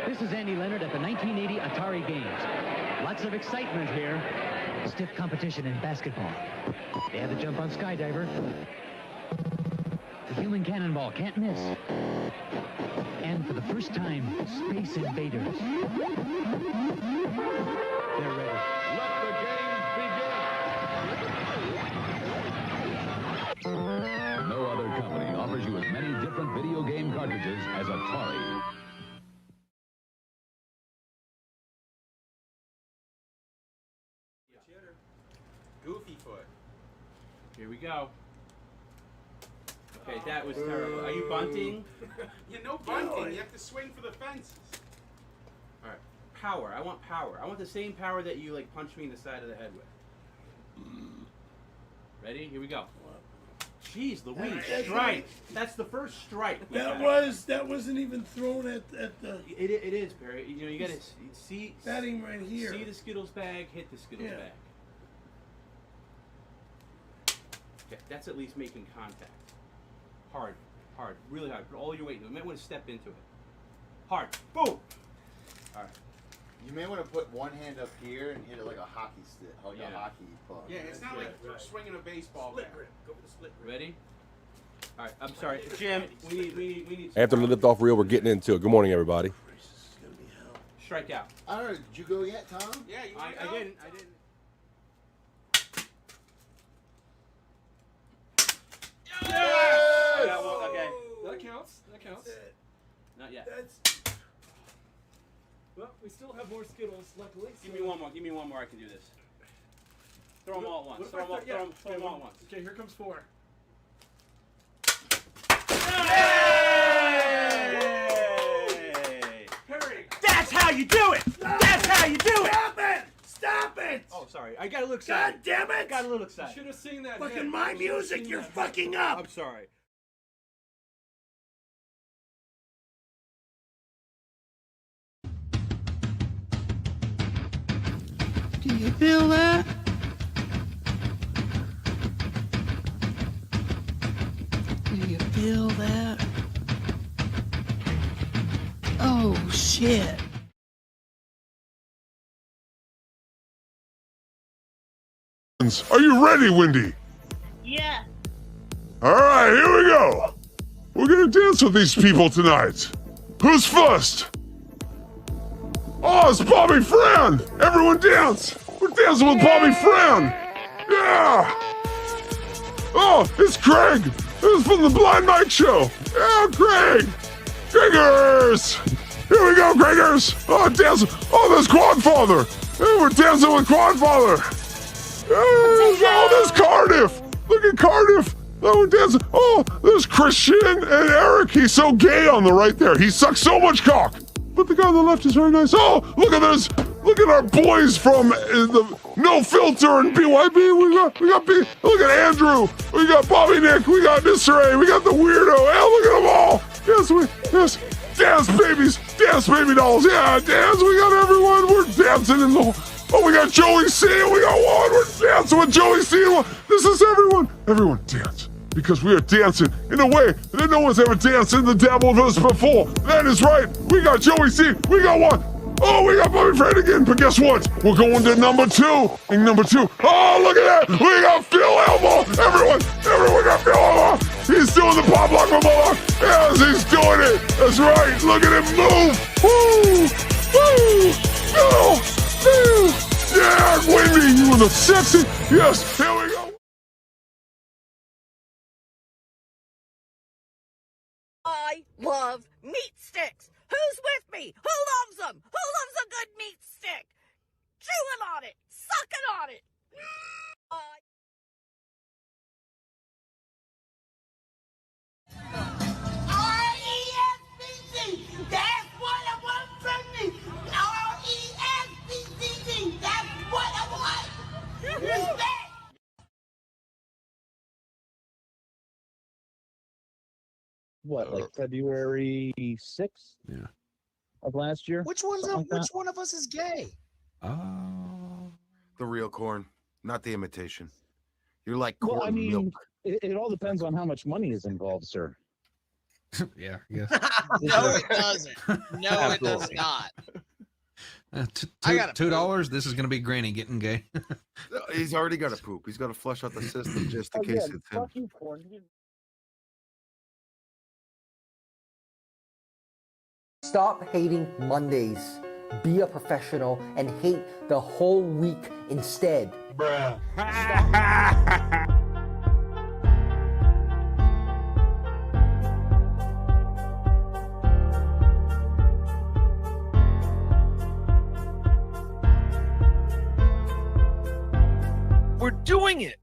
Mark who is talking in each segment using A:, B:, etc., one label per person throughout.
A: This is Andy Leonard at the 1980 Atari Games. Lots of excitement here. Stiff competition in basketball. They have the jump on skydiver. The human cannonball can't miss. And for the first time, Space Invaders. They're ready.
B: Let the games begin.
C: No other company offers you as many different video game cartridges as Atari.
D: Goofy foot.
E: Here we go. Okay, that was terrible. Are you bunting?
D: No bunting. You have to swing for the fences.
E: All right. Power. I want power. I want the same power that you like punch me in the side of the head with. Ready? Here we go. Jeez Louise, strike. That's the first strike.
F: That wasn't even thrown at the.
E: It is, Perry. You got to see
F: batting right here.
E: See the Skittles bag, hit the Skittles bag. Okay, that's at least making contact. Hard, really hard. Put all your weight. You might want to step into it. Hard. Boom. All right.
G: You may want to put one hand up here and hit it like a hockey stick, a hockey puck.
D: Yeah, it's not like swinging a baseball bat.
E: Go for the split grip. Ready? All right. I'm sorry, Jim. We need.
H: After the lift-off reel, we're getting into it. Good morning, everybody.
E: Strike out.
G: I don't know. Did you go yet, Tom?
D: Yeah,
E: I didn't.
D: Yes!
E: Yeah, well, okay.
D: That counts.
E: Not yet.
I: Well, we still have more Skittles, luckily.
E: Give me one more. I can do this. Throw them all at once. Throw them all at once.
I: Okay, here comes 4.
E: Yay!
I: Perry!
E: That's how you do it! That's how you do it!
F: Stop it! Stop it!
E: Oh, sorry. I got a little excited.
F: God damn it!
E: Got a little
I: You
E: excited.
I: should have seen that.
F: Fucking my music, you're fucking up!
E: I'm sorry.
F: Do you feel that? Do you feel that? Oh, shit.
B: Are you ready, Wendy?
J: Yeah.
B: All right, here we go. We're gonna dance with these people tonight. Who's first? Oh, it's Bobby Fran. Everyone dance. We're dancing with Bobby Fran. Yeah. Oh, it's Craig. This is from the Blind Mike Show. Yeah, Craig. Craigers. Here we go, Craigers. Oh, dance. Oh, there's Quadfather. Hey, we're dancing with Quadfather. Hey, oh, there's Cardiff. Look at Cardiff. Oh, we're dancing. Oh, there's Christian and Eric. He's so gay on the right there. He sucks so much cock. But the guy on the left is very nice. Oh, look at this. Look at our boys from the No Filter and BYB. We got B. Look at Andrew. We got Bobby Nick. We got Disarray. We got the weirdo. Hey, look at them all. Yes. Dance babies. Dance baby dolls. Yeah, dance. We got everyone. We're dancing in the. Oh, we got Joey C. We got one. We're dancing with Joey C. This is everyone. Everyone dance. Because we are dancing in a way that no one's ever danced in the Dabble with us before. That is right. We got Joey C. We got one. Oh, we got Bobby Fred again. But guess what? We're going to number 2. And number 2. Oh, look at that. We got Phil Elmo. Everyone got Phil Elmo. He's doing the pop lock from Mohawk. Yes, he's doing it. That's right. Look at him move. Woo. Woo. Phil. Yeah, Wendy, you were the sexy. Yes, here we go.
J: I love meat sticks. Who's with me? Who loves them? Who loves a good meat stick? Chewing on it. Sucking on it. R-E-S-P-C. That's what I want from me. R-E-S-P-C-C. That's what I want. Respect.
K: What, like February 6th?
H: Yeah.
K: Of last year?
G: Which one of us is gay? The real corn, not the imitation. You're like corn
K: Well, I mean,
G: milk.
K: it all depends on how much money is involved, sir.
L: Yeah, yes.
M: No, it doesn't. No, it does not. I gotta
L: $2. This is going to be Granny getting gay.
N: He's already got to poop. He's got to flush out the system just in case it's him.
K: Fuck you, Corn.
O: Stop hating Mondays. Be a professional and hate the whole week instead.
B: Bruh.
F: We're doing it.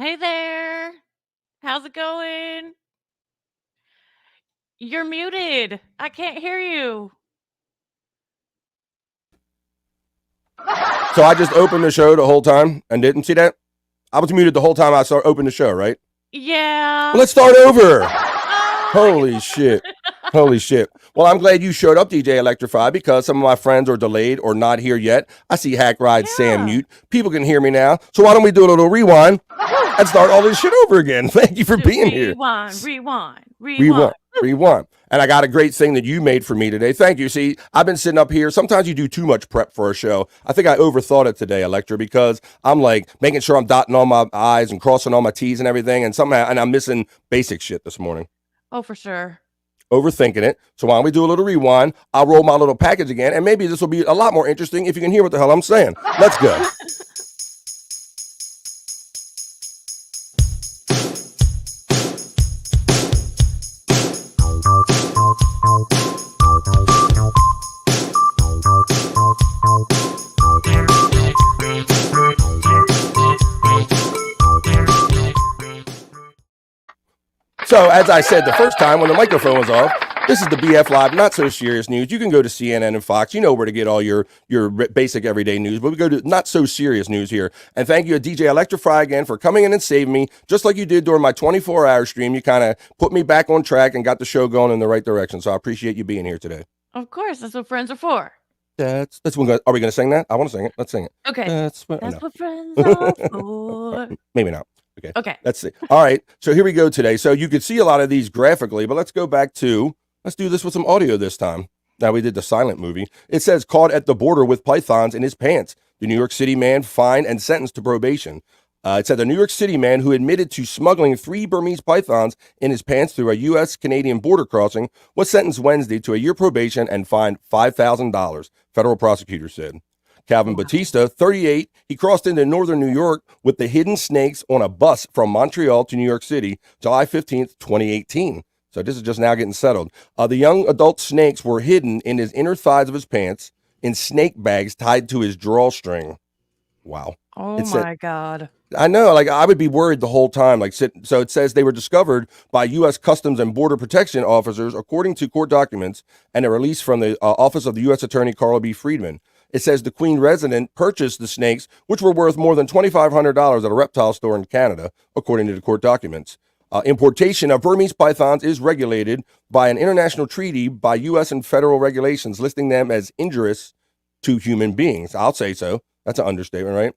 P: Hey there. How's it going? You're muted. I can't hear you.
H: So I just opened the show the whole time and didn't see that? I was muted the whole time I opened the show, right?
P: Yeah.
H: Well, let's start over. Holy shit. Holy shit. Well, I'm glad you showed up, DJ Electrify, because some of my friends are delayed or not here yet. I see Hack Ride Sam mute. People can hear me now. So why don't we do a little rewind and start all this shit over again? Thank you for being here. Rewind. And I got a great thing that you made for me today. Thank you. See, I've been sitting up here. Sometimes you do too much prep for a show. I think I overthought it today, Electra, because I'm like making sure I'm dotting all my I's and crossing all my T's and everything. And I'm missing basic shit this morning.
P: Oh, for sure.
H: Overthinking it. So why don't we do a little rewind? I'll roll my little package again, and maybe this will be a lot more interesting if you can hear what the hell I'm saying. Let's go. So, as I said the first time when the microphone was off, this is the BF Live Not So Serious News. You can go to CNN and Fox. You know where to get all your basic everyday news. But we go to Not So Serious News here. And thank you to DJ Electrify again for coming in and saving me. Just like you did during my 24-hour stream, you kind of put me back on track and got the show going in the right direction. So I appreciate you being here today.
P: Of course. That's what friends are for.
H: Are we going to sing that? I want to sing it. Let's sing it.
P: Okay.
H: That's
P: what friends are for.
H: Maybe not.
P: Okay.
H: Let's see. All right. So here we go today. So you could see a lot of these graphically, but let's go back to, let's do this with some audio this time. Now we did the silent movie. It says caught at the border with pythons in his pants. The New York City man fined and sentenced to probation. It said the New York City man who admitted to smuggling 3 Burmese pythons in his pants through a U.S.-Canadian border crossing was sentenced Wednesday to a year probation and fined $5,000, federal prosecutors said. Calvin Batista, 38, he crossed into northern New York with the hidden snakes on a bus from Montreal to New York City, July 15th, 2018. So this is just now getting settled. The young adult snakes were hidden in his inner thighs of his pants in snake bags tied to his drawstring. Wow.
P: Oh my God.
H: I know, like I would be worried the whole time. So it says they were discovered by U.S. Customs and Border Protection officers, according to court documents, and a release from the office of the U.S. Attorney Carla B. Friedman. It says the Queen resident purchased the snakes, which were worth more than $2,500 at a reptile store in Canada, according to the court documents. Importation of Burmese pythons is regulated by an international treaty by U.S. and federal regulations, listing them as injurious to human beings. I'll say so. That's an understatement, right?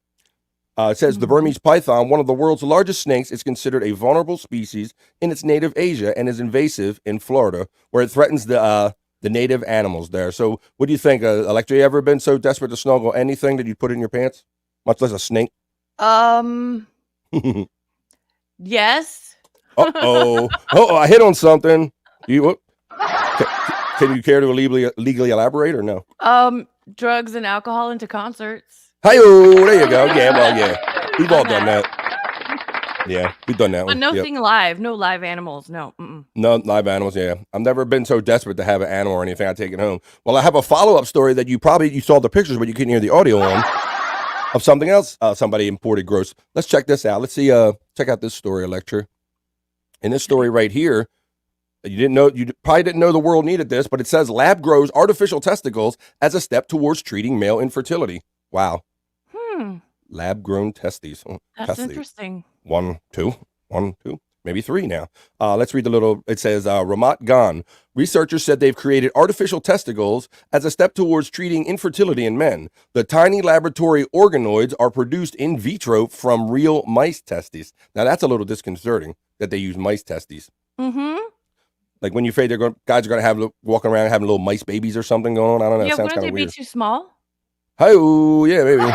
H: It says the Burmese python, one of the world's largest snakes, is considered a vulnerable species in its native Asia and is invasive in Florida, where it threatens the native animals there. So what do you think? Electra, you ever been so desperate to snuggle anything that you put in your pants? Much less a snake?
P: Yes.
H: Uh-oh. Oh, I hit on something. Can you care to legally elaborate or no?
P: Drugs and alcohol into concerts.
H: Hi-oh, there you go. Yeah, well, yeah. We've all done that. Yeah, we've done that
P: But
H: one.
P: nothing live. No live animals. No. Mm-mm.
H: No live animals, yeah. I've never been so desperate to have an animal or anything. I take it home. Well, I have a follow-up story that you saw the pictures, but you couldn't hear the audio on, of something else somebody imported gross. Let's check this out. Let's see, check out this story, Electra. In this story right here, you probably didn't know the world needed this, but it says lab grows artificial testicles as a step towards treating male infertility. Wow. Lab-grown testes.
P: That's interesting.
H: 1, 2, maybe 3 now. Let's read the little, it says, Ramat Gan. Researchers said they've created artificial testicles as a step towards treating infertility in men. The tiny laboratory organoids are produced in vitro from real mice testes. Now, that's a little disconcerting that they use mice testes.
P: Mm-hmm.
H: Like when you're afraid guys are going to have walking around having little mice babies or something going on. I don't know.
P: Yeah,
H: It sounds
P: wouldn't
H: kind
P: they
H: of
P: be
H: weird.
P: too small?
H: Oh, yeah, maybe.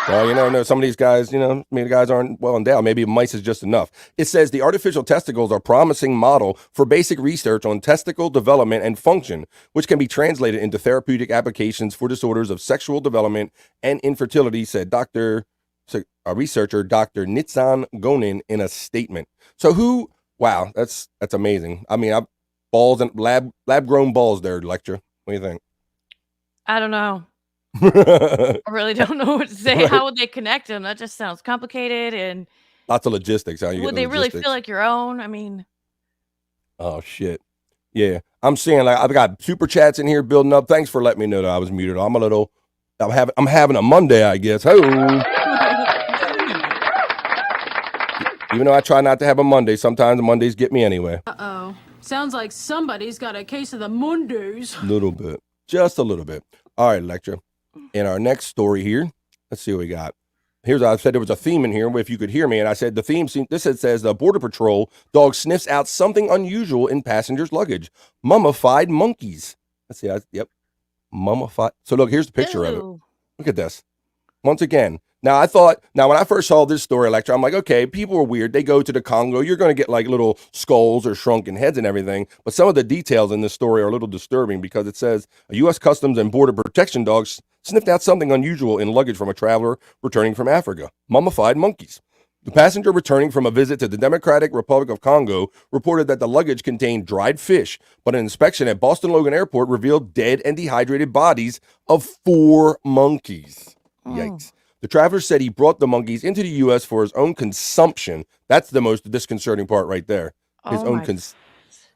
H: Well, no, some of these guys, maybe the guys aren't well endowed. Maybe mice is just enough. It says the artificial testicles are a promising model for basic research on testicle development and function, which can be translated into therapeutic applications for disorders of sexual development and infertility, said researcher Dr. Nitzan Gonin in a statement. So wow, that's amazing. I mean, balls and lab-grown balls there, Lecture. What do you think?
P: I don't know. I really don't know what to say. How would they connect them? That just sounds complicated and
H: Lots of logistics. How you
P: Would
H: get
P: they
H: the
P: really
H: logistics.
P: feel like your own? I mean,
H: Oh shit. Yeah, I'm seeing like I've got super chats in here building up. Thanks for letting me know that I was muted. I'm having a Monday, I guess. Ho. Even though I try not to have a Monday, sometimes the Mondays get me anyway.
Q: Uh-oh. Sounds like somebody's got a case of the Mondays.
H: Little bit. Just a little bit. All right, Electra. In our next story here, let's see what we got. I said there was a theme in here, if you could hear me, and I said the theme, says the Border Patrol dog sniffs out something unusual in passengers' luggage. Mummified monkeys. Let's see. Yep. Mummified. So look, here's the picture of it. Look at this. Once again. Now, when I first saw this story, Electra, I'm like, okay, people are weird. They go to the Congo. You're going to get like little skulls or shrunken heads and everything. But some of the details in this story are a little disturbing because it says a U.S. Customs and Border Protection dog sniffed out something unusual in luggage from a traveler returning from Africa. Mummified monkeys. The passenger returning from a visit to the Democratic Republic of Congo reported that the luggage contained dried fish, but an inspection at Boston Logan Airport revealed dead and dehydrated bodies of 4 monkeys. Yikes. The traveler said he brought the monkeys into the U.S. for his own consumption. That's the most disconcerting part right there.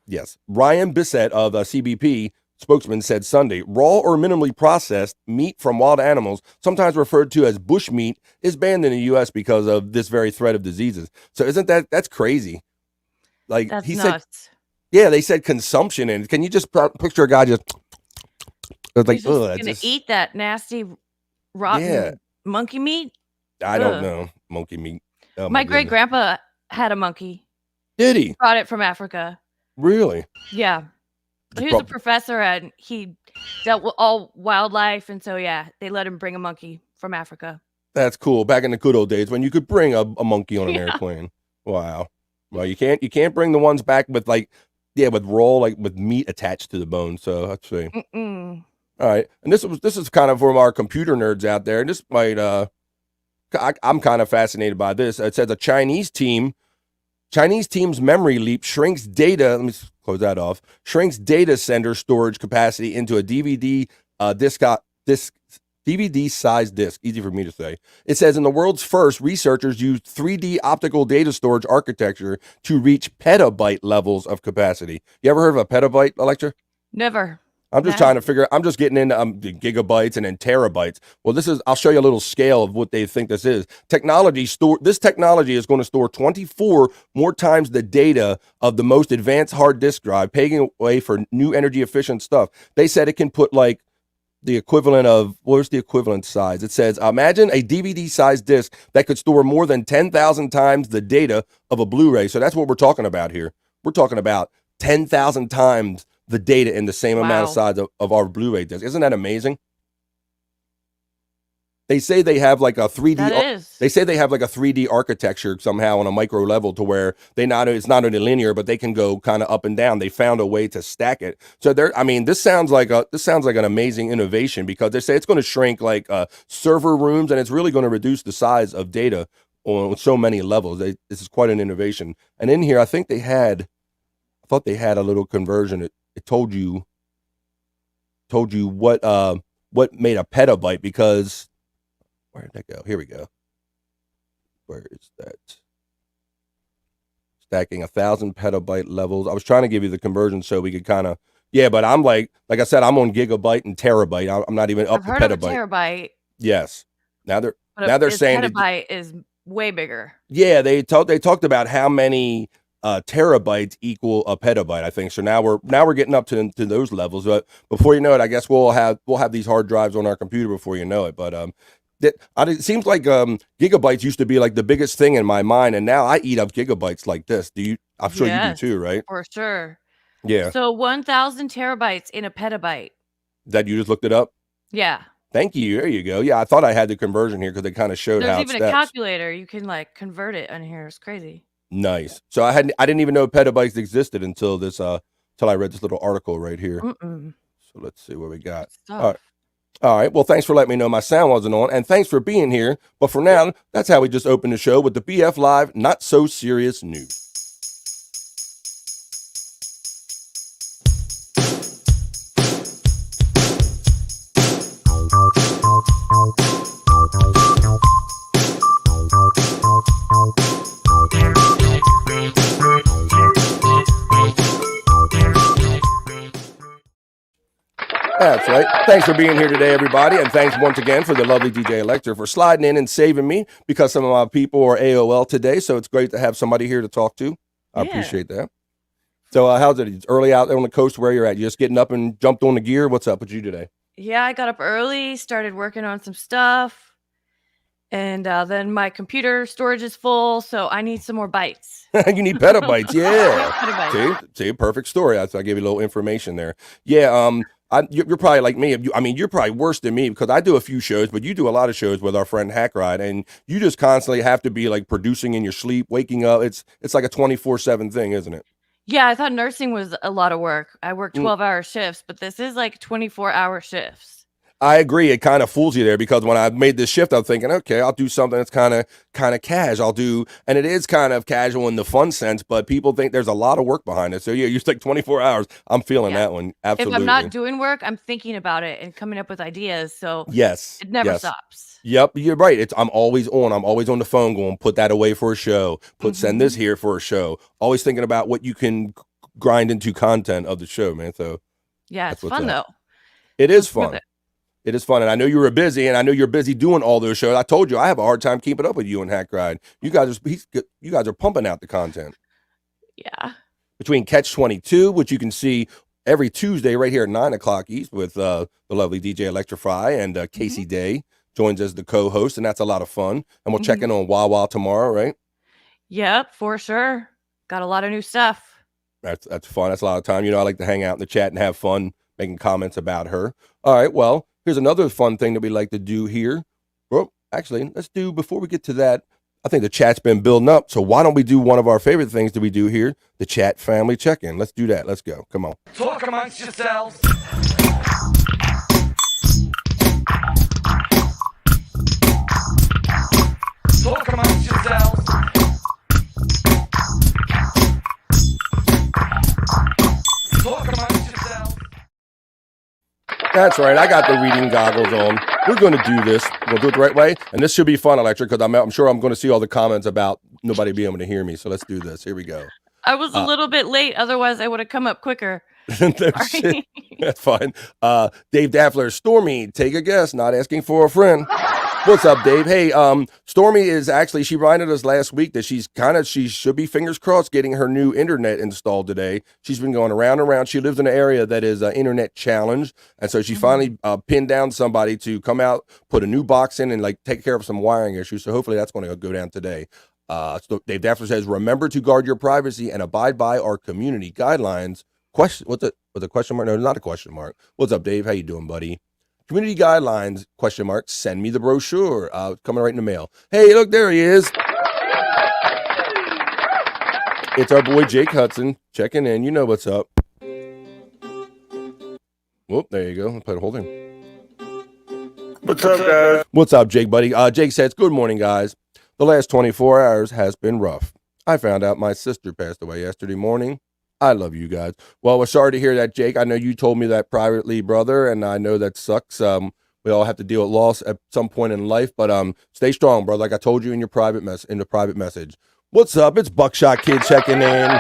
H: Yes. Ryan Bissett of CBP spokesman said Sunday, raw or minimally processed meat from wild animals, sometimes referred to as bush meat, is banned in the U.S. because of this very threat of diseases. So that's crazy. Like
P: that's
H: he
P: nuts.
H: said, yeah, they said consumption. And can you just picture a guy just like,
P: He's just gonna eat that nasty rotten monkey meat?
H: I don't know. Monkey meat. Oh,
P: my great grandpa had a monkey.
H: Did he?
P: Brought it from Africa.
H: Really?
P: Yeah. He was a professor and he dealt with all wildlife, and so yeah, they let him bring a monkey from Africa.
H: That's cool. Back in the good old days when you could bring a monkey on an airplane. Wow. Well, you can't bring the ones back with with raw, like with meat attached to the bone. So let's see. All right, and this is kind of for our computer nerds out there. And this might I'm kind of fascinated by this. It says a Chinese team's memory leap shrinks data. Let me close that off. Shrinks data center storage capacity into a DVD DVD size disc. Easy for me to say. It says in the world's first, researchers used 3D optical data storage architecture to reach petabyte levels of capacity. You ever heard of a petabyte, Electra?
P: Never.
H: I'm just trying to figure. I'm just getting into gigabytes and then terabytes. Well, I'll show you a little scale of what they think this is. This technology is going to store 24 more times the data of the most advanced hard disk drive, paving way for new energy efficient stuff. They said it can put like the equivalent of, where's the equivalent size? It says, imagine a DVD sized disk that could store more than 10,000 times the data of a Blu-ray. So that's what we're talking about here. We're talking about 10,000 times the data in the same amount of size of our Blu-ray disc. Isn't that amazing? They say they have like a 3D. They say they have like a 3D architecture somehow on a micro level to where it's not only linear, but they can go kind of up and down. They found a way to stack it. So this sounds like an amazing innovation because they say it's going to shrink like server rooms and it's really going to reduce the size of data on so many levels. This is quite an innovation. And in here, I thought they had a little conversion. It told you what made a petabyte because where did that go? Here we go. Where is that? Stacking 1,000 petabyte levels. I was trying to give you the conversion so we could kind of but I'm like I said, I'm on gigabyte and terabyte. I'm not even up to petabyte.
P: I've heard of a terabyte.
H: Yes. Now they're saying
P: petabyte is way bigger.
H: Yeah, they talked about how many terabytes equal a petabyte, I think. So now we're getting up to those levels. But before you know it, I guess we'll have these hard drives on our computer before you know it. But it seems like gigabytes used to be like the biggest thing in my mind, and now I eat up gigabytes like this. Do you? I'm sure you do too, right?
P: For sure.
H: Yeah.
P: So 1,000 terabytes in a petabyte.
H: That you just looked it up?
P: Yeah.
H: Thank you. There you go. Yeah, I thought I had the conversion here because they kind of showed how
P: There's even a calculator. You can like convert it on here. It's crazy.
H: Nice. So I didn't even know petabytes existed until I read this little article right here. So let's see what we got. All right. Well, thanks for letting me know my sound wasn't on, and thanks for being here. But for now, that's how we just open the show with the BF Live Not So Serious News. That's right. Thanks for being here today, everybody. And thanks once again for the lovely DJ Electra for sliding in and saving me because some of my people are AOL today. So it's great to have somebody here to talk to. I appreciate that. So how's it? It's early out there on the coast where you're at. You just getting up and jumped on the gear? What's up with you today?
P: Yeah, I got up early, started working on some stuff. And then my computer storage is full, so I need some more bytes.
H: You need petabytes, yeah. See, perfect story. I gave you a little information there. Yeah, you're probably like me. You're probably worse than me because I do a few shows, but you do a lot of shows with our friend Hack Ride, and you just constantly have to be like producing in your sleep, waking up. It's like a 24/7 thing, isn't it?
P: Yeah, I thought nursing was a lot of work. I work 12-hour shifts, but this is like 24-hour shifts.
H: I agree. It kind of fools you there because when I made this shift, I'm thinking, okay, I'll do something that's kind of cash. And it is kind of casual in the fun sense, but people think there's a lot of work behind it. So yeah, you stick 24 hours. I'm feeling that one. Absolutely.
P: If I'm not doing work, I'm thinking about it and coming up with ideas. So
H: yes,
P: it never stops.
H: Yep, you're right. I'm always on. I'm always on the phone going, put that away for a show. Send this here for a show. Always thinking about what you can grind into content of the show, man. So
P: yeah, it's fun though.
H: It is fun. It is fun, and I know you were busy, and I know you're busy doing all those shows. I told you I have a hard time keeping up with you and Hack Ride. You guys are pumping out the content.
P: Yeah.
H: Between Catch 22, which you can see every Tuesday right here at 9:00 East with the lovely DJ Electrify, and Casey Day joins as the co-host, and that's a lot of fun. And we'll check in on Wawa tomorrow, right?
P: Yep, for sure. Got a lot of new stuff.
H: That's fun. That's a lot of time. I like to hang out in the chat and have fun making comments about her. All right, well. Here's another fun thing that we like to do here. Well, actually, before we get to that, I think the chat's been building up. So why don't we do one of our favorite things that we do here, the chat family check-in. Let's do that. Let's go. Come on.
F: Talk amongst yourselves. Talk amongst yourselves. Talk amongst yourselves.
H: That's right. I got the reading goggles on. We're going to do this. We'll do it the right way. And this should be fun, Electric, because I'm sure I'm going to see all the comments about nobody being able to hear me. So let's do this. Here we go.
P: I was a little bit late. Otherwise, I would have come up quicker.
H: Shit. That's fine. Dave Daffler, Stormy, take a guess. Not asking for a friend. What's up, Dave? Hey, Stormy is actually, she reminded us last week that she should be, fingers crossed, getting her new internet installed today. She's been going around and around. She lives in an area that is internet challenged. And so she finally pinned down somebody to come out, put a new box in and take care of some wiring issues. So hopefully that's going to go down today. So Dave Daffler says, remember to guard your privacy and abide by our community guidelines. What's a question mark? No, not a question mark. What's up, Dave? How you doing, buddy? Community guidelines, question mark, send me the brochure. Coming right in the mail. Hey, look, there he is. It's our boy Jake Hudson checking in. You know what's up. Whoop, there you go. I'll put a hold in.
B: What's up, guys?
H: What's up, Jake, buddy? Jake says, good morning, guys. The last 24 hours has been rough. I found out my sister passed away yesterday morning. I love you guys. Well, we're sorry to hear that, Jake. I know you told me that privately, brother, and I know that sucks. We all have to deal with loss at some point in life, but stay strong, brother. Like I told you in your private message. What's up? It's Buckshot Kid checking in.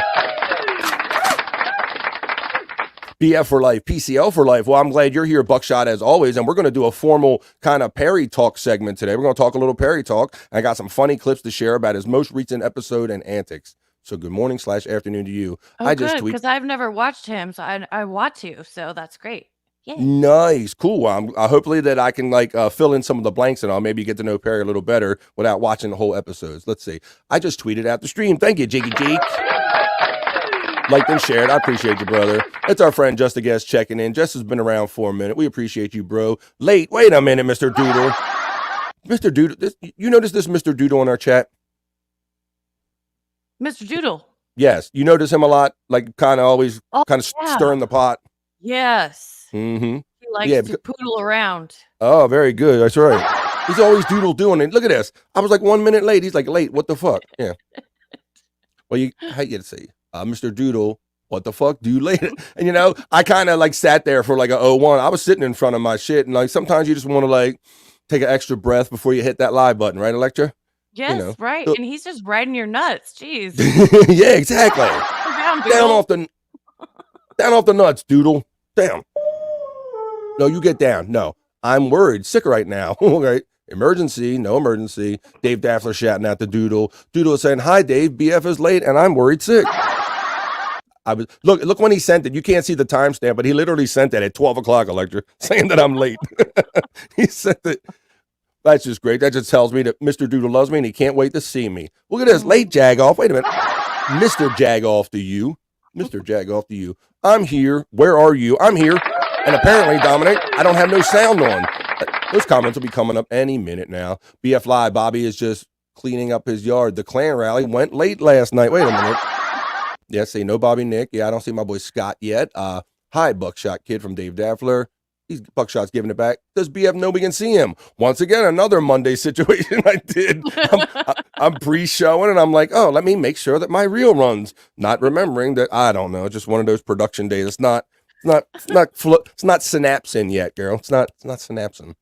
H: BF for life, PCL for life. Well, I'm glad you're here, Buckshot, as always, and we're going to do a formal kind of Perry Talk segment today. We're going to talk a little Perry Talk. I got some funny clips to share about his most recent episode and antics. So good morning / afternoon to you.
P: Oh,
H: I
P: good,
H: just tweet
P: because I've never watched him, so I want to. So that's great. Yay.
H: Nice, cool. Well, hopefully that I can fill in some of the blanks and I'll maybe get to know Perry a little better without watching the whole episodes. Let's see. I just tweeted out the stream. Thank you, Jakey Jake. Liked and shared. I appreciate you, brother. It's our friend Just a Guest checking in. Just has been around for a minute. We appreciate you, bro. Late. Wait a minute, Mr. Doodle. Mr. Doodle. You notice this Mr. Doodle in our chat?
P: Mr. Doodle.
H: Yes. You notice him a lot, kind of always stirring the pot.
P: Yes.
H: Mm-hmm.
P: He likes to poodle around.
H: Oh, very good. That's right. He's always doodle doing it. Look at this. I was 1 minute late. He's late. What the fuck? Yeah. Well, how you say, Mr. Doodle, what the fuck do you later? And I kind of sat there for a 01. I was sitting in front of my shit, and sometimes you just want to take an extra breath before you hit that live button, right, Electra?
P: Yes, right. And he's just riding your nuts. Jeez.
H: Yeah, exactly.
P: Down
H: off the nuts, Doodle. Damn. No, you get down. No, I'm worried. Sick right now. Okay. Emergency, no emergency. Dave Daffler shouting at the Doodle. Doodle is saying, hi, Dave. BF is late, and I'm worried sick. Look when he sent it. You can't see the timestamp, but he literally sent it at 12 o'clock, Electra, saying that I'm late. He sent it. That's just great. That just tells me that Mr. Doodle loves me, and he can't wait to see me. Look at this. Late Jagoff. Wait a minute. Mr. Jagoff to you. Mr. Jagoff to you. I'm here. Where are you? I'm here. And apparently, Dominic, I don't have no sound on. Those comments will be coming up any minute now. BF Live, Bobby is just cleaning up his yard. The Klan rally went late last night. Wait a minute. Yeah, see, no Bobby Nick. Yeah, I don't see my boy Scott yet. Hi, Buckshot Kid from Dave Daffler. He's Buckshot's giving it back. Does BF know we can see him? Once again, another Monday situation I did. I'm pre-showing, and I'm like, oh, let me make sure that my reel runs. Not remembering that, I don't know, just one of those production days. It's not synapsing yet, girl. It's not synapsing.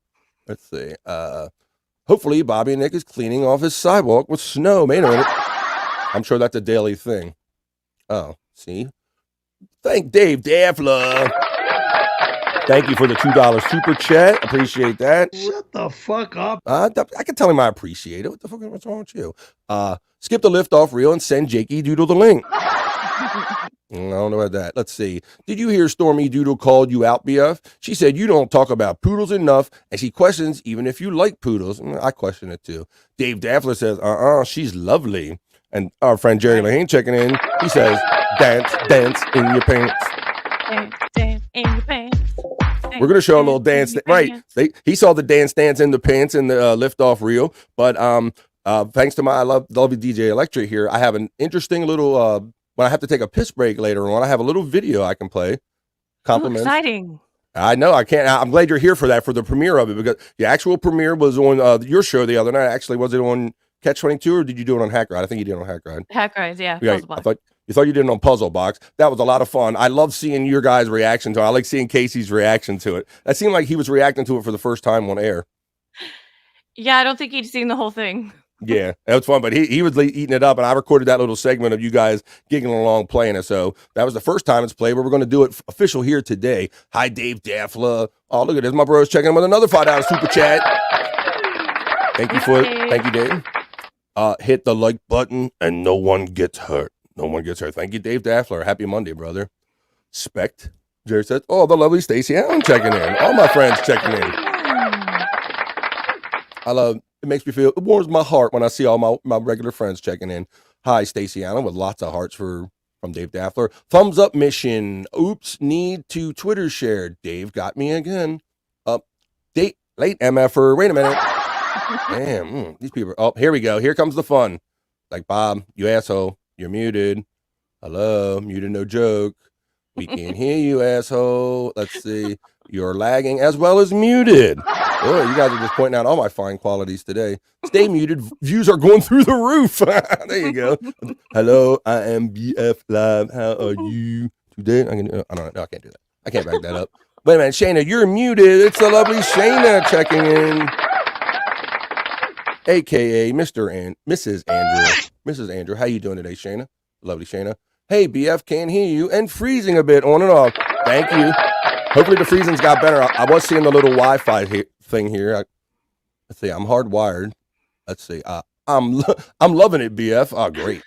H: Let's see. Hopefully Bobby Nick is cleaning off his sidewalk with snow. Wait a minute. I'm sure that's a daily thing. Oh, see? Thank Dave Daffler. Thank you for the $2 super chat. Appreciate that.
R: Shut the fuck up.
H: I can tell him I appreciate it. What the fuck? What's wrong with you? Skip the liftoff reel and send Jakey Doodle the link. I don't know about that. Let's see. Did you hear Stormy Doodle called you out, BF? She said you don't talk about poodles enough, and she questions even if you like poodles. I question it too. Dave Daffler says, she's lovely. And our friend Jerry Lahane checking in. He says, dance in your pants.
P: Dance in your pants.
H: We're going to show a little dance. Right. He saw the dance in the pants in the liftoff reel. But thanks to my lovely DJ Electric here, I have an interesting little, when I have to take a piss break later on, I have a little video I can play. Compliments.
P: Ooh, exciting.
H: I know. I can't. I'm glad you're here for that, for the premiere of it, because the actual premiere was on your show the other night. Actually, was it on Catch 22 or did you do it on Hack Ride? I think you did it on Hack Ride.
P: Hack Rides, yeah.
H: I thought you did it on Puzzle Box. That was a lot of fun. I love seeing your guys' reaction to it. I like seeing Casey's reaction to it. That seemed like he was reacting to it for the first time on air.
P: Yeah, I don't think he'd seen the whole thing.
H: Yeah, that was fun, but he was eating it up, and I recorded that little segment of you guys giggling along playing it. So that was the first time it's played, but we're going to do it official here today. Hi, Dave Daffler. Oh, look at this. My bro's checking in with another $5 super chat. Thank you, Dave. Hit the like button, and no one gets hurt. No one gets hurt. Thank you, Dave Daffler. Happy Monday, brother. Spect. Jerry says, oh, the lovely Stacey Allen checking in. All my friends checking in. It makes me feel, it warms my heart when I see all my regular friends checking in. Hi, Stacey Allen with lots of hearts from Dave Daffler. Thumbs up mission. Oops, need to Twitter share. Dave got me again. Late MFer. Wait a minute. Damn, these people. Oh, here we go. Here comes the fun. Like, Bob, you asshole. You're muted. Hello, muted, no joke. We can't hear you, asshole. Let's see. You're lagging as well as muted. Oh, you guys are just pointing out all my fine qualities today. Stay muted. Views are going through the roof. There you go. Hello, I am BF Live. How are you today? I can't do that. I can't back that up. Wait a minute, Shayna, you're muted. It's the lovely Shayna checking in. AKA Mrs. Andrew. Mrs. Andrew, how you doing today, Shayna? Lovely Shayna. Hey, BF, can't hear you. And freezing a bit on and off. Thank you. Hopefully the freezing's got better. I was seeing the little Wi-Fi thing here. Let's see. I'm hardwired. Let's see. I'm loving it, BF. Oh, great.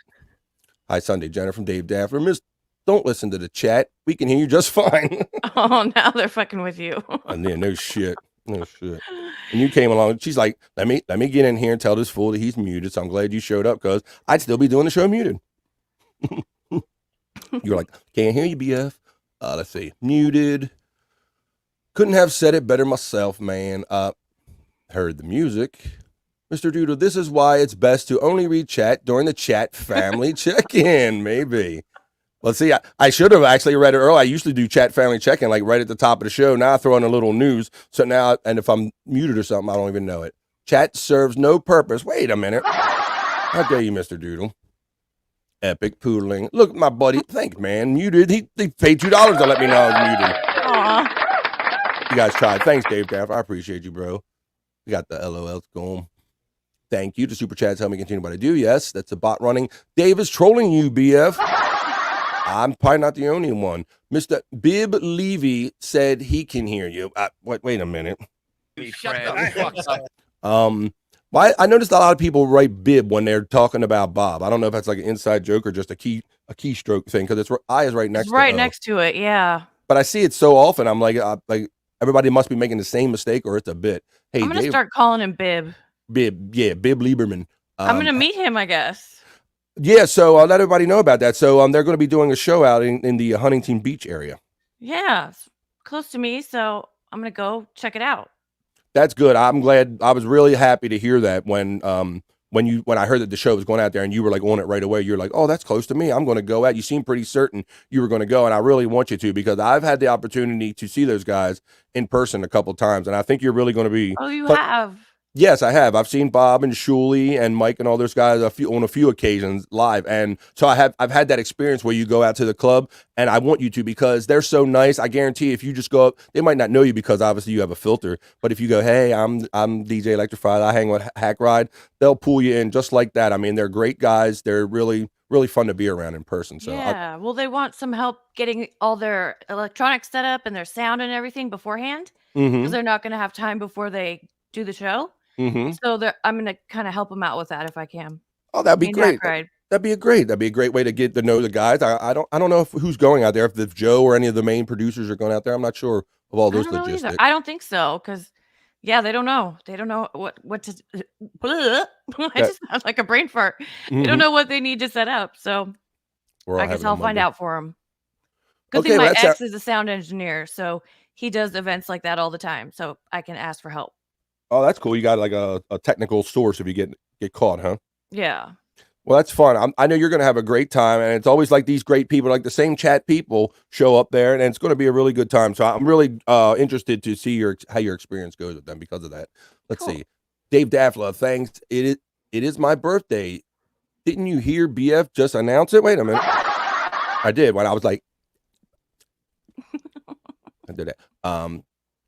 H: Hi, Sunday Jenner from Dave Daffler. Miss, don't listen to the chat. We can hear you just fine.
P: Oh, now they're fucking with you.
H: And then no shit. No shit. And you came along. She's like, let me get in here and tell this fool that he's muted. So I'm glad you showed up because I'd still be doing the show muted. You're like, can't hear you, BF. Let's see. Muted. Couldn't have said it better myself, man. Heard the music. Mr. Doodle, this is why it's best to only read chat during the chat family check-in, maybe. Let's see. I should have actually read it earlier. I usually do chat family check-in, like right at the top of the show. Now I throw in a little news. So now, and if I'm muted or something, I don't even know it. Chat serves no purpose. Wait a minute. How dare you, Mr. Doodle? Epic poodling. Look, my buddy. Thanks, man. Muted. He paid $2 to let me know I was muted.
P: Aww.
H: You guys tried. Thanks, Dave Daff. I appreciate you, bro. We got the LOLs going. Thank you. The super chats help me continue what I do. Yes, that's a bot running. Dave is trolling you, BF. I'm probably not the only one. Mr. Bib Levy said he can hear you. Wait a minute.
M: Shut the fuck up.
H: I noticed a lot of people write Bib when they're talking about Bob. I don't know if that's like an inside joke or just a keystroke thing because its I is right next
P: It's
H: to
P: right
H: O.
P: next to it, yeah.
H: But I see it so often. I'm like everybody must be making the same mistake or it's a bit. Hey,
P: I'm gonna
H: Dave,
P: start calling him Bib.
H: Bib Lieberman.
P: I'm gonna meet him, I guess.
H: Yeah, so I'll let everybody know about that. So they're going to be doing a show out in the Huntington Beach area.
P: Yeah, it's close to me, so I'm gonna go check it out.
H: That's good. I'm glad. I was really happy to hear that when I heard that the show was going out there and you were like on it right away. You're like, oh, that's close to me. I'm going to go out. You seem pretty certain you were going to go, and I really want you to because I've had the opportunity to see those guys in person a couple times, and I think you're really going to be.
P: Oh, you have?
H: Yes, I have. I've seen Bob and Shuley and Mike and all those guys on a few occasions live, and so I've had that experience where you go out to the club, and I want you to because they're so nice. I guarantee if you just go up, they might not know you because obviously you have a filter, but if you go, hey, I'm DJ Electrified, I hang with Hack Ride, they'll pull you in just like that. I mean, they're great guys. They're really fun to be around in person. So
P: yeah, well, they want some help getting all their electronics set up and their sound and everything beforehand because they're not going to have time before they do the show. So I'm going to kind of help them out with that if I can.
H: Oh, that'd be great. That'd be a great way to get to know the guys. I don't know who's going out there, if Joe or any of the main producers are going out there. I'm not sure of all those logistics.
P: I don't think so because they don't know. They don't know what to. I just sound like a brain fart. They don't know what they need to set up. So I guess I'll find out for them. Good thing my ex is a sound engineer, so he does events like that all the time. So I can ask for help.
H: Oh, that's cool. You got like a technical source if you get caught, huh?
P: Yeah.
H: Well, that's fun. I know you're going to have a great time, and it's always like these great people, like the same chat people show up there, and it's going to be a really good time. So I'm really interested to see how your experience goes with them because of that. Let's see. Dave Daffla, thanks. It is my birthday. Didn't you hear BF just announce it? Wait a minute. I did when I was like, I did that.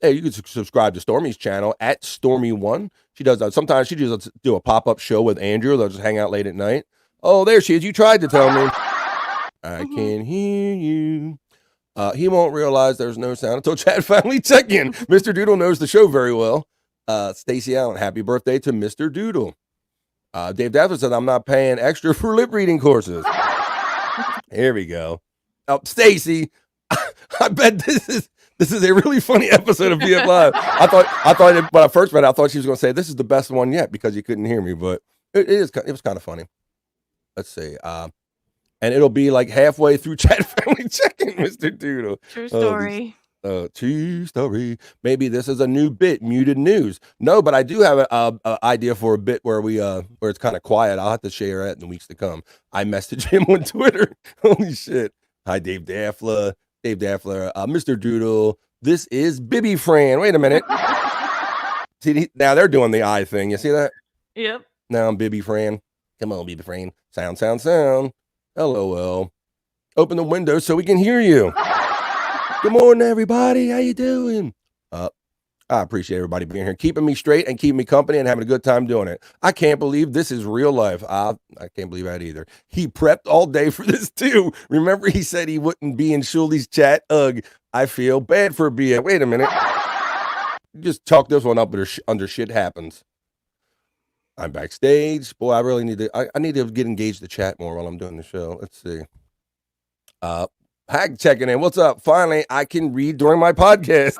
H: Hey, you can subscribe to Stormy's channel at Stormy1. She does that. Sometimes she just do a pop-up show with Andrew. They'll just hang out late at night. Oh, there she is. You tried to tell me. I can hear you. He won't realize there's no sound until chat finally check in. Mr. Doodle knows the show very well. Stacy Allen, happy birthday to Mr. Doodle. Dave Dafford said, I'm not paying extra for lip reading courses. Here we go. Oh, Stacy, I bet this is a really funny episode of BF Live. I thought when I first read it, I thought she was going to say this is the best one yet because you couldn't hear me, but it was kind of funny. Let's see. And it'll be like halfway through chat family checking, Mr. Doodle.
P: True story.
H: True story. Maybe this is a new bit, muted news. No, but I do have an idea for a bit where where it's kind of quiet. I'll have to share that in the weeks to come. I messaged him on Twitter. Holy shit. Hi, Dave Daffla. Mr. Doodle. This is Bibby Fran. Wait a minute. See, now they're doing the eye thing. You see that?
P: Yep.
H: Now I'm Bibby Fran. Come on, Bibby Fran. Sound. LOL. Open the window so we can hear you. Good morning, everybody. How you doing? I appreciate everybody being here, keeping me straight and keeping me company and having a good time doing it. I can't believe this is real life. I can't believe that either. He prepped all day for this too. Remember, he said he wouldn't be in Shuley's chat. Ugh, I feel bad for BF. Wait a minute. Just chalk this one up under shit happens. I'm backstage. Boy, I really need to. I need to get engaged to chat more while I'm doing the show. Let's see. Hack checking in. What's up? Finally, I can read during my podcast.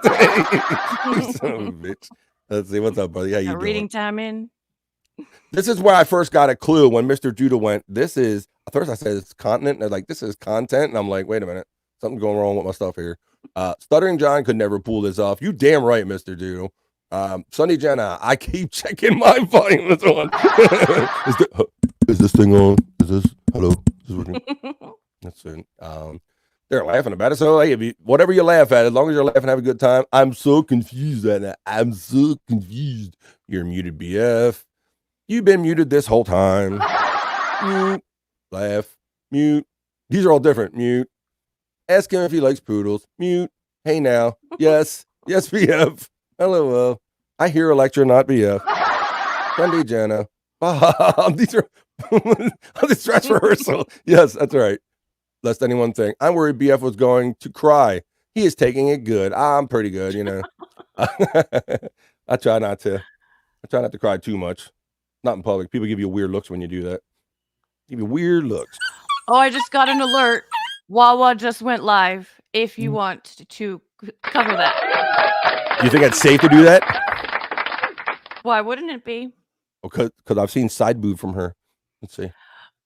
H: You son of a bitch. Let's see. What's up, buddy? How you doing?
P: Reading time in.
H: This is where I first got a clue when Mr. Judah went, this is, at first I said it's continent. And they're like, this is content. And I'm like, wait a minute. Something's going wrong with my stuff here. Stuttering John could never pull this off. You damn right, Mr. Doodle. Sunny Jenna, I keep checking my volume. That's on. Is this thing on? Is this? Hello? Is this working? That's it. They're laughing about it. So hey, whatever you laugh at, as long as you're laughing, have a good time. I'm so confused right now. I'm so confused. You're muted, BF. You've been muted this whole time. Mute. Laugh. Mute. These are all different. Mute. Ask him if he likes poodles. Mute. Hey now. Yes. Yes, BF. LOL. I hear Electra, not BF. Sunday Jenna. These are this dress rehearsal. Yes, that's right. lest anyone think I'm worried BF was going to cry. He is taking it good. I'm pretty good, you know. I try not to cry too much. Not in public. People give you weird looks when you do that. Give you weird looks.
P: Oh, I just got an alert. Wawa just went live. If you want to cover that.
H: Do you think it's safe to do that?
P: Why wouldn't it be?
H: Because I've seen side boob from her. Let's see.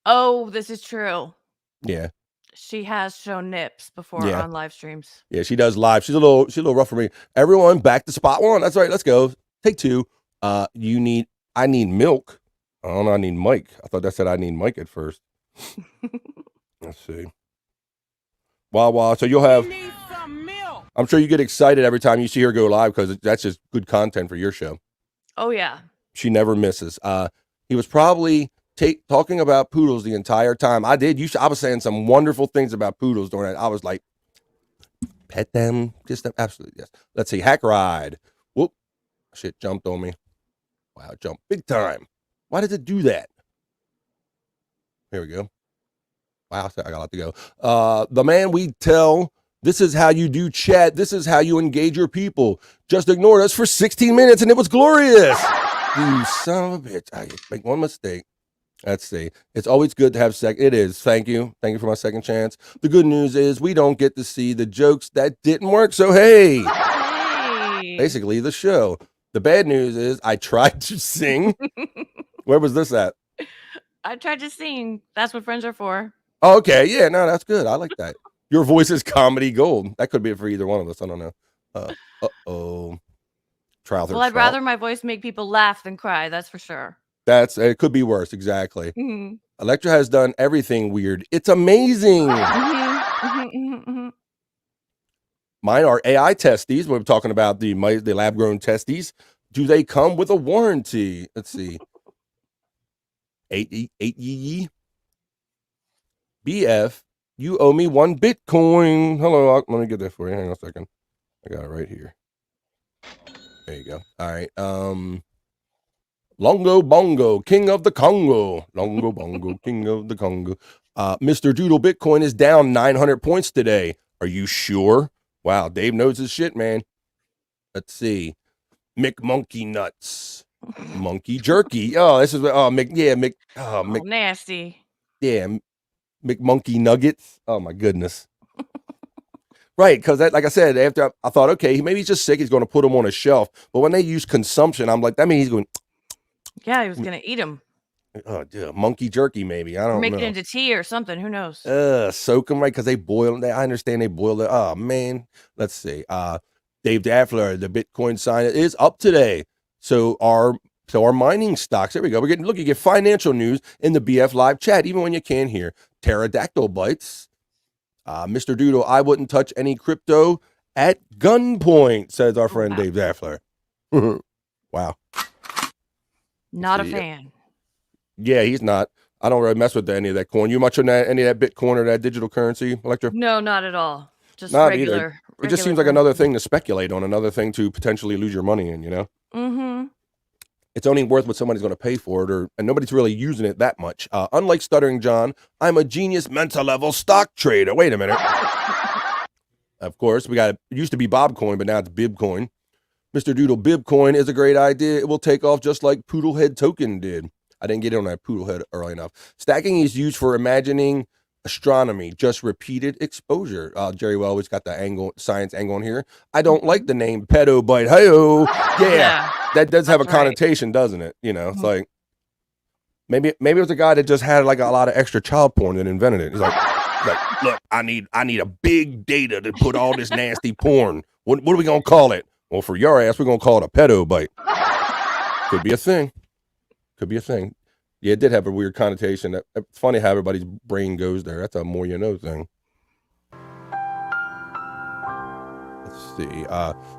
P: Oh, this is true.
H: Yeah.
P: She has shown nips before on live streams.
H: Yeah, she does live. She's a little rough for me. Everyone back to spot one. That's right. Let's go. Take two. I need milk. I don't know. I need Mike. I thought that said I need Mike at first. Let's see. Wow. So you'll have. I'm sure you get excited every time you see her go live because that's just good content for your show.
P: Oh yeah.
H: She never misses. He was probably talking about poodles the entire time. I was saying some wonderful things about poodles during that. I was like, pet them. Just absolutely yes. Let's see. Hack ride. Whoop. Shit jumped on me. Wow, jump big time. Why does it do that? Here we go. Wow, I got a lot to go. The man we tell, this is how you do chat. This is how you engage your people. Just ignored us for 16 minutes and it was glorious. You son of a bitch. I make one mistake. Let's see. It's always good to have It is. Thank you. Thank you for my second chance. The good news is we don't get to see the jokes that didn't work. So, hey. Basically, the show. The bad news is I tried to sing. Where was this at?
P: I tried to sing. That's what friends are for.
H: Oh, okay. Yeah, no, that's good. I like that. Your voice is comedy gold. That could be for either one of us. I don't know. Uh-oh.
P: Well, I'd rather my voice make people laugh than cry. That's for sure.
H: It could be worse. Exactly.
P: Mm-hmm.
H: Electra has done everything weird. It's amazing. Mine are AI testes. We're talking about the lab-grown testes. Do they come with a warranty? Let's see. 8 yee. BF, you owe me 1 Bitcoin. Hello, let me get that for you. Hang on a second. I got it right here. There you go. All right. Longo Bongo, King of the Congo. Longo Bongo, King of the Congo. Mr. Doodle Bitcoin is down 900 points today. Are you sure? Wow, Dave knows his shit, man. Let's see. McMonkey Nuts. Monkey Jerky. Oh, this is
P: nasty.
H: Yeah, McMonkey Nuggets. Oh my goodness. Right, because like I said, after I thought, okay, maybe he's just sick. He's going to put him on a shelf. But when they use consumption, I'm like, that means he's going.
P: Yeah, he was going to eat him.
H: Oh, dude, monkey jerky, maybe. I don't know.
P: Make it into tea or something. Who knows?
H: Soak them right because they boil them. I understand they boil it. Oh man, let's see. Dave Daffler, the Bitcoin sign is up today. So our mining stocks. There we go. You get financial news in the BF live chat, even when you can't hear. Pterodactyl bites. Mr. Doodle, I wouldn't touch any crypto at gunpoint, says our friend Dave Daffler. Wow.
P: Not a fan.
H: Yeah, he's not. I don't really mess with any of that coin. You much on any of that Bitcoin or that digital currency, Electra?
P: No, not at all. Just
H: not
P: regular.
H: Either. It just seems like another thing to speculate on, another thing to potentially lose your money in, you know?
P: Mm-hmm.
H: It's only worth what somebody's going to pay for it, and nobody's really using it that much. Unlike Stuttering John, I'm a genius mental-level stock trader. Wait a minute. Of course, it used to be Bobcoin, but now it's Bibcoin. Mr. Doodle, Bibcoin is a great idea. It will take off just like Poodlehead Token did. I didn't get on that Poodlehead early enough. Stacking is used for imagining astronomy, just repeated exposure. Jerry Well always got the science angle on here. I don't like the name pedo bite. Hey-oh. Yeah. That does have a connotation, doesn't it? You know, it's like maybe it was a guy that just had like a lot of extra child porn and invented it. He's like, look, I need a big data to put all this nasty porn. What are we gonna call it? Well, for your ass, we're gonna call it a pedo bite. Could be a thing. Yeah, it did have a weird connotation. It's funny how everybody's brain goes there. That's a more you know thing. Let's see.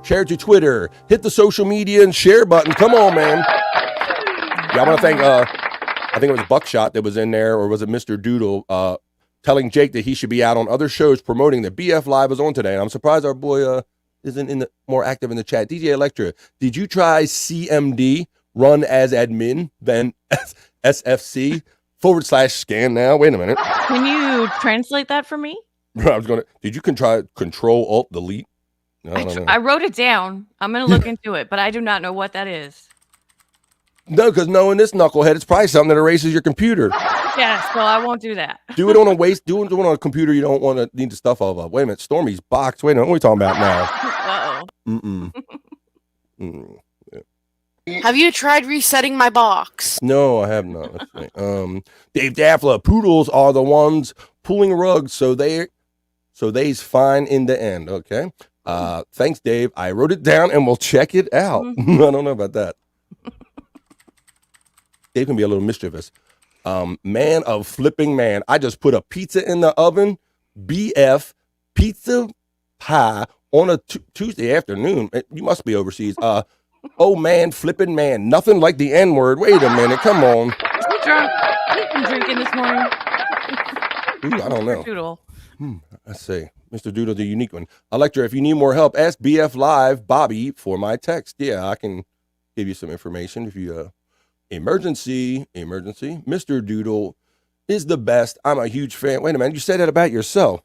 H: Share to Twitter. Hit the social media and share button. Come on, man. Yeah, I want to thank, I think it was Buckshot that was in there, or was it Mr. Doodle, telling Jake that he should be out on other shows promoting that BF Live is on today. And I'm surprised our boy isn't more active in the chat. DJ Electra, did you try CMD, run as admin, then SFC, /scan now. Wait a minute.
P: Can you translate that for me?
H: I was gonna. Did you try Control Alt Delete? No, I don't know.
P: I wrote it down. I'm gonna look into it, but I do not know what that is.
H: No, because knowing this knucklehead, it's probably something that erases your computer.
P: Yeah, so I won't do that.
H: Do it on a computer you don't want to need the stuff off of. Wait a minute, Stormy's box. Wait a minute, what are we talking about now?
R: Have you tried resetting my box?
H: No, I have not. Let's see. Dave Daffler, poodles are the ones pulling rugs, so they's fine in the end. Okay. Thanks, Dave. I wrote it down and we'll check it out. I don't know about that. Dave can be a little mischievous. Man of flipping man. I just put a pizza in the oven. BF pizza pie on a Tuesday afternoon. You must be overseas. Oh man, flipping man. Nothing like the N-word. Wait a minute. Come on.
P: You drunk? You've been drinking this morning.
H: Ooh, I don't know.
P: Doodle.
H: Let's see. Mr. Doodle, the unique one. Electra, if you need more help, ask BF Live Bobby for my text. Yeah, I can give you some information if you emergency. Mr. Doodle is the best. I'm a huge fan. Wait a minute, you said that about yourself.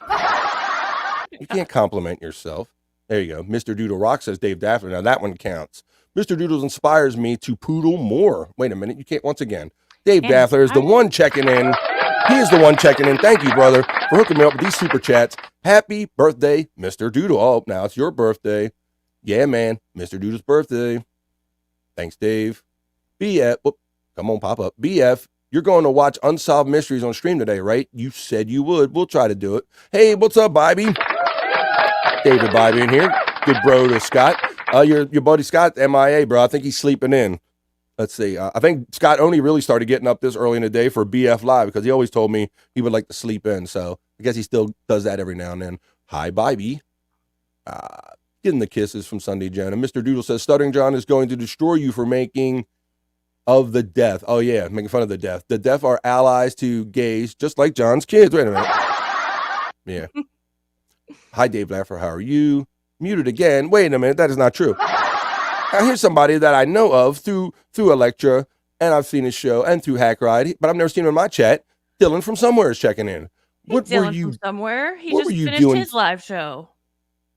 H: You can't compliment yourself. There you go. Mr. Doodle Rock, says Dave Daffler. Now that one counts. Mr. Doodles inspires me to poodle more. Wait a minute, you can't once again. Dave Daffler is the one checking in. He is the one checking in. Thank you, brother, for hooking me up with these super chats. Happy birthday, Mr. Doodle. Oh, now it's your birthday. Yeah, man. Mr. Doodle's birthday. Thanks, Dave. BF, come on, pop up. BF, you're going to watch Unsolved Mysteries on stream today, right? You said you would. We'll try to do it. Hey, what's up, Bobby? David Bobby in here. Good bro to Scott. Your buddy Scott, MIA, bro. I think he's sleeping in. Let's see. I think Scott only really started getting up this early in the day for BF Live because he always told me he would like to sleep in. So I guess he still does that every now and then. Hi, Bobby. Getting the kisses from Sunday Jen. And Mr. Doodle says, Stuttering John is going to destroy you for making of the deaf. Oh, yeah, making fun of the deaf. The deaf are allies to gays, just like John's kids. Wait a minute. Yeah. Hi, Dave Laffer. How are you? Muted again. Wait a minute. That is not true. Now, here's somebody that I know of through Electra, and I've seen his show, and through Hack Ride, but I've never seen him in my chat. Dylan from somewhere is checking in. What
P: Dylan
H: were you
P: from somewhere? He
H: what
P: just
H: were you
P: finished
H: doing?
P: his live show.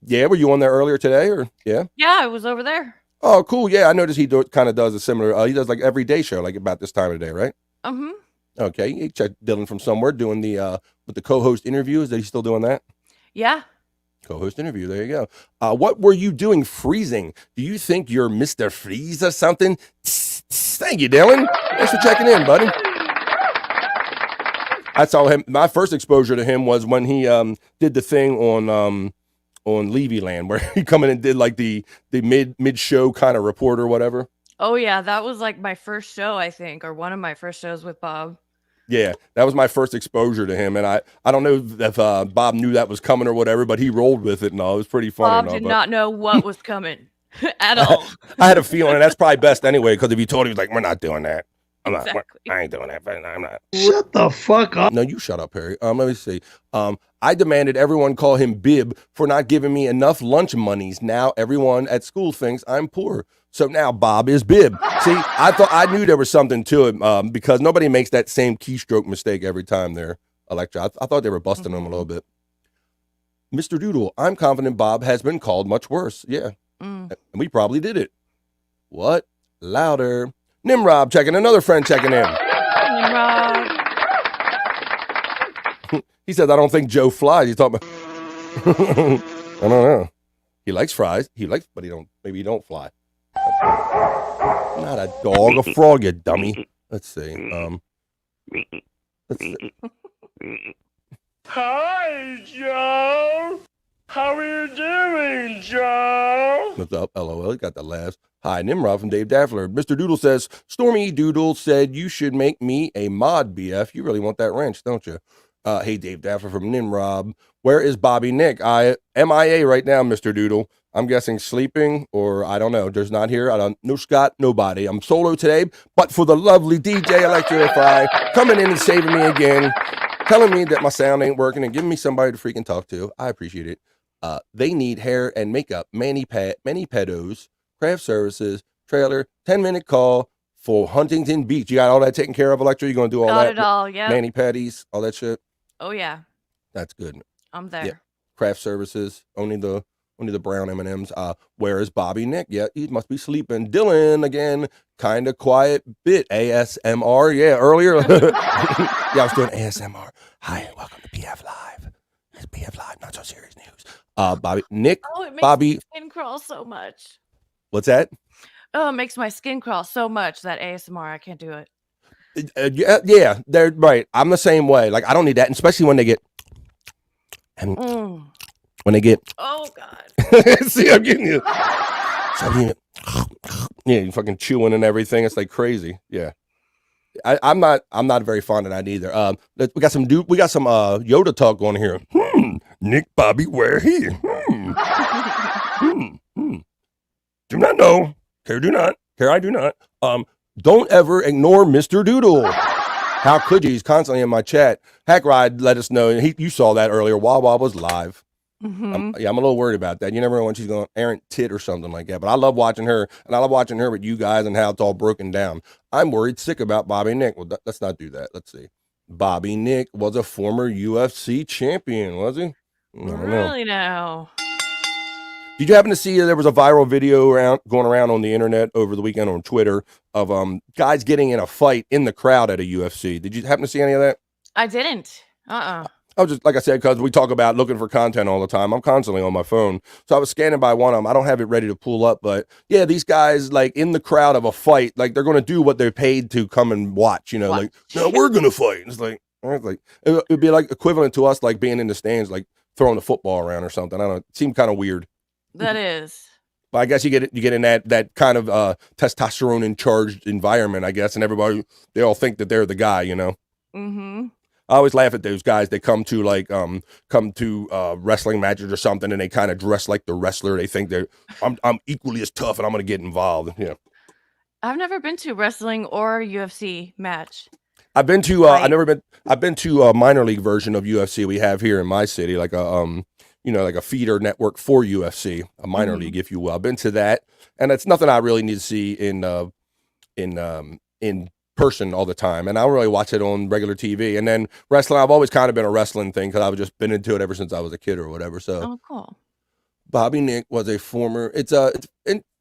H: Yeah, were you on there earlier today, or yeah?
P: Yeah, I was over there.
H: Oh, cool. Yeah, I noticed he kind of does a similar. He does like everyday show, like about this time of day, right? Okay, you check Dylan from somewhere doing the with the co-host interview. Is that he still doing that?
P: Yeah.
H: Co-host interview. There you go. What were you doing freezing? Do you think you're Mr. Freeze or something? Thank you, Dylan. Thanks for checking in, buddy. I saw him. My first exposure to him was when he did the thing on Levyland, where he come in and did like the mid show kind of report or whatever.
P: Oh yeah, that was like my first show, I think, or one of my first shows with Bob.
H: Yeah, that was my first exposure to him, and I don't know if Bob knew that was coming or whatever, but he rolled with it and all. It was pretty funny.
P: Bob did not know what was coming at all.
H: I had a feeling, and that's probably best anyway, because if he told him, he was like, "We're not doing that. I ain't doing that. I'm not."
S: Shut the fuck up.
H: No, you shut up, Perry. Let me see. I demanded everyone call him Bib for not giving me enough lunch monies. Now everyone at school thinks I'm poor. So now Bob is Bib. See, I knew there was something to it because nobody makes that same keystroke mistake every time they're Electra. I thought they were busting him a little bit. Mr. Doodle, I'm confident Bob has been called much worse. Yeah. And we probably did it. What? Louder. Nimrod checking, another friend checking in.
P: Nimrod.
H: He said, I don't think Joe flies. He's talking about I don't know. He likes fries. But maybe he don't fly. Not a dog, a frog, you dummy. Let's see. Let's see.
S: Hi, Joe. How are you doing, Joe?
H: What's up? LOL. He got the laughs. Hi, Nimrod from Dave Daffler. Mr. Doodle says, Stormy Doodle said you should make me a mod, BF. You really want that wrench, don't you? Hey, Dave Daffler from Nimrod. Where is Bobby Nick? I MIA right now, Mr. Doodle. I'm guessing sleeping, or I don't know. There's not here. No Scott, nobody. I'm solo today, but for the lovely DJ Electrify coming in and saving me again, telling me that my sound ain't working and giving me somebody to freaking talk to. I appreciate it. They need hair and makeup, mani pedos, craft services, trailer, 10-minute call, for Huntington Beach. You got all that taken care of, Electra? You going to do all
P: Got
H: that?
P: it all, yep.
H: Mani Patties, all that shit?
P: Oh, yeah.
H: That's good.
P: I'm there.
H: Yeah. Craft services, only the brown M&Ms. Where is Bobby Nick? Yeah, he must be sleeping. Dylan, again, kind of quiet bit. ASMR, yeah, earlier. Yeah, I was doing ASMR. Hi, welcome to BF Live. It's BF Live, not so serious news. Bobby, Nick,
P: Oh, it makes
H: Bobby.
P: my skin crawl so much.
H: What's that?
P: Oh, it makes my skin crawl so much, that ASMR. I can't do it.
H: Yeah, they're right. I'm the same way. Like, I don't need that, and especially when they get, and when they get.
P: Oh God.
H: See, I'm getting you. Yeah, you fucking chewing and everything. It's like crazy. Yeah, I'm not very fond of that either. We got some Yoda talk going here. Nick, Bobby, where he? Do not know. Care do not. Care I do not. Don't ever ignore Mr. Doodle. How could you? He's constantly in my chat. Hack Ride let us know. You saw that earlier. Wawa was live.
P: Mm-hmm.
H: I'm a little worried about that. You never know when she's going errant tit or something like that. But I love watching her, and I love watching her with you guys and how it's all broken down. I'm worried sick about Bobby Nick. Well, let's not do that. Let's see. Bobby Nick was a former UFC champion, was he? I don't know.
P: Really now.
H: Did you happen to see there was a viral video going around on the internet over the weekend on Twitter of guys getting in a fight in the crowd at a UFC? Did you happen to see any of that?
P: I didn't.
H: I was just, like I said, because we talk about looking for content all the time. I'm constantly on my phone. So I was scanning by one of them. I don't have it ready to pull up, but yeah, these guys, like, in the crowd of a fight, like, they're going to do what they're paid to come and watch, you know, like, no, we're going to fight. And it's like, it'd be like equivalent to us, like, being in the stands, like, throwing the football around or something. I don't know. It seemed kind of weird.
P: That is.
H: But I guess you get in that kind of testosterone charged environment, I guess, and they all think that they're the guy, you know.
P: Mm-hmm.
H: I always laugh at those guys. They come to wrestling matches or something, and they kind of dress like the wrestler. They think I'm equally as tough, and I'm going to get involved. Yeah.
P: I've never been to wrestling or UFC match.
H: I've been to I've been to a minor league version of UFC we have here in my city, like a feeder network for UFC, a minor league, if you will. I've been to that, and it's nothing I really need to see in person all the time, and I don't really watch it on regular TV. And then wrestling, I've always kind of been a wrestling thing because I've just been into it ever since I was a kid or whatever. So,
P: cool.
H: Bobby Nick was a former.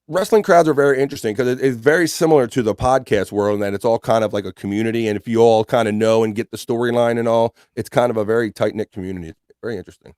H: Wrestling crowds are very interesting because it's very similar to the podcast world in that it's all kind of like a community, and if you all kind of know and get the storyline and all, it's kind of a very tight knit community. It's very interesting.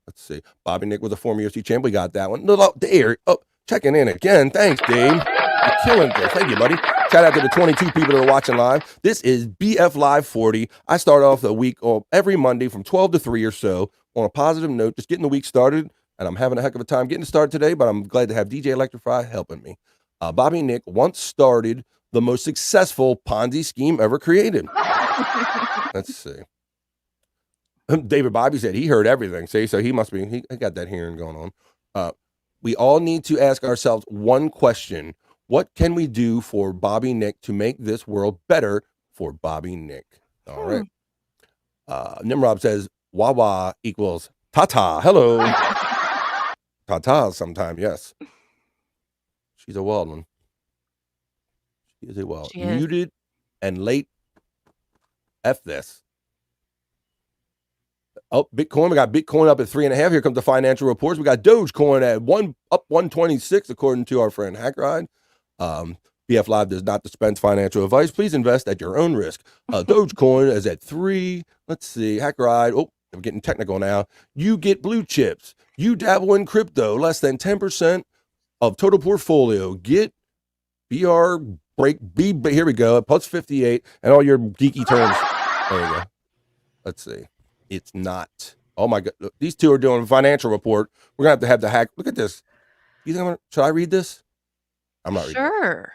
H: Let's see. Bobby Nick was a former UFC champ. We got that one. There. Oh, checking in again. Thanks, Dave. You're killing this. Thank you, buddy. Shout out to the 22 people that are watching live. This is BF Live 40. I start off the week every Monday from 12 to 3 or so on a positive note, just getting the week started. And I'm having a heck of a time getting started today, but I'm glad to have DJ Electrify helping me. Bobby Nick once started the most successful Ponzi scheme ever created. Let's see. David Bobby said he heard everything. See, so he got that hearing going on. We all need to ask ourselves one question. What can we do for Bobby Nick to make this world better for Bobby Nick? All right. Nimrod says, Wawa equals Tata. Hello. Tata sometime, yes. She's a wild one. She is a wild. Muted and late. F this. Oh, Bitcoin. We got Bitcoin up at 3.5. Here comes the financial reports. We got Dogecoin at up 126, according to our friend Hackride. BF Live does not dispense financial advice. Please invest at your own risk. Dogecoin is at 3. Let's see. Hackride. Oh, I'm getting technical now. You get blue chips. You dabble in crypto. Less than 10% of total portfolio. Get BR break B. Here we go. Plus 58 and all your geeky terms. There you go. Let's see. It's not. Oh my God. These two are doing a financial report. We're going to have the hack. Look at this. Should I read this? I'm not reading it.
P: Sure.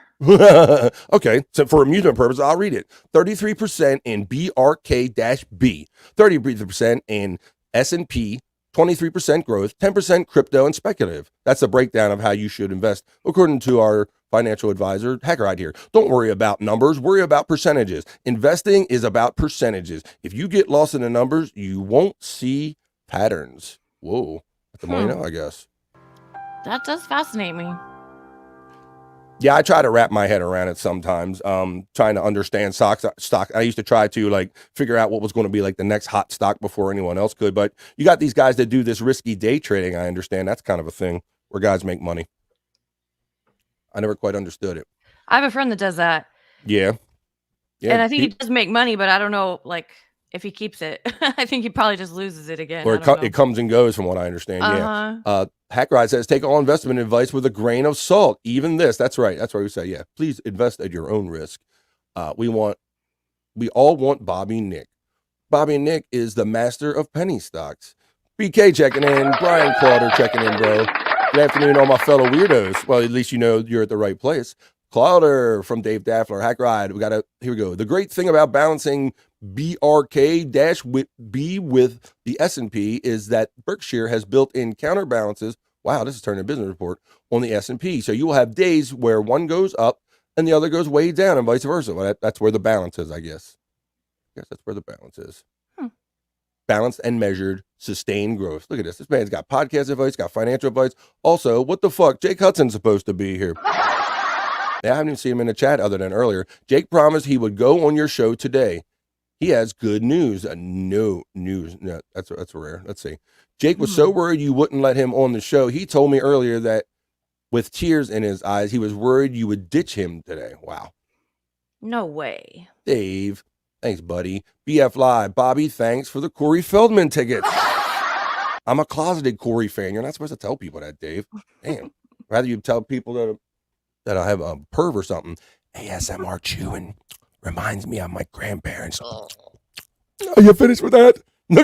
H: Okay. So for amusement purposes, I'll read it. 33% in BRK-B, 30% in S&P, 23% growth, 10% crypto and speculative. That's the breakdown of how you should invest, according to our financial advisor, Hackeride here. Don't worry about numbers. Worry about percentages. Investing is about percentages. If you get lost in the numbers, you won't see patterns. Whoa. That's the more you know, I guess.
P: That does fascinate me.
H: Yeah, I try to wrap my head around it sometimes. Trying to understand stock. I used to try to like figure out what was going to be like the next hot stock before anyone else could. But you got these guys that do this risky day trading. I understand that's kind of a thing where guys make money. I never quite understood it.
P: I have a friend that does that.
H: Yeah.
P: And I think he does make money, but I don't know, like, if he keeps it. I think he probably just loses it again.
H: Or it comes and goes from what I understand. Yeah. Hackride says, take all investment advice with a grain of salt. Even this. That's right. That's why we say, yeah, please invest at your own risk. We all want Bobby Nick. Bobby Nick is the master of penny stocks. BK checking in. Brian Clauder checking in, bro. Good afternoon, all my fellow weirdos. Well, at least you know you're at the right place. Clouder from Dave Daffler, Hack Ride. Here we go. The great thing about balancing BRK-B with the S&P is that Berkshire has built-in counterbalances. Wow, this is turning a business report on the S&P. So you will have days where one goes up and the other goes way down and vice versa. Well, that's where the balance is, I guess. I guess that's where the balance is. Balanced and measured, sustained growth. Look at this. This man's got podcast advice, got financial advice. Also, what the fuck? Jake Hudson's supposed to be here. I haven't even seen him in the chat other than earlier. Jake promised he would go on your show today. He has good news. No news. No, that's rare. Let's see. Jake was so worried you wouldn't let him on the show. He told me earlier that with tears in his eyes, he was worried you would ditch him today. Wow.
P: No way.
H: Dave. Thanks, buddy. BF Live. Bobby, thanks for the Corey Feldman tickets. I'm a closeted Corey fan. You're not supposed to tell people that, Dave. Damn. Rather you tell people that I have a perv or something. ASMR chewing reminds me of my grandparents. Are you finished with that? No,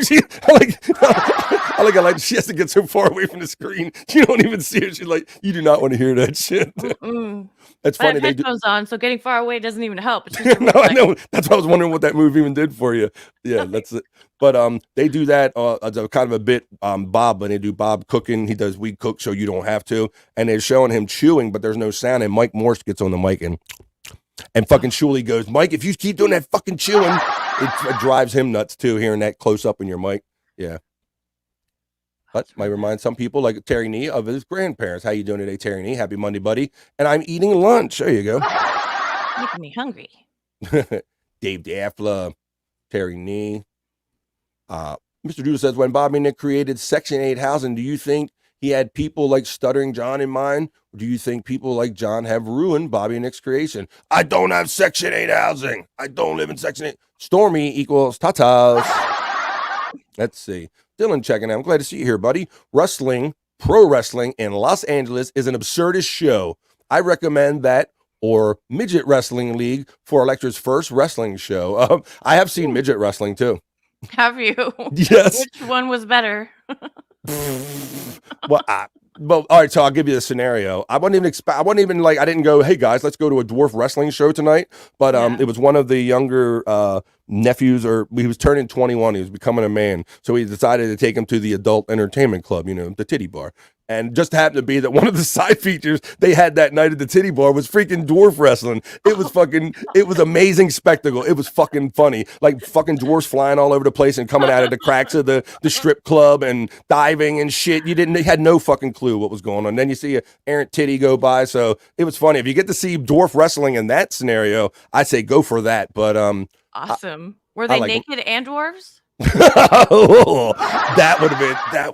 H: I like she has to get so far away from the screen. You don't even see her. She's like, you do not want to hear that shit. That's funny.
P: I have headphones on, so getting far away doesn't even help. It's
H: No, I know. That's why I was wondering what that move even did for you. Yeah, that's it. But they do that as a kind of a bit. Bob, when they do Bob cooking, he does We Cook, so you don't have to. And they're showing him chewing, but there's no sound. And Mike Morse gets on the mic and fucking Shuley goes, Mike, if you keep doing that fucking chewing, it drives him nuts too, hearing that close up in your mic. Yeah. But might remind some people like Terry Nee of his grandparents. How you doing today, Terry Nee? Happy Monday, buddy. And I'm eating lunch. There you go.
P: Making me hungry.
H: Dave Daffler, Terry Nee. Mr. Doodle says, when Bobby Nick created Section 8 housing, do you think he had people like Stuttering John in mind? Or do you think people like John have ruined Bobby Nick's creation? I don't have Section 8 housing. I don't live in Section 8. Stormy equals tatas. Let's see. Dylan checking out. I'm glad to see you here, buddy. Pro wrestling in Los Angeles is an absurdist show. I recommend that or Midget Wrestling League for Electra's first wrestling show. I have seen midget wrestling too.
P: Have you?
H: Yes.
P: Which one was better?
H: Well, all right, so I'll give you the scenario. I didn't go, hey guys, let's go to a dwarf wrestling show tonight. But it was one of the younger nephews, or he was turning 21. He was becoming a man. So he decided to take him to the adult entertainment club, the titty bar. And just happened to be that one of the side features they had that night at the titty bar was freaking dwarf wrestling. It was amazing spectacle. It was fucking funny. Like fucking dwarfs flying all over the place and coming out of the cracks of the strip club and diving and shit. They had no fucking clue what was going on. Then you see a errant titty go by. So it was funny. If you get to see dwarf wrestling in that scenario, I say go for that. But
P: awesome. Were they naked and dwarves?
H: That would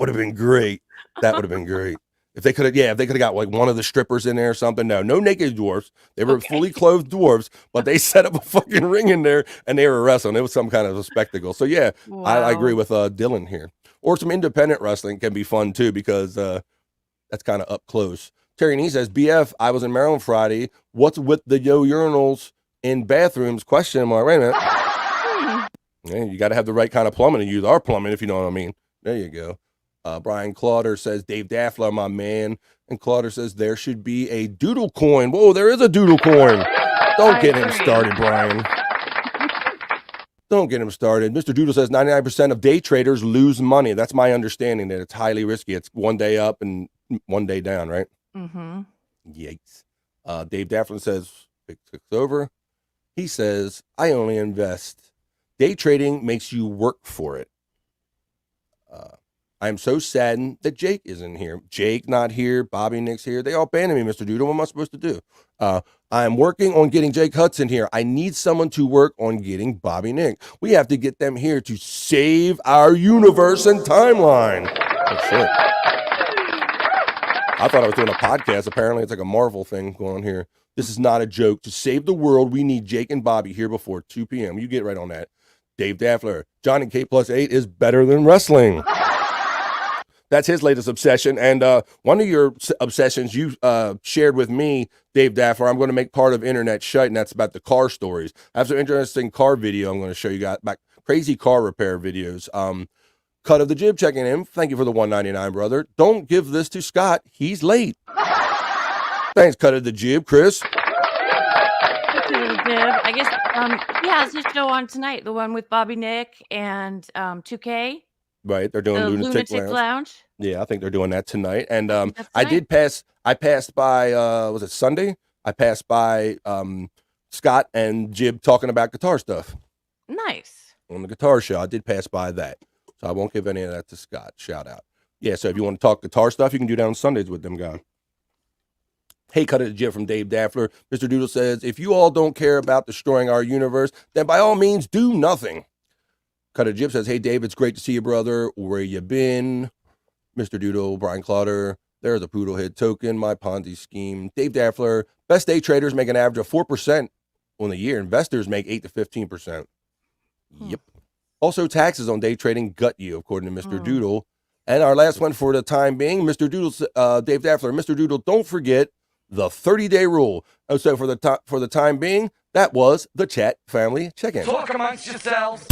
H: have been great. That would have been great. If they could have got like one of the strippers in there or something. No naked dwarfs. They were fully clothed dwarves, but they set up a fucking ring in there and they were wrestling. It was some kind of a spectacle. So yeah, wow. I agree with Dylan here. Or some independent wrestling can be fun too, because that's kind of up close. Terry Nee says, BF, I was in Maryland Friday. What's with the urinals in bathrooms? Question mark. Wait a minute. Yeah, you got to have the right kind of plumbing to use our plumbing, if you know what I mean. There you go. Brian Clauder says, Dave Daffler, my man. And Clauder says, there should be a doodle coin. Whoa, there is a doodle coin. Don't get him started, Brian. Don't get him started. Mr. Doodle says 99% of day traders lose money. That's my understanding, that it's highly risky. It's one day up and one day down, right?
P: Mm-hmm.
H: Yikes. Dave Daffler says, it's over. He says, I only invest. Day trading makes you work for it. I am so saddened that Jake isn't here. Jake not here. Bobby Nick's here. They all abandoned me, Mr. Doodle. What am I supposed to do? I am working on getting Jake Hudson here. I need someone to work on getting Bobby Nick. We have to get them here to save our universe and timeline. Oh, shit. I thought I was doing a podcast. Apparently, it's like a Marvel thing going on here. This is not a joke. To save the world, we need Jake and Bobby here before 2 p.m. You get right on that. Dave Daffler, Johnny K plus 8 is better than wrestling. That's his latest obsession. And one of your obsessions you shared with me, Dave Daffler, I'm going to make part of Internet Shyt, and that's about the car stories. I have some interesting car video I'm going to show you guys, about crazy car repair videos. Cut of the Jib checking in. Thank you for the $1.99, brother. Don't give this to Scott. He's late. Thanks, Cut of the Jib, Chris.
P: Cut of the Jib. I guess he has his show on tonight, the one with Bobby Nick and 2K.
H: Right, they're doing
P: The
H: Lunatic
P: Lounge.
H: Yeah, I think they're doing that tonight. And
P: That's
H: I
P: tonight.
H: passed by, was it Sunday? I passed by Scott and Jib talking about guitar stuff.
P: Nice.
H: On the guitar show. I did pass by that. So I won't give any of that to Scott. Shout out. Yeah, so if you want to talk guitar stuff, you can do that on Sundays with them guys. Hey, Cut of the Jib from Dave Daffler. Mr. Doodle says, if you all don't care about destroying our universe, then by all means, do nothing. Cut of the Jib says, hey, Dave, it's great to see you, brother. Where you been? Mr. Doodle, Brian Clotter. There's a poodle head token, my Ponzi scheme. Dave Daffler, best day traders make an average of 4% on the year. Investors make 8 to 15%. Yep. Also, taxes on day trading gut you, according to Mr. Doodle. And our last one for the time being, Mr. Doodle, Dave Daffler, Mr. Doodle, don't forget the 30-day rule. Oh, so for the time being, that was the chat family check-in.
F: Talk amongst yourselves.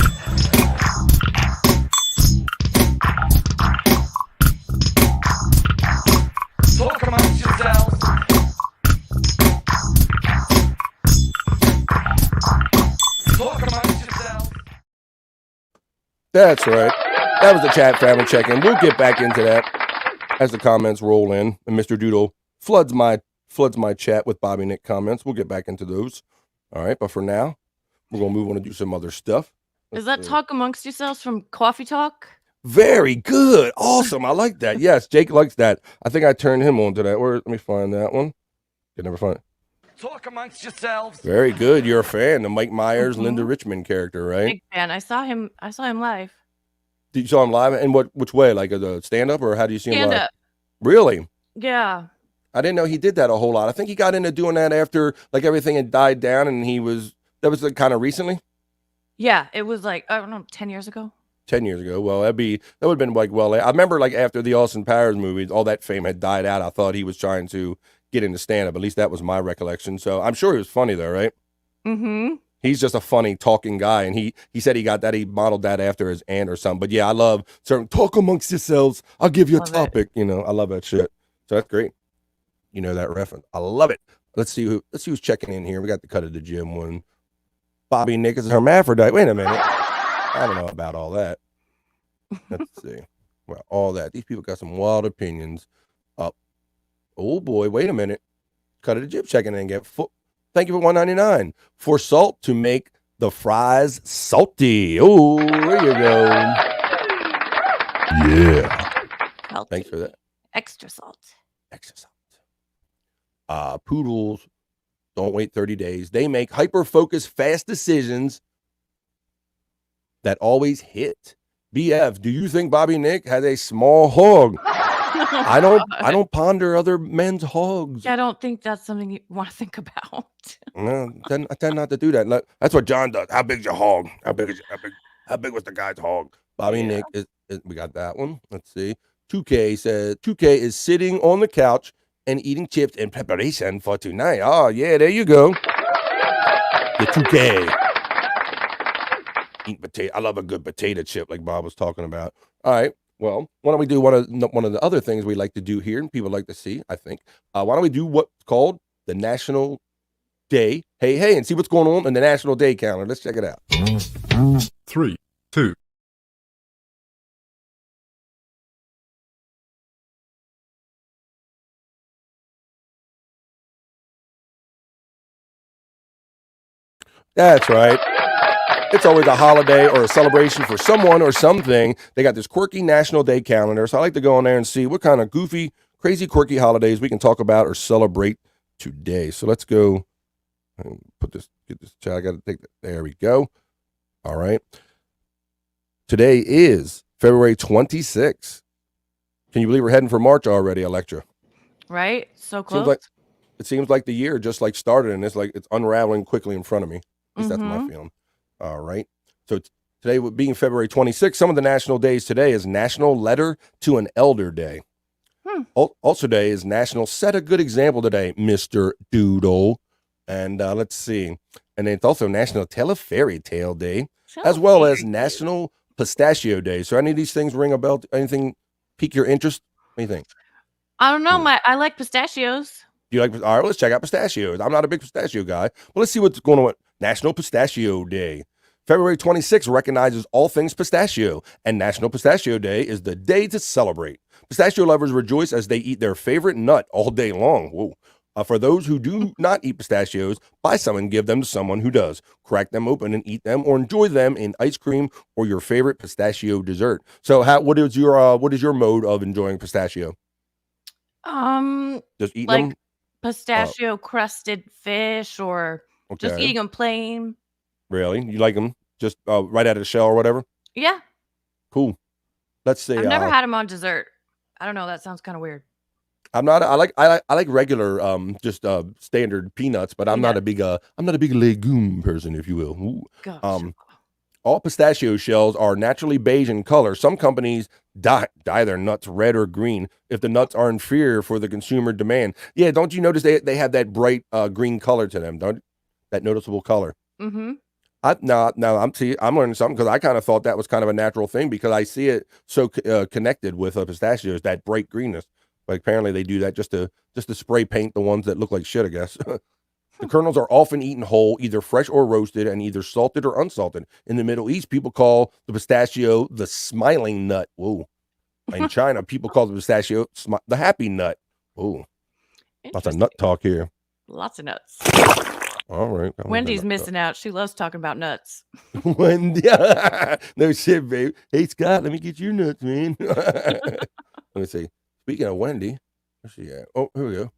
F: Talk amongst yourselves. Talk amongst yourselves.
H: That's right. That was the chat family check-in. We'll get back into that as the comments roll in. And Mr. Doodle floods my chat with Bobby Nick comments. We'll get back into those. All right, but for now, we're going to move on to do some other stuff.
P: Is that Talk Amongst Yourselves from Coffee Talk?
H: Very good. Awesome. I like that. Yes, Jake likes that. I think I turned him on to that. Let me find that one. Can never find it.
F: Talk amongst yourselves.
H: Very good. You're a fan. The Mike Myers, Linda Richmond character, right?
P: Big fan. I saw him live.
H: Did you saw him live? And which way? Like a stand-up, or how do you see him live?
P: Stand up.
H: Really?
P: Yeah.
H: I didn't know he did that a whole lot. I think he got into doing that after like everything had died down, and that was like kind of recently.
P: Yeah, it was like, I don't know, 10 years ago.
H: 10 years ago. Well, that would have been like, well, I remember like after the Austin Powers movies, all that fame had died out. I thought he was trying to get into stand-up. At least that was my recollection. So I'm sure he was funny though, right?
P: Mm-hmm.
H: He's just a funny talking guy. And he said he modeled that after his aunt or something. But yeah, I love certain talk amongst yourselves. I'll give you a topic. You know, I love that shit. So that's great. You know that reference. I love it. Let's see who's checking in here. We got the Cut of the Gym one. Bobby Nick is a hermaphrodite. Wait a minute. I don't know about all that. Let's see. Well, all that. These people got some wild opinions. Oh boy, wait a minute. Cut of the Jib checking in. Thank you for $1.99 for salt to make the fries salty. Oh, there you go. Yeah.
P: Salty.
H: Thanks for that.
P: Extra salt.
H: Extra salt. Poodles don't wait 30 days. They make hyper-focused, fast decisions that always hit. BF, do you think Bobby Nick has a small hog? I don't ponder other men's hogs.
P: I don't think that's something you want to think about.
H: No, I tend not to do that. That's what John does. How big's your hog? How big was the guy's hog? Bobby Nick is we got that one. Let's see. 2K says 2K is sitting on the couch and eating chips in preparation for tonight. Oh yeah, there you go. The 2K. Eat potato. I love a good potato chip, like Bob was talking about. All right. Well, why don't we do one of the other things we like to do here, and people like to see, I think. Why don't we do what's called the National Day, hey, and see what's going on in the National Day calendar. Let's check it out.
B: 3, 2.
H: That's right. It's always a holiday or a celebration for someone or something. They got this quirky National Day calendar, so I like to go on there and see what kind of goofy, crazy, quirky holidays we can talk about or celebrate today. So let's go and get this chat. I got to take that. There we go. All right. Today is February 26th. Can you believe we're heading for March already, Electra?
P: Right? So close.
H: It seems like the year just like started, and it's unraveling quickly in front of me. At least that's my feeling. All right. So today, being February 26th, some of the national days today is National Letter to an Elder Day. Also today is National Set a Good Example Today, Mr. Doodle. And let's see. And it's also National Tell a Fairy Tale Day, as well as National Pistachio Day. So any of these things ring a bell? Anything pique your interest? What do you think?
P: I don't know. I like pistachios.
H: Do you like? All right, let's check out pistachios. I'm not a big pistachio guy, but let's see what's going on. National Pistachio Day. February 26th recognizes all things pistachio, and National Pistachio Day is the day to celebrate. Pistachio lovers rejoice as they eat their favorite nut all day long. Whoa. For those who do not eat pistachios, buy some and give them to someone who does. Crack them open and eat them, or enjoy them in ice cream or your favorite pistachio dessert. So, what is your mode of enjoying pistachio? Just eating
P: like
H: them?
P: pistachio crusted fish, or just
H: Okay.
P: eating them plain.
H: Really? You like them just right out of the shell or whatever?
P: Yeah,
H: Cool. Let's see.
P: I've never had them on dessert. I don't know. That sounds kind of weird.
H: I'm not. I like regular, just standard peanuts, but I'm not a big legume person, if you will. Ooh.
P: Gosh.
H: All pistachio shells are naturally beige in color. Some companies dye their nuts red or green if the nuts are inferior for the consumer demand. Yeah, don't you notice they have that bright green color to them? Don't that noticeable color?
P: Mm-hmm.
H: I'm learning something, because I kind of thought that was kind of a natural thing, because I see it so connected with pistachios, that bright greenness. But apparently they do that just to spray paint the ones that look like shit, I guess. The kernels are often eaten whole, either fresh or roasted, and either salted or unsalted. In the Middle East, people call the pistachio the smiling nut. Whoa. In China, people call the pistachio the happy nut. Whoa. Lots of nut talk here.
P: Lots of nuts.
H: All right.
P: Wendy's missing out. She loves talking about nuts.
H: Wendy. No shit, babe. Hey, Scott, let me get your nuts, man. Let me see. Speaking of Wendy, where's she at? Oh, here we go.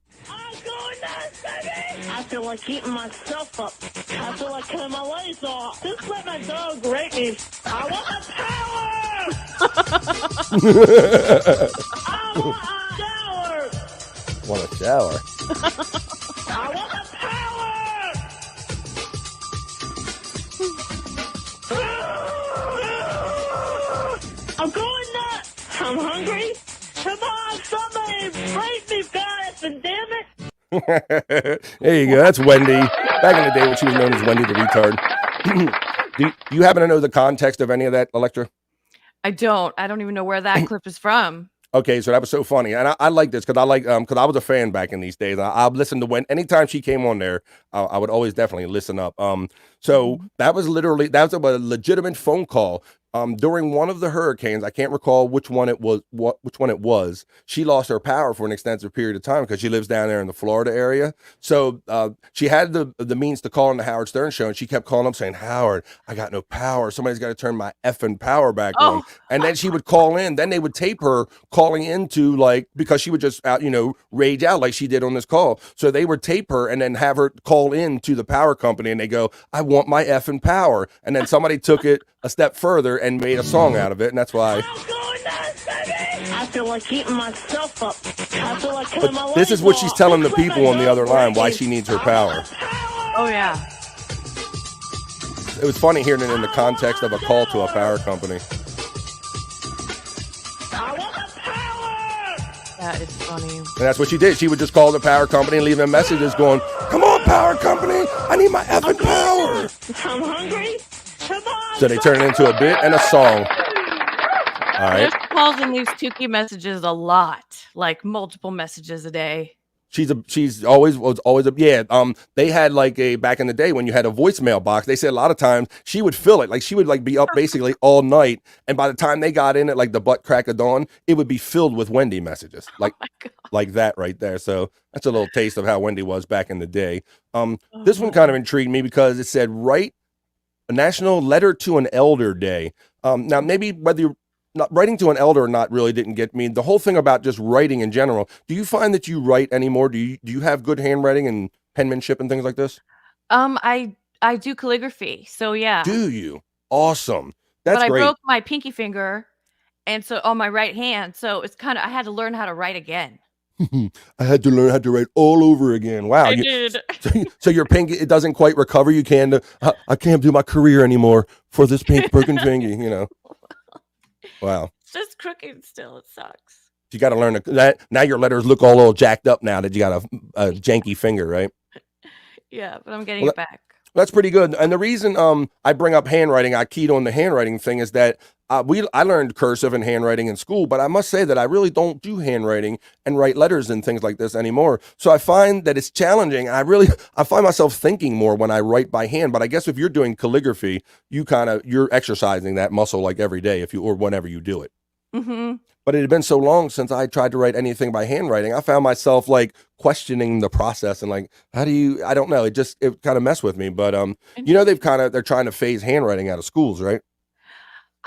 S: I feel like eating myself up. I feel like cutting my legs off. Just let my dog rape me. I want the power! I want a shower!
H: Want a shower?
S: I want the power! I'm going nuts! I'm hungry! Come on, somebody rape me, guys, and damn it!
H: There you go. That's Wendy. Back in the day when she was known as Wendy the retard. Do you happen to know the context of any of that, Electra?
P: I don't even know where that clip is from.
H: Okay, so that was so funny, and I like this because I was a fan back in these days. I listened to anytime she came on there, I would always definitely listen up. So that was a legitimate phone call. During one of the hurricanes, I can't recall which one it was. She lost her power for an extensive period of time because she lives down there in the Florida area. So she had the means to call on the Howard Stern show, and she kept calling up saying, "Howard, I got no power. Somebody's got to turn my effing power back on." And then she would call in. Then they would tape her calling into, because she would just rage out like she did on this call. So they would tape her and then have her call in to the power company, and they go, "I want my effing power." And then somebody took it a step further and made a song out of it, and that's why.
S: I feel like eating myself up. I feel like cutting my legs off.
H: This is what she's telling the people on the other line why she needs her power.
P: Oh yeah.
H: It was funny hearing it in the context of a call to a power company.
P: That is funny.
H: And that's what she did. She would just call the power company and leave them messages going, "Come on, power company, I need my effing power."
S: I'm hungry. Come on.
H: So they turn it into a bit and a song. All right.
P: She calls and leaves Tukey messages a lot, like multiple messages a day.
H: She's always they had back in the day when you had a voicemail box, they said a lot of times she would fill it. She would be up basically all night, and by the time they got in at the butt crack of dawn, it would be filled with Wendy messages. Like that right there. So that's a little taste of how Wendy was back in the day. This one kind of intrigued me because it said A National Letter to an Elder Day. Now, maybe whether you're not writing to an elder or not really didn't get me. The whole thing about just writing in general. Do you find that you write anymore? Do you have good handwriting and penmanship and things like this?
P: I do calligraphy, so yeah.
H: Do you? Awesome. That's
P: But I
H: great.
P: broke my pinky finger, and so on my right hand, so it's kind of I had to learn how to write again.
H: I had to learn how to write all over again. Wow.
P: I did.
H: So your pinky, it doesn't quite recover. You can't, I can't do my career anymore for this broken finger, you know. Wow.
P: It's just crooked still. It sucks.
H: You got to learn that. Now your letters look all jacked up now that you got a janky finger, right?
P: Yeah, but I'm getting it back.
H: That's pretty good. And the reason I bring up handwriting, I keyed on the handwriting thing, is that I learned cursive and handwriting in school, but I must say that I really don't do handwriting and write letters and things like this anymore. So I find that it's challenging. I find myself thinking more when I write by hand. But I guess if you're doing calligraphy, you're exercising that muscle like every day or whenever you do it.
P: Mm-hmm.
H: But it had been so long since I tried to write anything by handwriting. I found myself like questioning the process and like, I don't know. It kind of messed with me. But they're trying to phase handwriting out of schools, right?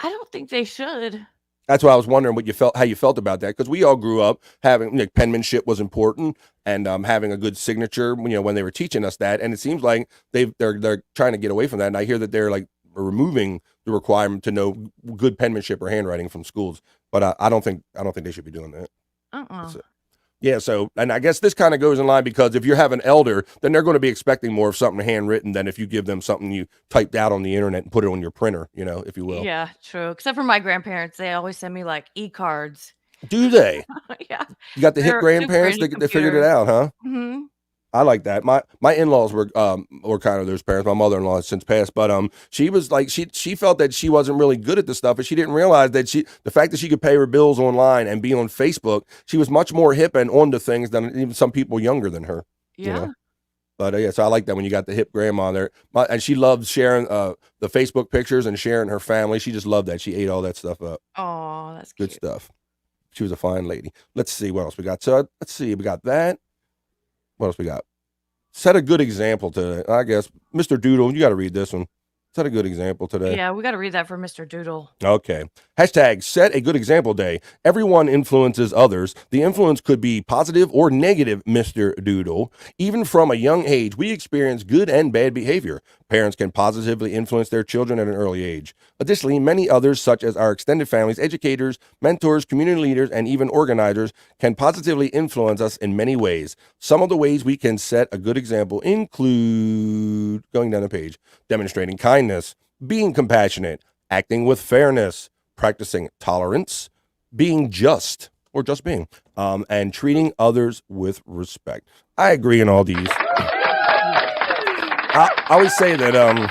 P: I don't think they should.
H: That's why I was wondering how you felt about that, because we all grew up having penmanship was important and having a good signature. When they were teaching us that, and it seems like they're trying to get away from that. And I hear that they're like removing the requirement to know good penmanship or handwriting from schools. But I don't think they should be doing that. Yeah, so, and I guess this kind of goes in line because if you have an elder, then they're going to be expecting more of something handwritten than if you give them something you typed out on the internet and put it on your printer, if you will.
P: Yeah, true. Except for my grandparents, they always send me like e-cards.
H: Do they?
P: Yeah.
H: You got the hip grandparents? They figured it out, huh?
P: Mm-hmm.
H: I like that. My in-laws were kind of those parents. My mother-in-law has since passed, but she was like she felt that she wasn't really good at this stuff, and she didn't realize that the fact that she could pay her bills online and be on Facebook, she was much more hip and onto things than even some people younger than her.
P: Yeah.
H: But so I like that when you got the hip grandma there, and she loved sharing the Facebook pictures and sharing her family. She just loved that. She ate all that stuff up.
P: Oh, that's cute.
H: Good stuff. She was a fine lady. Let's see what else we got. So let's see, we got that. What else we got? Set a good example today, I guess. Mr. Doodle, you got to read this one. Set a good example today.
P: Yeah, we got to read that for Mr. Doodle.
H: Okay. Hashtag set a good example day. Everyone influences others. The influence could be positive or negative, Mr. Doodle. Even from a young age, we experience good and bad behavior. Parents can positively influence their children at an early age. Additionally, many others, such as our extended families, educators, mentors, community leaders, and even organizers, can positively influence us in many ways. Some of the ways we can set a good example include, going down the page, demonstrating kindness, being compassionate, acting with fairness, practicing tolerance, being just, or just being, and treating others with respect. I agree in all these. I always say that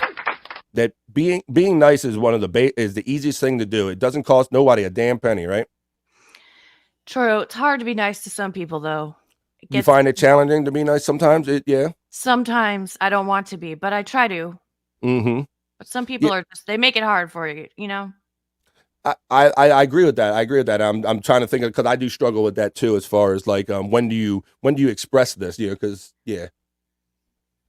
H: that being nice is one of is the easiest thing to do. It doesn't cost nobody a damn penny, right?
P: True. It's hard to be nice to some people, though.
H: You find it challenging to be nice sometimes? Yeah.
P: Sometimes I don't want to be, but I try to.
H: Mm-hmm.
P: But some people are they make it hard for you,
H: I agree with that. I'm trying to think of, because I do struggle with that too, as far as like when do you express this? Because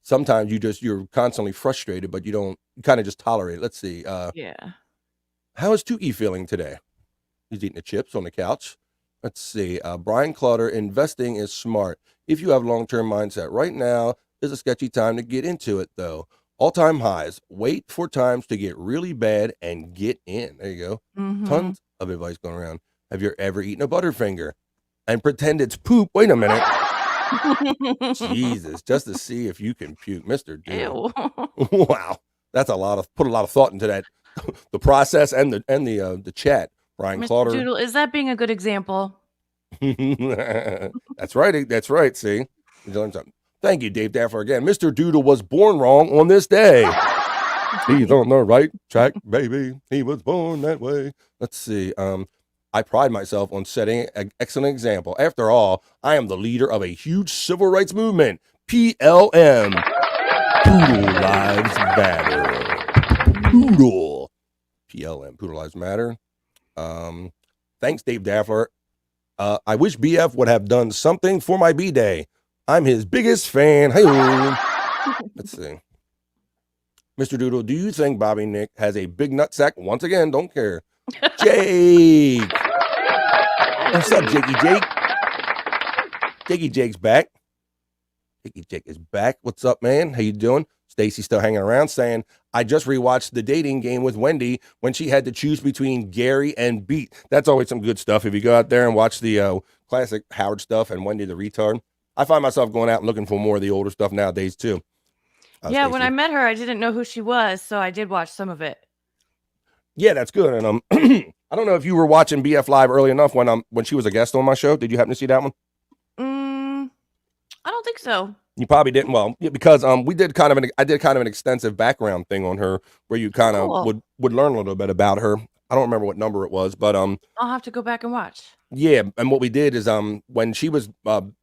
H: sometimes you're constantly frustrated, but you kind of just tolerate it. Let's see.
P: Yeah.
H: How is Tukey feeling today? He's eating the chips on the couch. Let's see. Brian Clutter, investing is smart. If you have long-term mindset, right now is a sketchy time to get into it though. All-time highs. Wait for times to get really bad and get in. There you go.
P: Mm-hmm.
H: Tons of advice going around. Have you ever eaten a Butterfinger and pretend it's poop? Wait a minute. Jesus, just to see if you can puke, Mr. Doodle. Wow, that's put a lot of thought into that, the process and the chat. Brian
P: Mr.
H: Clauder.
P: Doodle, is that being a good example?
H: That's right. That's right. See, you learned something. Thank you, Dave Daffler again. Mr. Doodle was born wrong on this day. He's on the right track, baby. He was born that way. Let's see. I pride myself on setting an excellent example. After all, I am the leader of a huge civil rights movement. PLM. Poodle Lives Matter. Poodle. PLM. Poodle Lives Matter. Thanks, Dave Daffler. I wish BF would have done something for my B-Day. I'm his biggest fan. Hey, let's see. Mr. Doodle, do you think Bobby Nick has a big nut sack? Once again, don't care. Jake. What's up, Jakey Jake? Jakey Jake's back. Jakey Jake is back. What's up, man? How you doing? Stacy still hanging around saying, I just rewatched The Dating Game with Wendy when she had to choose between Gary and Beat. That's always some good stuff. If you go out there and watch the classic Howard stuff and Wendy the Retard, I find myself going out and looking for more of the older stuff nowadays, too.
P: Yeah,
H: Stacey.
P: when I met her, I didn't know who she was, so I did watch some of it.
H: Yeah, that's good. And I don't know if you were watching BF Live early enough when she was a guest on my show. Did you happen to see that one?
P: I don't think so.
H: You probably didn't. Well, yeah, because I did kind of an extensive background thing on her where you kind of would learn a little bit about her. I don't remember what number it was, but
P: I'll have to go back and watch.
H: Yeah, and what we did is when she was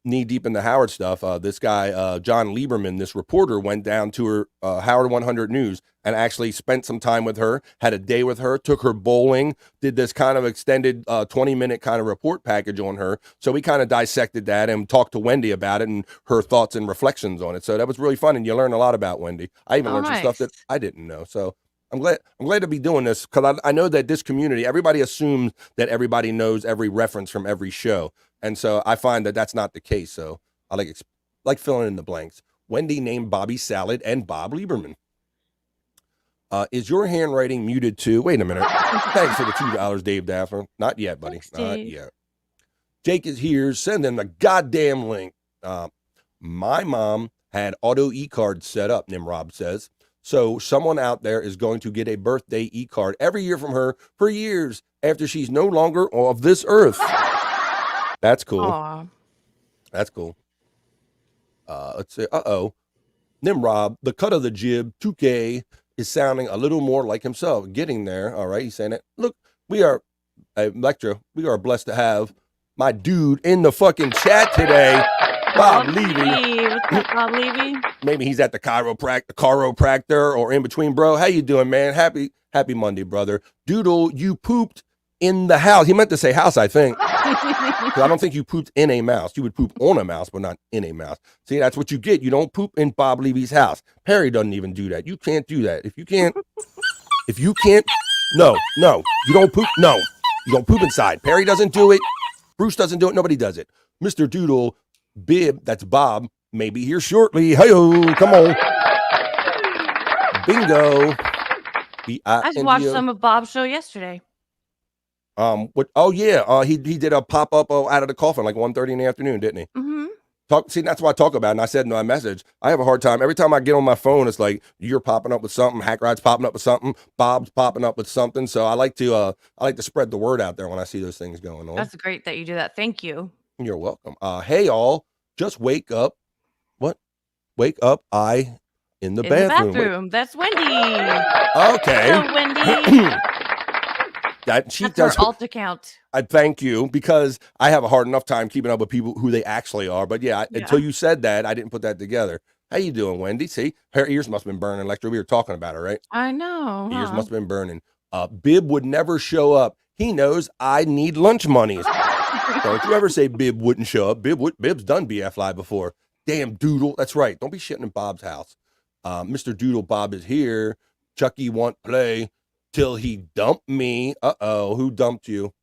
H: knee deep in the Howard stuff, this guy John Lieberman, this reporter, went down to her Howard 100 News and actually spent some time with her, had a day with her, took her bowling, did this kind of extended 20-minute kind of report package on her. So we kind of dissected that and talked to Wendy about it and her thoughts and reflections on it. So that was really fun, and you learn a lot about Wendy. I even learned some stuff that I didn't know. So I'm glad to be doing this because I know that this community, everybody assumes that everybody knows every reference from every show. And so I find that that's not the case. So I like filling in the blanks. Wendy named Bobby Salad and Bob Lieberman. Is your handwriting muted too? Wait a minute. Thanks for the $2, Dave Daffner. Not yet, buddy.
P: Thanks,
H: Not
P: Dave.
H: yet. Jake is here. Send him the goddamn link. My mom had auto e-cards set up, Nimrod says. So someone out there is going to get a birthday e-card every year from her for years after she's no longer of this earth. That's cool.
P: Aww.
H: That's cool. Let's see. Nimrod, the cut of the jib, 2K, is sounding a little more like himself. Getting there. All right. He's saying it. Look, we are, Electra, we are blessed to have my dude in the fucking chat today. Bob Levy.
P: What's up, Bob Levy?
H: Maybe he's at the chiropractor or in between, bro. How you doing, man? Happy Monday, brother. Doodle, you pooped in the house. He meant to say house, I think. 'Cause I don't think you pooped in a mouse. You would poop on a mouse, but not in a mouse. See, that's what you get. You don't poop in Bob Levy's house. Perry doesn't even do that. You can't do that. If you can't, no, you don't poop. No, you don't poop inside. Perry doesn't do it. Bruce doesn't do it. Nobody does it. Mr. Doodle, Bib, that's Bob, may be here shortly. Hey-o, come on. Bingo.
P: I just watched some of Bob's show yesterday.
H: What? Oh yeah. He did a pop up out of the coffin like 1:30 in the afternoon, didn't he?
P: Mm-hmm.
H: See, that's what I talk about. And I said in my message, I have a hard time. Every time I get on my phone, it's like you're popping up with something, Hack Ride's popping up with something, Bob's popping up with something. So I like to spread the word out there when I see those things going on.
P: That's great that you do that. Thank you.
H: You're welcome. Hey all, just wake up. What? Wake up. In the bathroom.
P: The bathroom. That's Wendy.
H: Okay.
P: Hello, Wendy.
H: That's
P: her alt account.
H: I thank you because I have a hard enough time keeping up with people who they actually are. But yeah, until you said that, I didn't put that together. How you doing, Wendy? See, her ears must have been burning. Electra, we were talking about her, right?
P: I know.
H: Ears must have been burning. Bib would never show up. He knows I need lunch monies. Don't you ever say Bib wouldn't show up. Bib's done BF Live before. Damn, Doodle. That's right. Don't be shitting in Bob's house. Mr. Doodle, Bob is here. Chucky won't play till he dumped me. Who dumped you?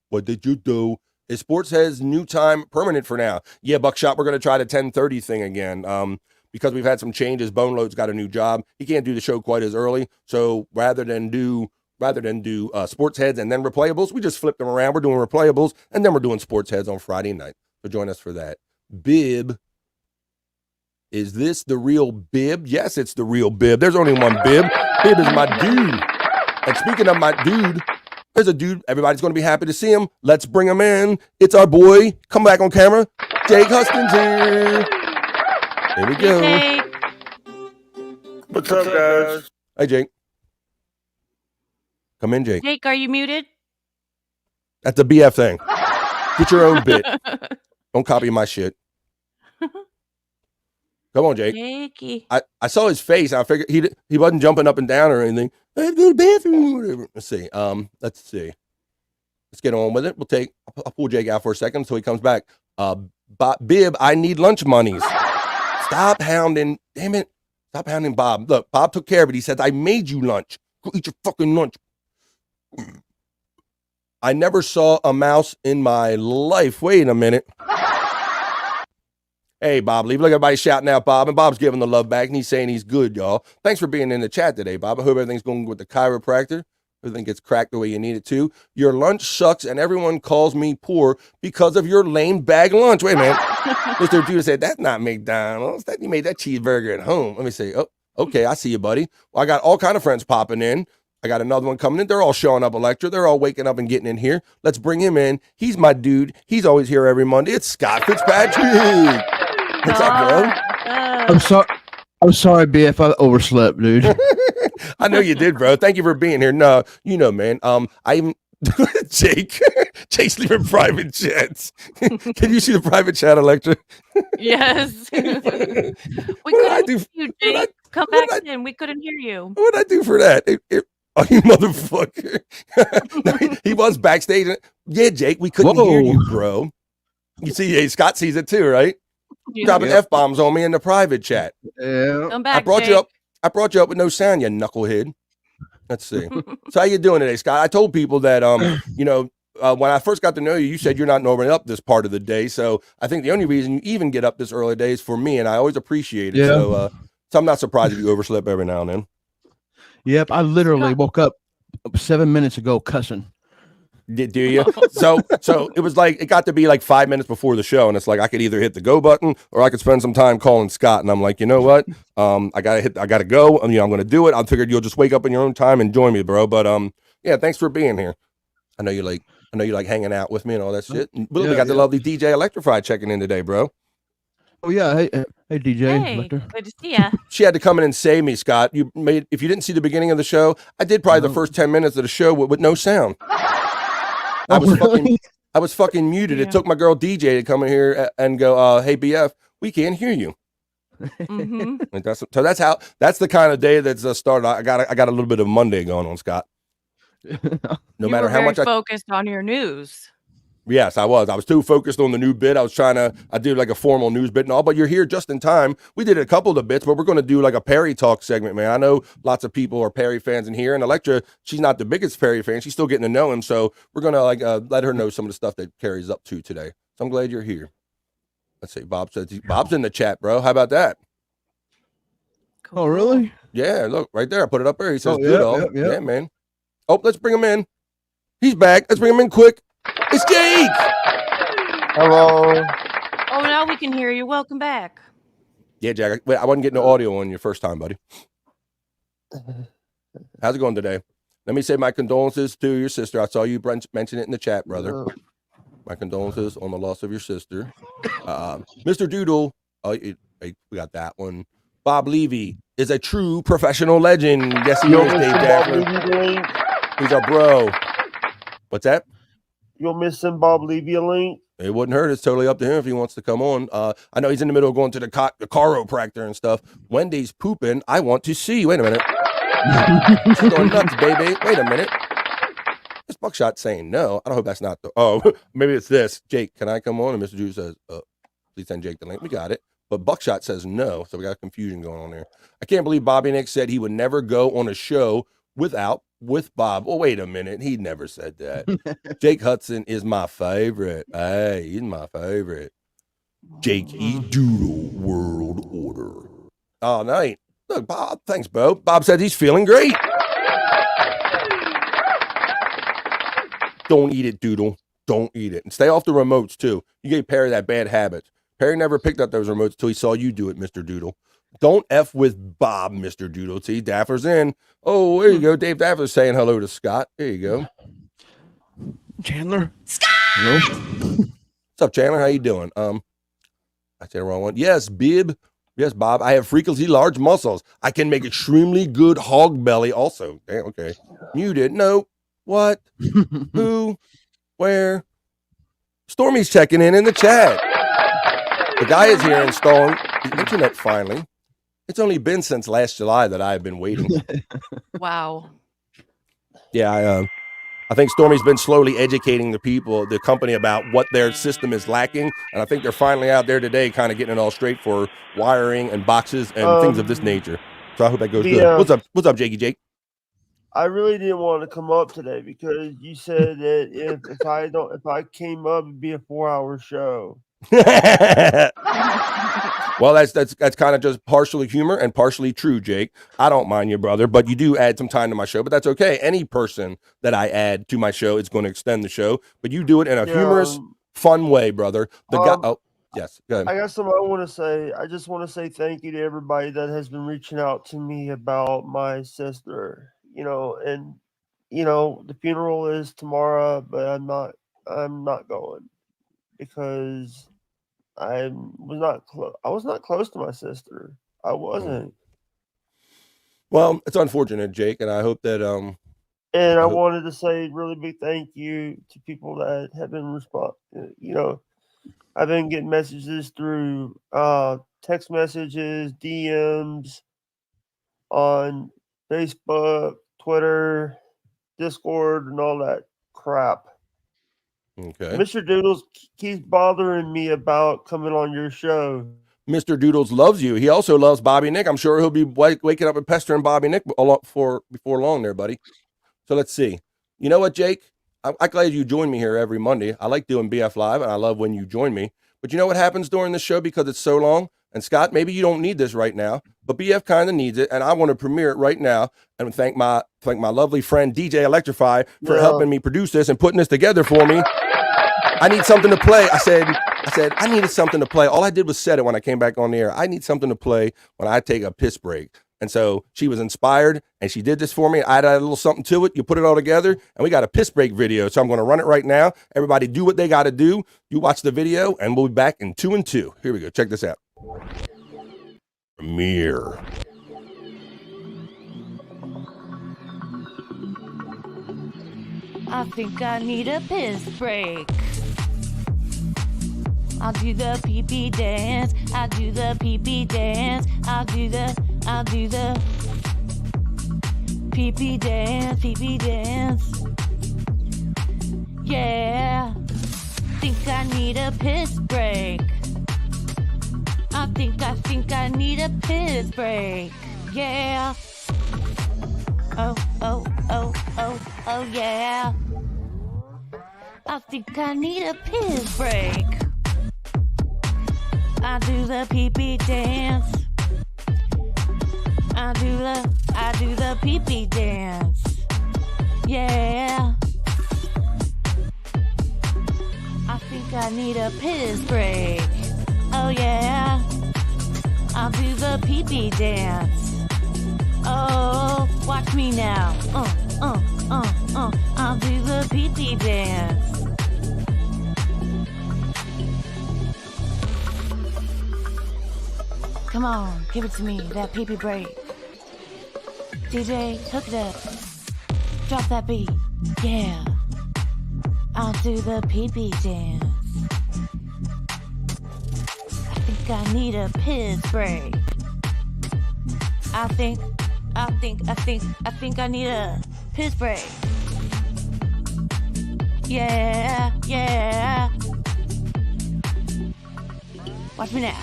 H: What did you do? Is Sports Head's new time permanent for now? Yeah, Buckshot, we're going to try the 10:30 thing again. Because we've had some changes. Bone Load's got a new job. He can't do the show quite as early. So rather than do Sports Heads and then Replayables, we just flipped them around. We're doing Replayables and then we're doing Sports Heads on Friday night. So join us for that. Bib. Is this the real Bib? Yes, it's the real Bib. There's only one Bib. Bib is my dude. And speaking of my dude, there's a dude. Everybody's going to be happy to see him. Let's bring him in. It's our boy. Come back on camera. Jake Huston's here. Here we go.
P: Hey,
N: What's up, guys?
H: Hey, Jake. Come in, Jake.
P: Jake, are you muted?
H: That's a BF thing. Get your own bit. Don't copy my shit. Come on, Jake.
P: Jakey.
H: I saw his face. I figured he wasn't jumping up and down or anything. I have to go to the bathroom or whatever. Let's see. Let's get on with it. I'll pull Jake out for a second until he comes back. Bib, I need lunch monies. Stop hounding. Damn it. Stop hounding Bob. Look, Bob took care of it. He said, I made you lunch. Go eat your fucking lunch. I never saw a mouse in my life. Wait a minute. Hey, Bob, leave. Look, everybody shouting out Bob, and Bob's giving the love back, and he's saying he's good, y'all. Thanks for being in the chat today, Bob. I hope everything's going with the chiropractor. Everything gets cracked the way you need it to. Your lunch sucks, and everyone calls me poor because of your lame bag lunch. Wait a minute. Mr. Judah said, that's not McDonald's. You made that cheeseburger at home. Let me say, oh, okay, I see you, buddy. Well, I got all kind of friends popping in. I got another one coming in. They're all showing up, Electra. They're all waking up and getting in here. Let's bring him in. He's my dude. He's always here every Monday. It's Scott Fitzpatrick. What's up, bro?
T: I'm sorry, BF. I overslept, dude.
H: I know you did, bro. Thank you for being here. No, you know, man. I even Jake's leaving private chats. Can you see the private chat, Electra?
P: Yes. We couldn't hear you, Jake. Come back in. We couldn't hear you.
H: What did I do for that? Oh, you motherfucker. No, he was backstage. Yeah, Jake, we couldn't hear you, bro. You see, hey, Scott sees it too, right? Dropping F-bombs on me in the private chat.
T: Yeah.
P: Come back,
H: I brought
P: Jake.
H: you up. I brought you up with no sound, you knucklehead. Let's see. So how you doing today, Scott? I told people that when I first got to know you, you said you're not normally up this part of the day. So I think the only reason you even get up this early day is for me, and I always appreciate it.
T: Yeah.
H: So I'm not surprised if you overslept every now and then.
T: Yep, I literally woke up 7 minutes ago cussing.
H: Do you? So it was like, it got to be like 5 minutes before the show, and it's like I could either hit the go button or I could spend some time calling Scott. And I'm like, you know what? I gotta go. I'm going to do it. I figured you'll just wake up in your own time and join me, bro. But yeah, thanks for being here. I know you like hanging out with me and all that shit. We got the lovely DJ Electrified checking in today, bro.
T: Oh yeah, hey DJ.
P: Hey, good to see ya.
H: She had to come in and save me, Scott. If you didn't see the beginning of the show, I did probably the first 10 minutes of the show with no sound. I was fucking muted. It took my girl DJ to come in here and go, hey BF, we can't hear you.
P: Mm-hmm.
H: And that's the kind of day that's started. I got a little bit of Monday going on, Scott. No matter how much I
P: focused on your news.
H: Yes, I was too focused on the new bit. I did like a formal news bit and all, but you're here just in time. We did a couple of the bits, but we're going to do like a Perry talk segment, man. I know lots of people are Perry fans in here, and Electra, she's not the biggest Perry fan. She's still getting to know him, so we're going to let her know some of the stuff that Perry's up to today. So I'm glad you're here. Let's see. Bob says Bob's in the chat, bro. How about that?
P: Cool.
T: Oh, really?
H: Yeah, look right there. I put it up there. He says,
T: yeah,
H: man. Oh, let's bring him in. He's back. Let's bring him in quick. It's Jake.
N: Hello.
P: Oh, now we can hear you. Welcome back.
H: Yeah, Jack. Wait, I wasn't getting no audio on your first time, buddy. How's it going today? Let me say my condolences to your sister. I saw you mention it in the chat, brother. My condolences on the loss of your sister. Mr. Doodle. Oh, we got that one. Bob Levy is a true professional legend. Yes, he is, Dave Daffler. He's our bro. What's that?
U: You're missing Bob Levy a link?
H: It wouldn't hurt. It's totally up to him if he wants to come on. I know he's in the middle of going to the chiropractor and stuff. Wendy's pooping. I want to see. Wait a minute. She's going nuts, baby. Wait a minute. This Buckshot saying no. I don't hope that's not the. Oh, maybe it's this. Jake, can I come on? And Mr. Drew says, please send Jake the link. We got it. But Buckshot says no. So we got confusion going on there. I can't believe Bobby Nick said he would never go on a show with Bob. Oh, wait a minute. He never said that. Jake Hudson is my favorite. Hey, he's my favorite. Jake E. Doodle World Order. Oh, night. Look, Bob. Thanks, Bo. Bob said he's feeling great. Don't eat it, Doodle. Don't eat it. And stay off the remotes, too. You gave Perry that bad habit. Perry never picked up those remotes until he saw you do it, Mr. Doodle. Don't F with Bob, Mr. Doodle. See, Daffer's in. Oh, there you go. Dave Daffer's saying hello to Scott. There you go.
T: Chandler.
P: Scott!
T: Hello?
H: What's up, Chandler? How you doing? I said the wrong one. Yes, Bib. Yes, Bob. I have freakishly large muscles. I can make extremely good hog belly also. Damn, okay. Muted. No. What? Who? Where? Stormy's checking in the chat. The guy is here installing the internet finally. It's only been since last July that I have been waiting.
P: Wow.
H: Yeah, I think Stormy's been slowly educating the company about what their system is lacking, and I think they're finally out there today kind of getting it all straight for wiring and boxes and things of this nature. So I hope that goes good. What's up? What's up, Jakey Jake?
U: I really didn't want to come up today because you said that if I came up, it'd be a 4-hour show.
H: Well, that's kind of just partially humor and partially true, Jake. I don't mind you, brother, but you do add some time to my show, but that's okay. Any person that I add to my show is going to extend the show, but you do it in a humorous, fun way, brother. The guy. Oh, yes. Go ahead.
U: I got something I want to say. I just want to say thank you to everybody that has been reaching out to me about my sister. And the funeral is tomorrow, but I'm not going because I was not close to my sister. I wasn't.
H: Well, it's unfortunate, Jake, and I hope that
U: And I wanted to say really big thank you to people that have been responding. I've been getting messages through text messages, DMs on Facebook, Twitter, Discord, and all that crap.
H: Okay.
U: Mr. Doodles keeps bothering me about coming on your show.
H: Mr. Doodles loves you. He also loves Bobby Nick. I'm sure he'll be waking up and pestering Bobby Nick a lot before long there, buddy. So let's see. You know what, Jake? I'm glad you join me here every Monday. I like doing BF Live, and I love when you join me. But you know what happens during the show because it's so long? And Scott, maybe you don't need this right now, but BF kind of needs it, and I want to premiere it right now and thank my lovely friend DJ Electrify for helping me produce this and putting this together for me. I need something to play. I said I needed something to play. All I did was said it when I came back on the air. I need something to play when I take a piss break. And so she was inspired, and she did this for me. I added a little something to it. You put it all together, and we got a piss break video. So I'm going to run it right now. Everybody do what they got to do. You watch the video, and we'll be back in 2 and 2. Here we go. Check this out. Premiere.
P: I think I need a piss break. I'll do the pee-pee dance. I'll do the pee-pee dance. I'll do the pee-pee dance, pee-pee dance. Yeah. Think I need a piss break. I think I need a piss break. Yeah. Oh, yeah. I think I need a piss break. I do the pee-pee dance. I do the pee-pee dance. Yeah. I think I need a piss break. Oh yeah. I'll do the pee-pee dance. Oh, watch me now. I'll do the pee-pee dance. Come on, give it to me, that pee-pee break. DJ, hook it up. Drop that beat. Yeah. I'll do the pee-pee dance. I think I need a piss break. I think I need a piss break. Yeah. Watch me now.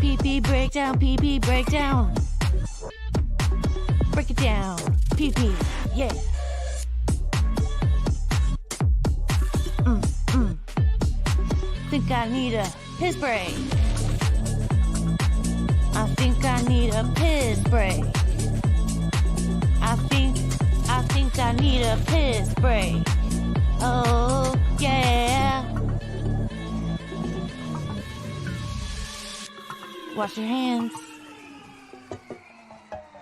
P: Pee-pee breakdown, pee-pee breakdown. Break it down, pee-pee, yeah. Think I need a piss break. I think I need a piss break. I think I need a piss break. Oh, yeah. Wash your hands.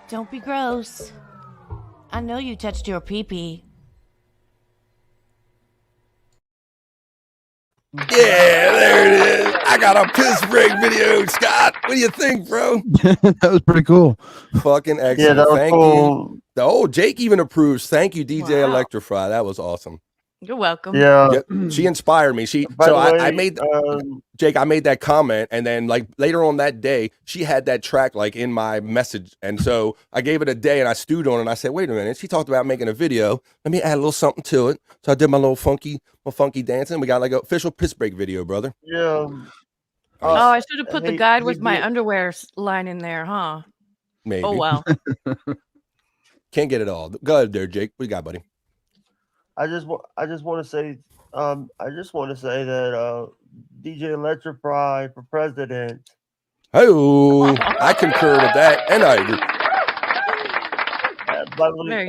P: Don't be gross. I know you touched your pee-pee.
H: Yeah, there it is. I got a piss break video, Scott. What do you think, bro?
T: That was pretty cool.
H: Fucking excellent.
U: Yeah, that was
H: Thank
U: cool.
H: you. Oh, Jake even approves. Thank you, DJ Electrify. That was awesome.
P: You're welcome.
U: Yeah.
H: She inspired me.
U: By the way,
H: I made Jake. I made that comment, and then like later on that day, she had that track like in my message, and so I gave it a day, and I stewed on it. And I said, "Wait a minute." She talked about making a video. Let me add a little something to it. So I did my little funky dancing. We got like an official piss break video, brother.
U: Yeah.
P: Oh, I should have put the guide with my
U: did-
P: underwear line in there, huh?
H: Maybe.
P: Oh well.
H: Can't get it all. Go ahead there, Jake. What you got, buddy?
U: I just want to say that DJ Electrify for president.
H: Oh, I concur with that, and I agree.
U: By the way,
P: Very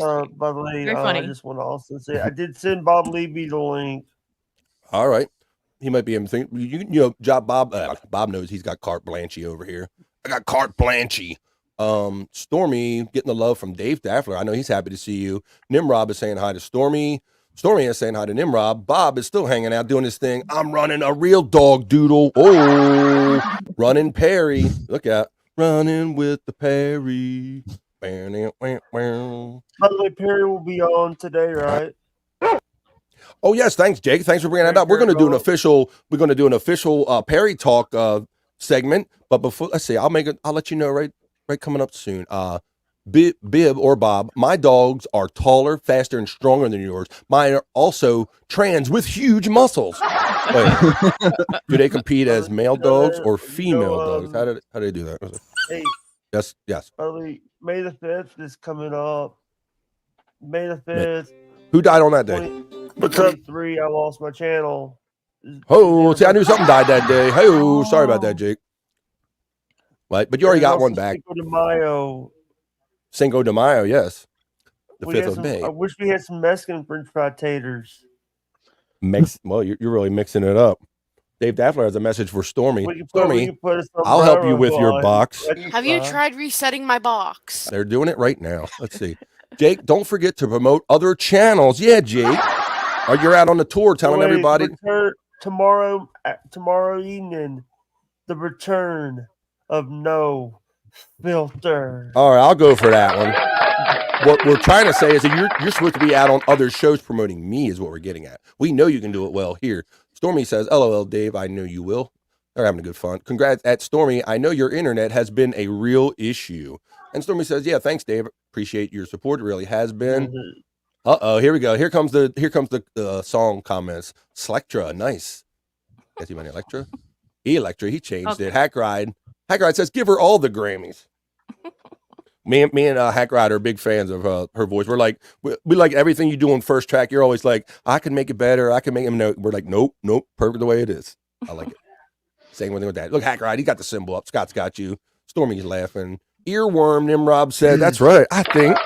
P: Very
U: I
P: funny.
U: just want to also say I did send Bob Levy the link.
H: All right. He might be able to think. You know, Bob knows he's got carte blanche over here. I got carte blanche. Stormy getting the love from Dave Daffler. I know he's happy to see you. Nimrod is saying hi to Stormy. Stormy is saying hi to Nimrod. Bob is still hanging out doing his thing. I'm running a real dog doodle. Oh, running Perry. Look out. Running with the Perry.
U: By the way, Perry will be on today, right?
H: Oh yes, thanks, Jake. Thanks for bringing that up. We're going to do an official. We're going to do an official Perry talk segment. But before, let's see. I'll let you know right coming up soon. Bib or Bob, my dogs are taller, faster, and stronger than yours. Mine are also trans with huge muscles. Wait, do they compete as male dogs or female dogs? How do they do that?
U: Hey,
H: Yes.
U: by the way, May the 5th is coming up. May the 5th.
H: Who died on that day?
U: 23, I lost my channel.
H: Oh, see, I knew something died that day. Hey, sorry about that, Jake. Right, but you already got one back.
U: Cinco de Mayo.
H: Cinco de Mayo, yes. The 5th of May.
U: I wish we had some Mexican French fry taters.
H: Well, you're really mixing it up. Dave Daffler has a message for Stormy.
U: We can
H: Stormy,
U: put a
H: I'll help you with your
U: on.
H: box.
R: Have you tried resetting my box?
H: They're doing it right now. Let's see. Jake, don't forget to promote other channels. Yeah, Jake. You're out on the tour telling everybody.
U: Tomorrow evening, the return of No Filter.
H: All right, I'll go for that one. What we're trying to say is that you're supposed to be out on other shows promoting me is what we're getting at. We know you can do it well here. Stormy says, LOL, Dave, I know you will. They're having a good fun. Congrats at Stormy. I know your internet has been a real issue. And Stormy says, yeah, thanks, Dave. Appreciate your support. It really has been. Uh-oh, here we go. Here comes the song comments. Selectra, nice. Guess you meant Electra? Electra, he changed it. Hack Ride says, give her all the Grammys. Me and Hack Ride are big fans of her voice. We're like, we like everything you do on First Track. You're always like, I can make it better. I can make him know. We're like, nope, perfect the way it is. I like it. Same thing with that. Look, Hack Ride, he got the symbol up. Scott's got you. Stormy's laughing. Earworm, Nimrod said, that's right. I think.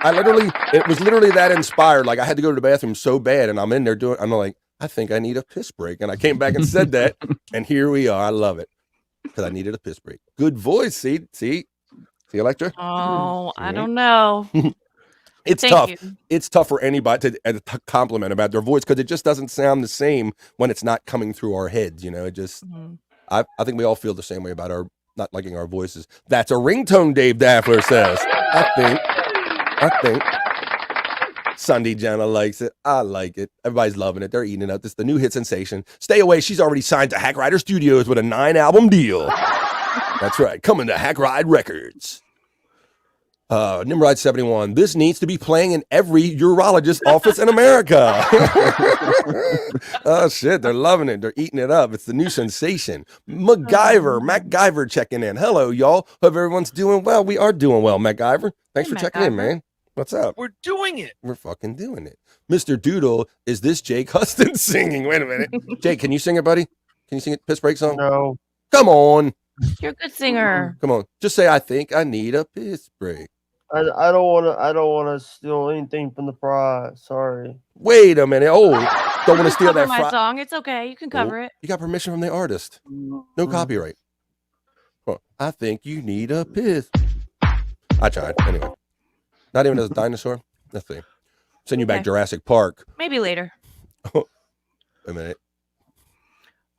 H: It was literally that inspired. Like I had to go to the bathroom so bad, and I'm in there I'm like, I think I need a piss break. And I came back and said that, and here we are. I love it. Because I needed a piss break. Good voice. See, Electra?
P: Oh, I don't know.
H: It's
P: Thank
H: tough.
P: you.
H: It's tough for anybody to compliment about their voice because it just doesn't sound the same when it's not coming through our heads. You know, it just. I think we all feel the same way about our not liking our voices. That's a ringtone, Dave Daffler says. I think. Sunday Jenna likes it. I like it. Everybody's loving it. They're eating it up. This is the new hit sensation. Stay away. She's already signed to Hack Rider Studios with a 9-album deal. That's right. Coming to Hack Ride Records. Nimrod 71. This needs to be playing in every urologist office in America. Oh shit, they're loving it. They're eating it up. It's the new sensation. MacGyver checking in. Hello, y'all. Hope everyone's doing well. We are doing well, MacGyver. Thanks for checking in, man. What's up?
F: We're doing it.
H: We're fucking doing it. Mr. Doodle, is this Jake Huston singing? Wait a minute. Jake, can you sing it, buddy? Can you sing it? Piss break song?
U: No.
H: Come on.
P: You're a good singer.
H: Come on. Just say, I think I need a piss break.
U: I don't want to steal anything from the prize. Sorry.
H: Wait a minute. Oh, don't want to steal
P: Cover
H: that
P: my song. It's okay. You can cover it.
H: You got permission from the artist. No copyright. Well, I think you need a piss. I tried. Anyway. Not even as a dinosaur. Let's see. Send you back Jurassic Park.
P: Maybe later.
H: Wait a minute.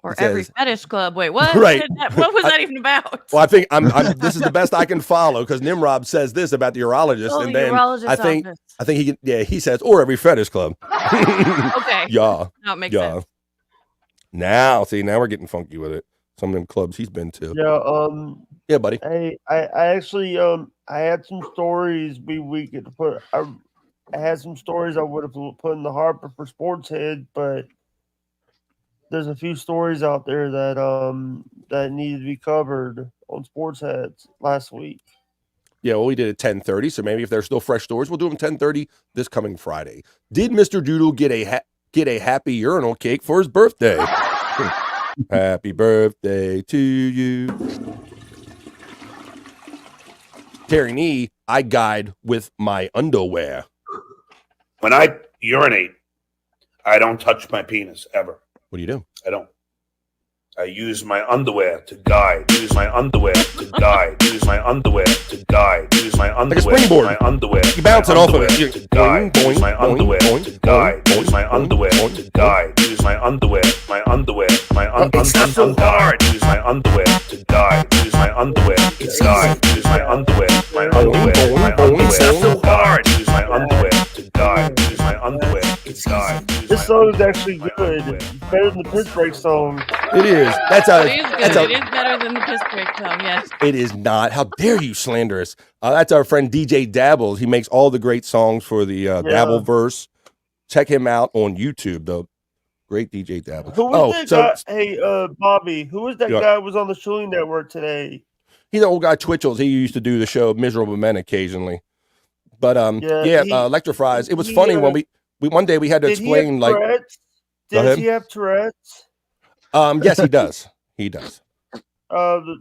P: Or
H: It
P: every
H: says-
P: fetish club. Wait, what?
H: Right.
P: What was that even about?
H: Well, I think I'm this is the best I can follow because Nimrod says this about the urologist,
P: Oh,
H: and
P: the
H: then
P: urologist's
H: I
P: office.
H: think he says or every fetish club.
P: Okay.
H: Yeah.
P: That makes
H: yeah.
P: sense.
H: Now we're getting funky with it. Some of them clubs he's been to.
U: Yeah,
H: Yeah, buddy.
U: Hey, I actually I had some stories we could put. I had some stories I would have put in the Harper for Sports Head, but there's a few stories out there that needed to be covered on Sports Heads last week.
H: Yeah, well, we did at 10:30, so maybe if there's still fresh stories, we'll do them 10:30 this coming Friday. Did Mr. Doodle get a happy urinal cake for his birthday? Happy birthday to you. Terry Nee, I guide with my underwear.
A: When I urinate, I don't touch my penis ever.
H: What do you do?
A: I don't. I use my underwear to guide. Use my underwear to guide. Use my underwear to guide. Use my underwear.
H: Like a springboard.
A: My underwear.
H: You bounce it off of it.
A: To guide. Use my underwear to guide. Use my underwear to guide. Use my underwear. My underwear. My underwear. It's not so hard. Use my underwear to guide. Use my underwear to guide. Use my underwear. My underwear. My underwear. It's not so hard. Use my underwear to guide. Use my underwear to guide.
U: This song is actually good. Better than the Piss Break song.
H: It is. That's a.
P: It is good.
H: That's a.
P: It is better than the piss break song, yes.
H: It is not. How dare you slander us? That's our friend DJ Dabbles. He makes all the great songs for the Dabbleverse. Check him out on YouTube, though. Great DJ Dabbles.
U: Who was that guy? Hey, Bobby, who was that guy who was on the Shooting Network today?
H: He's an old guy, Twitchell's. He used to do the show Miserable Men occasionally. But Electrifries. It was funny when we one day we had to explain like.
U: Does he have Tourette's?
H: Yes, he does. He does.
U: The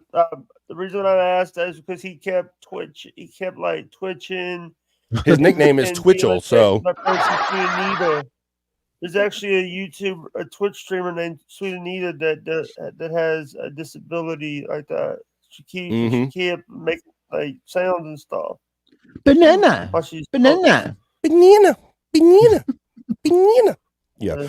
U: reason I asked that is because he kept twitching.
H: His nickname is Twitchell, so.
U: There's actually a Twitch streamer named Sweet Anita that has a disability like that. She kept making like sounds and stuff.
T: Banana. Banana.
H: Banana. Yeah.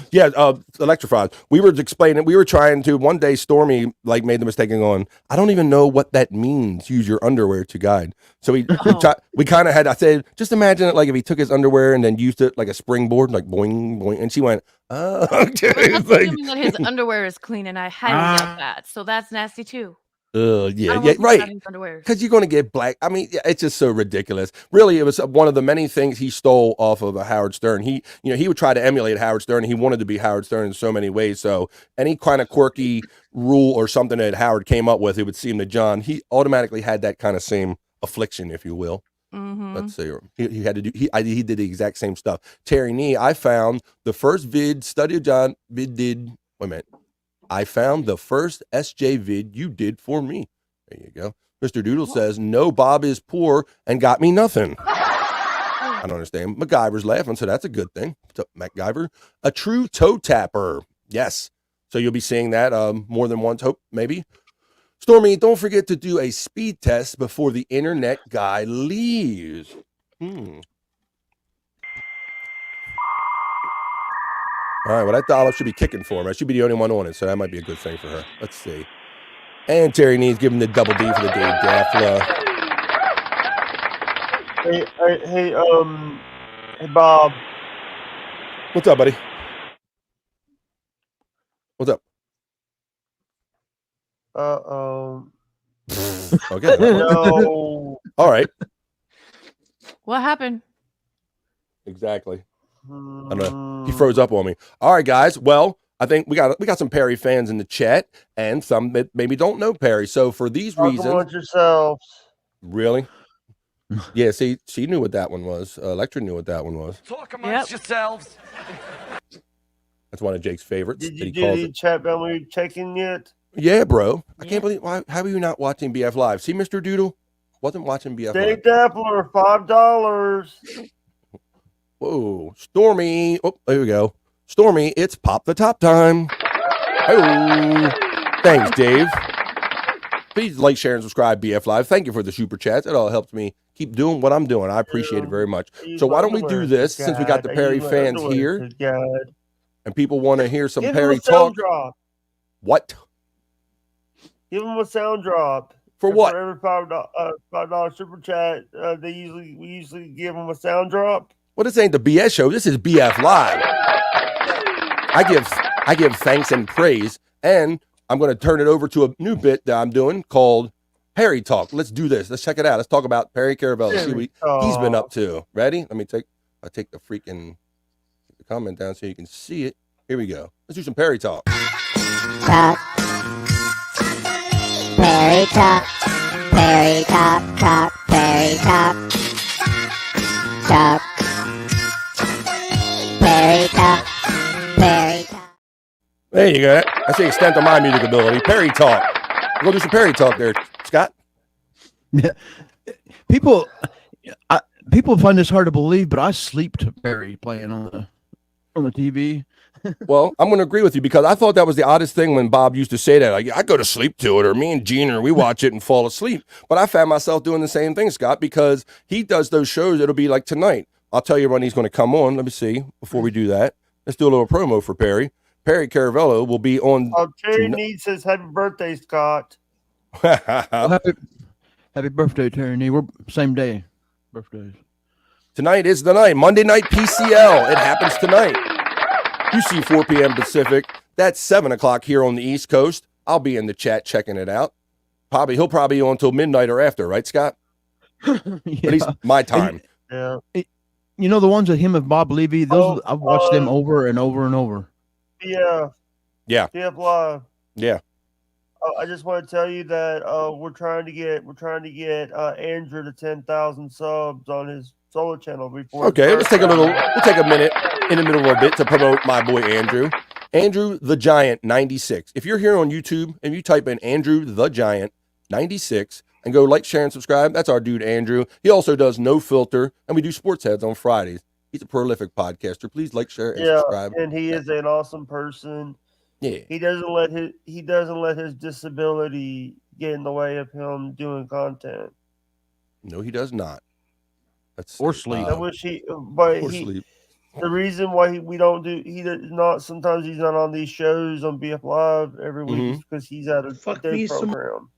H: Electrified. We were explaining. We were trying to. One day, Stormy made the mistake of going, I don't even know what that means. Use your underwear to guide. So we kind of had. I said, just imagine it like if he took his underwear and then used it like a springboard, like boing boing. And she went, oh. Okay.
P: That's assuming that his underwear is clean, and I highly doubt that. So that's nasty too.
H: Yeah, right. Because you're going to get black. I mean, it's just so ridiculous. Really, it was one of the many things he stole off of Howard Stern. He would try to emulate Howard Stern. And he wanted to be Howard Stern in so many ways. So any kind of quirky rule or something that Howard came up with, it would seem to John, he automatically had that kind of same affliction, if you will.
P: Mm-hmm.
H: Let's see. He had to do. He did the exact same stuff. Terry Nee, I found the first study of John vid did. Wait a minute. I found the first SJ vid you did for me. There you go. Mr. Doodle says, no, Bob is poor and got me nothing. I don't understand. MacGyver's laughing, so that's a good thing. What's up, MacGyver? A true toe tapper. Yes. So you'll be seeing that more than once, hope, maybe. Stormy, don't forget to do a speed test before the internet guy leaves. All right, well, that dollar should be kicking for him. I should be the only one on it, so that might be a good thing for her. Let's see. And Terry needs giving the double D for the Dave Gaffla.
U: Hey, Bob.
H: What's up, buddy? What's up? Okay.
U: No.
H: All right.
P: What happened?
H: Exactly. I don't know. He froze up on me. All right, guys. Well, I think we got some Perry fans in the chat and some that maybe don't know Perry. So for these reasons,
U: yourselves.
H: Really? Yeah. See, she knew what that one was. Electra knew what that one was.
F: Talk amongst yourselves.
H: That's one of Jake's favorites.
U: Did you do the chat memory checking yet?
H: Yeah, bro. I can't believe how are you not watching BF Live? See, Mr. Doodle wasn't watching BF Live.
U: Dave Dappler, $5.
H: Whoa, Stormy. Oh, there we go. Stormy, it's pop the top time. Oh, thanks, Dave. Please like, share, and subscribe, BF Live. Thank you for the super chats. It all helps me keep doing what I'm doing. I appreciate it very much. So why don't we do this since we got the Perry fans here and people want to hear some Perry talk? What?
U: Give them a sound drop.
H: For
U: And
H: what?
U: For every $5 super chat, we usually give them a sound drop.
H: Well, this ain't the BS show. This is BF Live. I give thanks and praise, and I'm going to turn it over to a new bit that I'm doing called Perry Talk. Let's do this. Let's check it out. Let's talk about Perry Caravello. See what he's been up to. Ready? Let me take the freaking comment down so you can see it. Here we go. Let's do some Perry Talk.
C: Talk. Perry Talk. Perry Talk. Talk. Perry Talk. Talk. Perry Talk. Perry Talk.
H: There you go. That's the extent of my music ability. Perry Talk. We're going to do some Perry Talk there, Scott.
T: Yeah. People find this hard to believe, but I sleep to Perry playing on the TV.
H: Well, I'm going to agree with you because I thought that was the oddest thing when Bob used to say that. Like, I go to sleep to it, or me and Gina, we watch it and fall asleep. But I found myself doing the same thing, Scott, because he does those shows. It'll be like tonight. I'll tell you when he's going to come on. Let me see before we do that. Let's do a little promo for Perry. Perry Caravello will be on.
U: Terry Need says happy birthday, Scott.
T: Well, happy birthday, Terry. We're same day birthdays.
H: Tonight is the night. Monday night PCL. It happens tonight. You see 4 p.m. Pacific. That's 7 o'clock here on the East Coast. I'll be in the chat checking it out. He'll probably be on until midnight or after, right, Scott?
T: Yeah.
H: At least my time.
U: Yeah.
T: You know the ones with him and Bob Levy? Those I've watched them over and over and over.
U: Yeah.
H: Yeah.
U: BF Live.
H: Yeah.
U: I just want to tell you that we're trying to get Andrew to 10,000 subs on his solo channel before.
H: Okay, we'll take a minute in the middle of a bit to promote my boy Andrew. Andrew the Giant 96. If you're here on YouTube and you type in Andrew the Giant 96 and go like, share, and subscribe, that's our dude Andrew. He also does No Filter, and we do Sports Heads on Fridays. He's a prolific podcaster. Please like, share, and subscribe.
U: And he is an awesome person.
H: Yeah.
U: He doesn't let his disability get in the way of him doing content.
H: No, he does not.
T: Or sleep.
U: I wish sleep. The reason why sometimes he's not on these shows on BF Live every week is because he's at a dead program.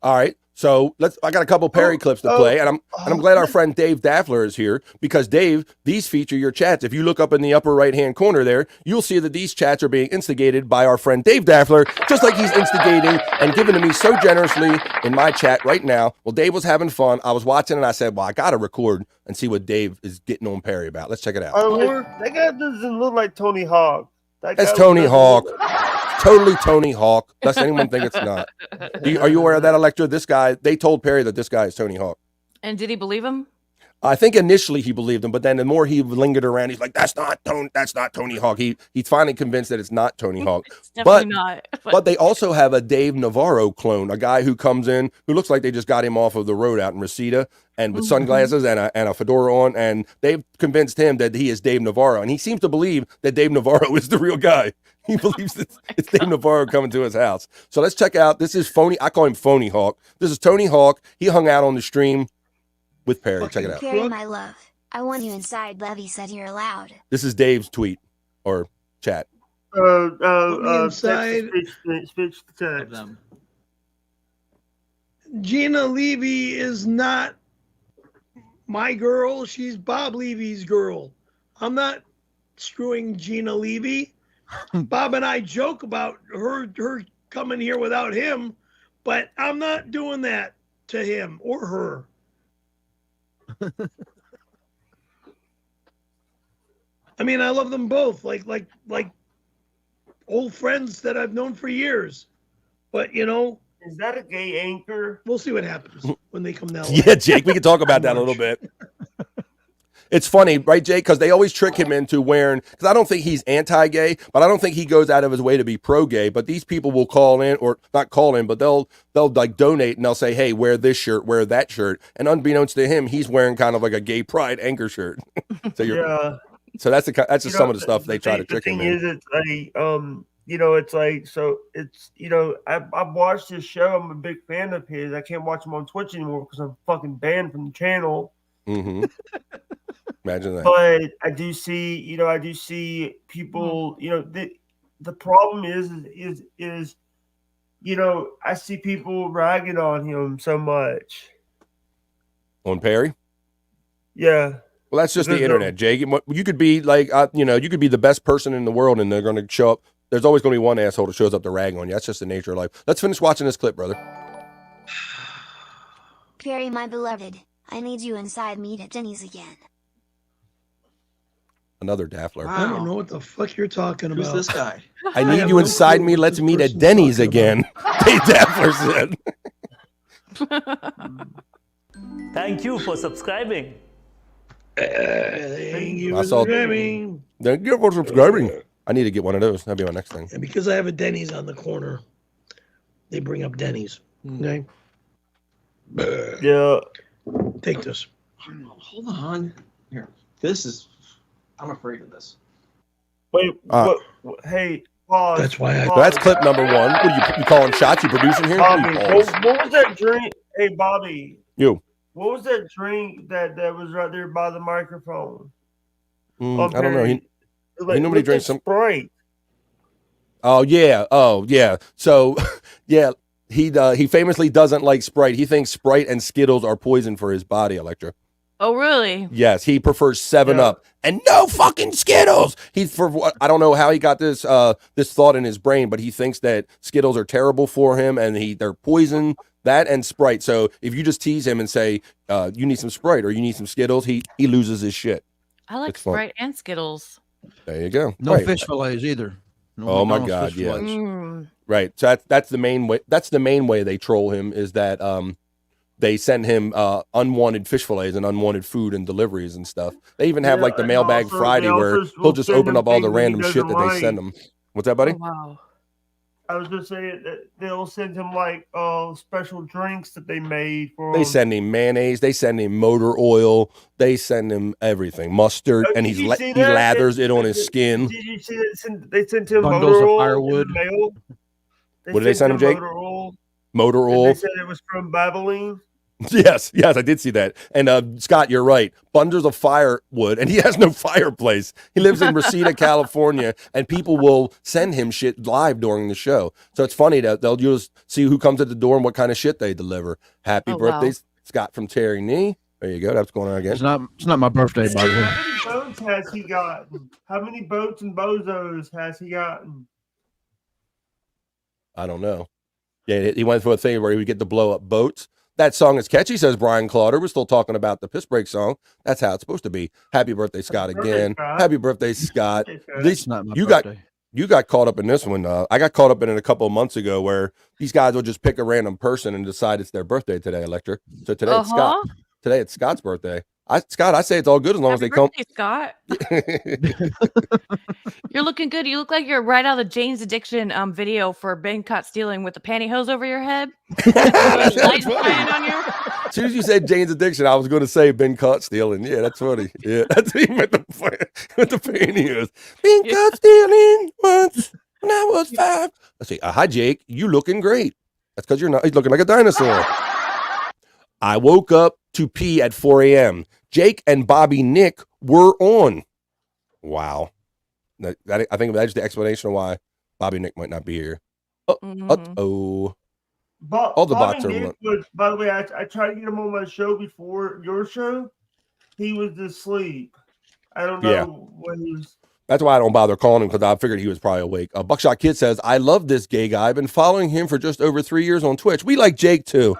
H: All right. So I got a couple Perry clips to play, and I'm glad our friend Dave Daffler is here because Dave, these feature your chats. If you look up in the upper right hand corner there, you'll see that these chats are being instigated by our friend Dave Daffler, just like he's instigating and giving to me so generously in my chat right now. Well, Dave was having fun. I was watching, and I said, "Well, I got to record and see what Dave is getting on Perry about." Let's check it out.
U: That guy doesn't look like Tony Hawk.
H: That's Tony Hawk. Totally Tony Hawk. Does anyone think it's not? Are you aware of that, Electra? This guy, they told Perry that this guy is Tony Hawk.
P: And did he believe him?
H: I think initially he believed him, but then the more he lingered around, he's like, that's not Tony Hawk. He's finally convinced that it's not Tony Hawk.
P: It's definitely not.
H: But they also have a Dave Navarro clone, a guy who comes in who looks like they just got him off of the road out in Reseda and with sunglasses and a fedora on, and they've convinced him that he is Dave Navarro, and he seems to believe that Dave Navarro is the real guy. He believes it's Dave Navarro coming to his house. So let's check out. This is Phony. I call him Phony Hawk. This is Tony Hawk. He hung out on the stream with Perry. Check it out.
C: Perry, my love, I want you inside. Levy said you're allowed.
H: This is Dave's tweet or chat.
U: Inside. Speech to text.
V: Gina Levy is not my girl. She's Bob Levy's girl. I'm not screwing Gina Levy. Bob and I joke about her coming here without him, but I'm not doing that to him or her. I mean, I love them both, like old friends that I've known for years. But
U: is that a gay anchor?
V: We'll see what happens when they come down.
H: Yeah, Jake, we can talk about that a little bit. It's funny, right, Jake? Because they always trick him into wearing, because I don't think he's anti-gay, but I don't think he goes out of his way to be pro-gay. But these people will call in, or not call in, but they'll like donate and they'll say, hey, wear this shirt, wear that shirt. And unbeknownst to him, he's wearing kind of like a gay pride anchor shirt. So that's just some of the stuff they try to trick him in.
U: The thing is, I've watched his show. I'm a big fan of his. I can't watch him on Twitch anymore because I'm fucking banned from the channel.
H: Mm-hmm. Imagine that.
U: But I do see people, the problem is you know, I see people ragging on him so much.
H: On Perry?
U: Yeah.
H: Well, that's just the internet, Jake. You could be like, you know, you could be the best person in the world, and they're going to show up. There's always going to be one asshole that shows up to rag on you. That's just the nature of life. Let's finish watching this clip, brother.
C: Perry, my beloved, I need you inside meet at Denny's again.
H: Another Daffler.
V: I don't know what the fuck you're talking about.
D: Who's this guy?
H: I need you inside me. Let's meet at Denny's again. Dave Daffler said.
I: Thank you for subscribing.
V: Thank you
H: I
V: for
H: saw-
V: subscribing.
H: Thank you for subscribing. I need to get one of those. That'd be my next thing.
V: And because I have a Denny's on the corner, they bring up Denny's. Okay.
U: Yeah.
V: Take this.
D: Hold on. Here. This is. I'm afraid of this.
U: Wait. Hey. Pause.
V: That's why
H: So that's clip number one. What are you calling shots? You producing here?
U: Bobby,
H: Pause.
U: what was that drink? Hey, Bobby.
H: You.
U: What was that drink that was right there by the microphone?
H: I don't know. He normally
U: looked
H: drinks
U: like
H: some.
U: Sprite.
H: Oh yeah. So yeah, he famously doesn't like Sprite. He thinks Sprite and Skittles are poison for his body, Electra.
P: Oh, really?
H: Yes, he prefers 7-Up and no fucking Skittles. I don't know how he got this this thought in his brain, but he thinks that Skittles are terrible for him and they're poison. That and Sprite. So if you just tease him and say you need some Sprite or you need some Skittles, he loses his shit.
P: I like
H: It's fun.
P: Sprite and Skittles.
H: There you go.
T: No
H: Right.
T: fish fillets either. No
H: Oh my
T: McDonald's
H: God,
T: fish
H: yeah.
T: fillets.
H: Right. So that's the main way. That's the main way they troll him is that they send him unwanted fish fillets and unwanted food and deliveries and stuff. They even have like the
U: and
H: mailbag
U: also
H: Friday
U: they
H: where
U: also
H: he'll just
U: send
H: open
U: him
H: up all the
U: things that he
H: random shit that
U: doesn't
H: they send
U: like.
H: him. What's that, buddy?
P: Oh, wow.
U: I was just saying that they'll send him like special drinks that they made for
H: They
U: him.
H: send him mayonnaise. They send him motor oil. They send him everything, mustard, and
U: Did you see
H: he
U: that?
H: lathers it on his skin.
U: Did you see that? They sent him
T: Bundles
U: motor
T: of
U: oil
T: firewood.
U: in the mail.
H: What did they send him, Jake?
U: Motor oil.
H: Motor
U: And
H: oil.
U: they said it was from Babylon.
H: Yes, I did see that. And Scott, you're right. Bundles of firewood, and he has no fireplace. He lives in Reseda, California, and people will send him shit live during the show. So it's funny that they'll just see who comes at the door and what kind of shit they deliver. Happy birthday,
P: wow.
H: Scott from Terry Nee. There you go. That's going on again.
T: It's not my birthday, by the way.
U: How many boats has he gotten? How many boats and bozos has he gotten?
H: I don't know. Yeah, he went for a thing where he would get to blow up boats. That song is catchy, says Brian Clauder. We're still talking about the piss break song. That's how it's supposed to be. Happy birthday, Scott, again. Happy birthday, Scott. At least
T: Not my
H: you
T: birthday.
H: got caught up in this one. I got caught up in it a couple of months ago where these guys will just pick a random person and decide it's their birthday today, Electra. So today it's Scott. Today it's Scott's birthday. Scott, I say it's all good as long as they come.
P: Birthday, Scott. You're looking good. You look like you're right out of the Jane's Addiction video for being caught stealing with the pantyhose over your head. Lights playing on you.
H: As soon as you said Jane's Addiction, I was going to say been caught stealing. Yeah, that's funny. Yeah, that's him with the pantyhose. Been caught stealing once when I was 5. Let's see. Hi, Jake. You looking great. That's because you're not. He's looking like a dinosaur. I woke up to pee at 4 a.m. Jake and Bobby Nick were on. Wow. I think that's the explanation of why Bobby Nick might not be here. All the
U: Bobby
H: bots are.
U: Nick was, by the way, I tried to get him on my show before your show. He was asleep. I don't know
H: Yeah.
U: what he was.
H: That's why I don't bother calling him because I figured he was probably awake. Buckshot Kid says, I love this gay guy. I've been following him for just over 3 years on Twitch. We like Jake too.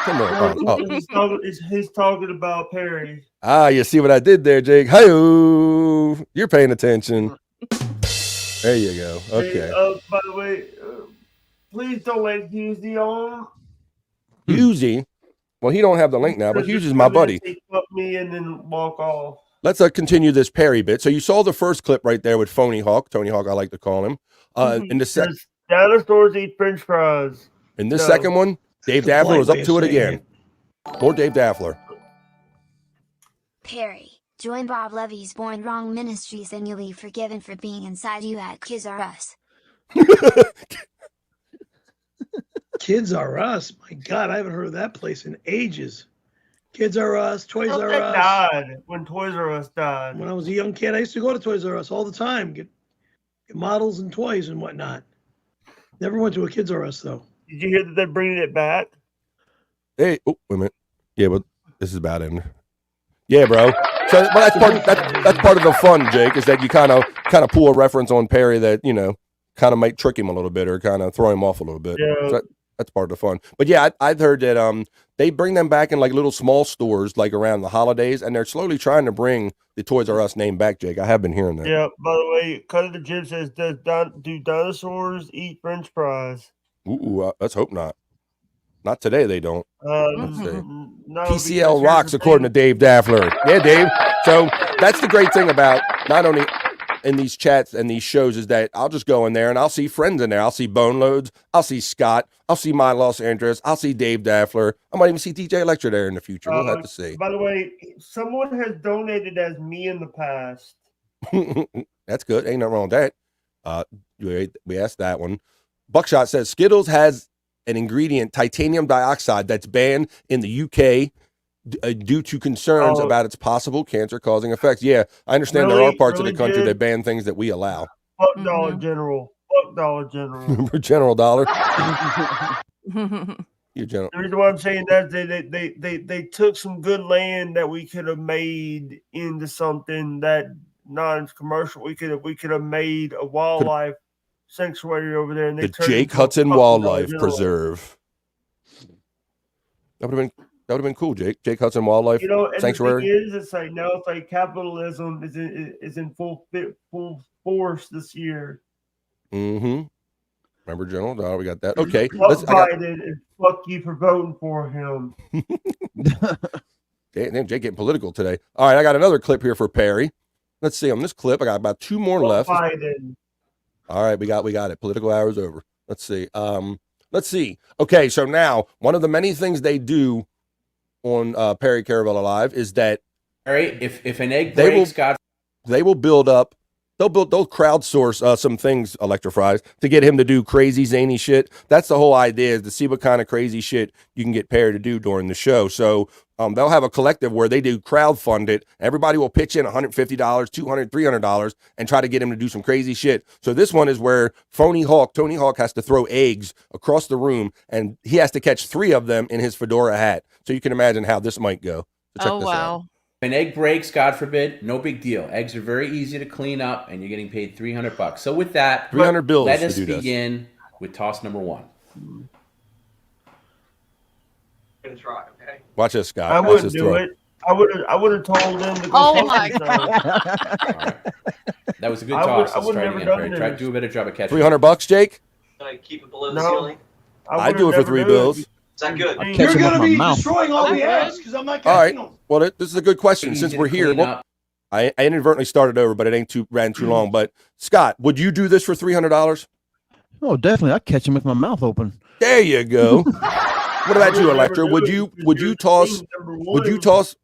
H: Come on.
U: He's talking about Perry.
H: You see what I did there, Jake? Hi-oh. You're paying attention. There you go. Okay.
U: Hey, by the way, please don't let Husey on.
H: Husey? Well, he don't have the link now, but Hughes is my buddy.
U: He fuck me and then walk off.
H: Let's continue this Perry bit. So you saw the first clip right there with Phony Hawk, Tony Hawk, I like to call him. In the
U: Dinosaurs eat French fries.
H: In this second one, Dave Daffler was up to it again. More Dave Daffler.
C: Perry, join Bob Levy's Born Wrong Ministries and you'll be forgiven for being inside you at Kids R Us.
V: Kids R Us. My God, I haven't heard of that place in ages. Kids R Us, Toys R
U: That
V: Us.
U: died when Toys R Us died.
V: When I was a young kid, I used to go to Toys R Us all the time. models and toys and whatnot. Never went to a Kids R Us though.
U: Did you hear that they're bringing it back?
H: Hey, oh, wait a minute. Yeah, but this is about in. Yeah, bro. So well, that's part of the fun, Jake, is that you kind of pull a reference on Perry that, you know, kind of might trick him a little bit or kind of throw him off a little bit.
U: Yeah.
H: So that's part of the fun. But yeah, I've heard that they bring them back in like little small stores like around the holidays, and they're slowly trying to bring the Toys R Us name back, Jake. I have been hearing that.
U: Yeah, by the way, Cut of the Jib says, do dinosaurs eat French fries?
H: Ooh, let's hope not. Not today, they don't. Let's see.
U: No,
H: PCL rocks, according to Dave Daffler. Yeah, Dave. So that's the great thing about not only in these chats and these shows is that I'll just go in there and I'll see friends in there. I'll see Bone Loads. I'll see Scott. I'll see My Los Angeles. I'll see Dave Daffler. I might even see DJ Electra there in the future. We'll have to see.
U: By the way, someone has donated as me in the past.
H: That's good. Ain't nothing wrong with that. We asked that one. Buckshot says Skittles has an ingredient, titanium dioxide, that's banned in the UK due to concerns about its possible cancer-causing effects. Yeah, I understand there are parts of the country that ban things that we allow.
U: Fuck Dollar General. Fuck Dollar General.
H: General Dollar. You general.
U: The reason why I'm saying that they took some good land that we could have made into something that non-commercial. We could have made a wildlife sanctuary over there, and they
H: the Jake Hudson Wildlife Preserve. That would have been cool, Jake. Jake Hudson Wildlife Sanctuary.
U: The thing is, it's like capitalism is in full force this year.
H: Mm-hmm. Remember General Dollar? We got that. Okay.
U: Fuck Biden and fuck you for voting for him.
H: Damn, Jake getting political today. All right, I got another clip here for Perry. Let's see. On this clip, I got about 2 more left.
U: Biden.
H: All right, we got it. Political hour's over. Let's see. Okay, so now one of the many things they do on Perry Caravello Live is that
E: Perry, if an egg breaks,
H: they'll crowdsource some things, Electrifries, to get him to do crazy zany shit. That's the whole idea, is to see what kind of crazy shit you can get Perry to do during the show. So they'll have a collective where they do crowdfund it. Everybody will pitch in $150, $200, $300 and try to get him to do some crazy shit. So this one is where Tony Hawk has to throw eggs across the room, and he has to catch 3 of them in his fedora hat. So you can imagine how this might go. So check this out.
E: If an egg breaks, God forbid, no big deal. Eggs are very easy to clean up, and you're getting paid $300. So with that,
H: 300 bills.
E: Let us begin with toss number 1.
D: Gonna try, okay?
H: Watch this, Scott.
U: I wouldn't do it. I would have told them to go.
P: Oh my God!
E: Right. That was a good toss. Let's try it again, Perry. Try to do a better job of catching.
H: $300, Jake?
D: Can I keep it below the ceiling?
H: I'd do it for 3 bills.
D: Is that good?
V: You're going to be destroying all the eggs because I'm not catching them.
H: Well, this is a good question. Since we're here, I inadvertently started over, but it ran too long. But Scott, would you do this for $300?
T: Oh, definitely. I'd catch him with my mouth open.
H: There you go. What about you, Electra? Would you toss?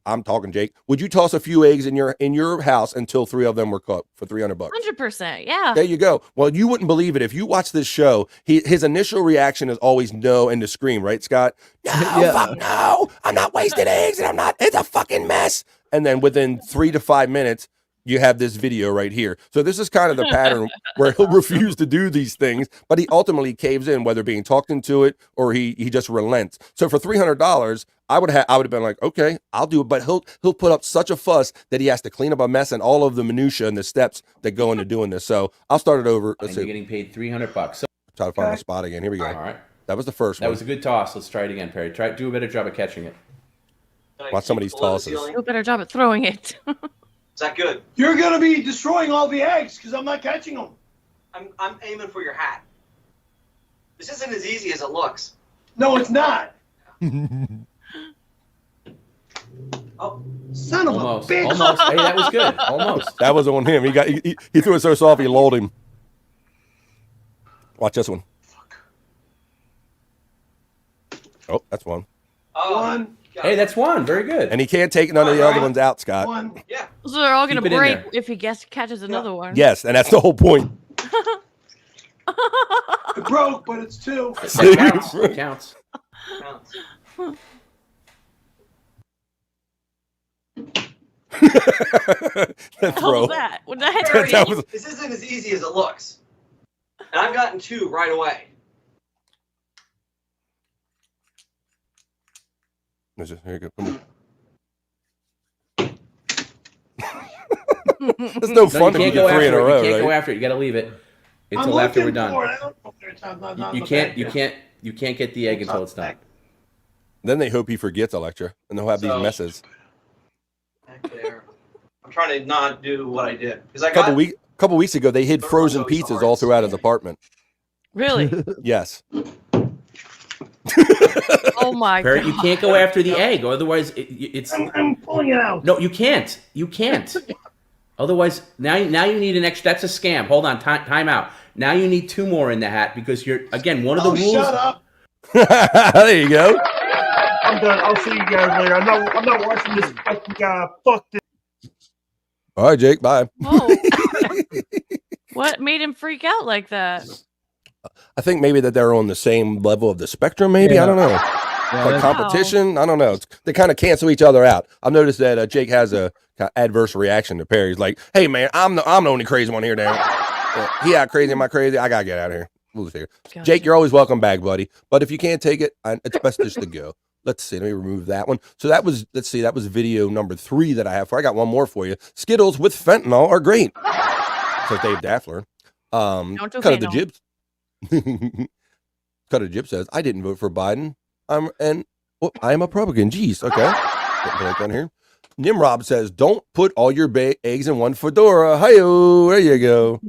H: I'm talking, Jake. Would you toss a few eggs in your house until 3 of them were caught for $300?
P: 100%. Yeah.
H: There you go. Well, you wouldn't believe it if you watch this show. His initial reaction is always no and to scream, right, Scott? No, fuck no! I'm not wasting eggs, and it's a fucking mess. And then within 3 to 5 minutes, you have this video right here. So this is kind of the pattern where he'll refuse to do these things, but he ultimately caves in, whether being talked into it or he just relents. So for $300, I would have been like, okay, I'll do it. But he'll put up such a fuss that he has to clean up a mess and all of the minutia and the steps that go into doing this. So I'll start it over.
E: Let's see. You're getting paid $300. So
H: try to find my spot again. Here we go.
E: All right.
H: That was the first one.
E: That was a good toss. Let's try it again, Perry. Do a better job of catching it.
H: Watch some of these tosses.
P: Do a better job at throwing it.
D: Is that good?
V: You're going to be destroying all the eggs because I'm not catching them.
D: I'm aiming for your hat. This isn't as easy as it looks.
V: No, it's not.
D: Oh,
V: son of a bitch!
E: Almost. Hey, that was good. Almost.
H: That was on him. He threw it so soft he lulled him. Watch this one. Oh, that's one.
V: One.
E: Hey, that's one. Very good.
H: And he can't take none of the other ones out, Scott.
V: One.
D: Yeah.
P: So they're all going to
E: Keep it in
P: break
E: there.
P: if he catches another one.
H: Yes, and that's the whole point.
V: It broke, but it's 2.
E: It counts.
P: What was that? What the heck?
D: This isn't as easy as it looks. And I've gotten 2 right away.
H: Here you go. It's no fun if you get 3 in a row.
E: You can't
H: right?
E: go after it. You got to leave it until after we're done. You can't get the egg until it's done.
H: Then they hope he forgets, Electra, and they'll have these messes.
D: Back there. I'm trying to not do what I did because I
H: couple weeks ago, they hid frozen pizzas all throughout his apartment.
P: Really?
H: Yes.
P: Oh my
E: Perry,
P: god!
E: you can't go after the egg, otherwise it's.
V: I'm pulling it out.
E: No, you can't. You can't. Otherwise, now you need an extra. That's a scam. Hold on, time out. Now you need 2 more in the hat because you're again one of the rules.
V: Shut up.
H: There you go.
U: I'm done. I'll see you guys later. I'm not watching this fucking guy. Fuck this.
H: All right, Jake. Bye.
P: Oh. What made him freak out like that?
H: I think maybe that they're on the same level of the spectrum. Maybe I don't know. Like competition. I don't know. They kind of cancel each other out. I've noticed that Jake has a adverse reaction to Perry. He's like, "Hey man, I'm the only crazy one here now. He out crazy. Am I crazy? I gotta get out of here." We'll see. Gotcha. Jake, you're always welcome back, buddy. But if you can't take it, it's best just to go. Let's see. Let me remove that one. So that was video number 3 that I have. I got one more for you. Skittles with fentanyl are great. Says Dave Daffler.
P: Don't do
H: Cut of the
P: fentanyl.
H: Jibs. Cut of the Jib says, I didn't vote for Biden. I'm a Republican. Jeez. Okay. Put on here. Nimrod says, don't put all your eggs in one fedora. Hi-yo. There you go.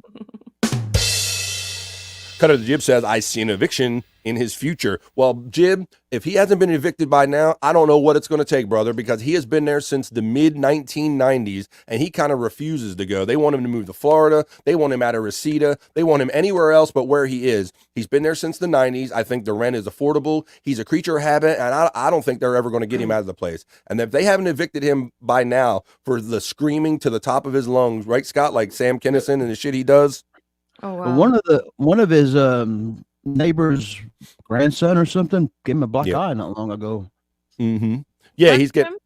H: Cut of the Jib says, I see an eviction in his future. Well, Jib, if he hasn't been evicted by now, I don't know what it's going to take, brother, because he has been there since the mid-1990s, and he kind of refuses to go. They want him to move to Florida. They want him out of Reseda. They want him anywhere else but where he is. He's been there since the 90s. I think the rent is affordable. He's a creature of habit, and I don't think they're ever going to get him out of the place. And if they haven't evicted him by now for the screaming to the top of his lungs, right, Scott, like Sam Kinison and the shit he does?
P: Oh, wow.
T: One of his neighbor's grandson or something gave him a black eye not long ago.
H: Mm-hmm. Yeah, he's getting.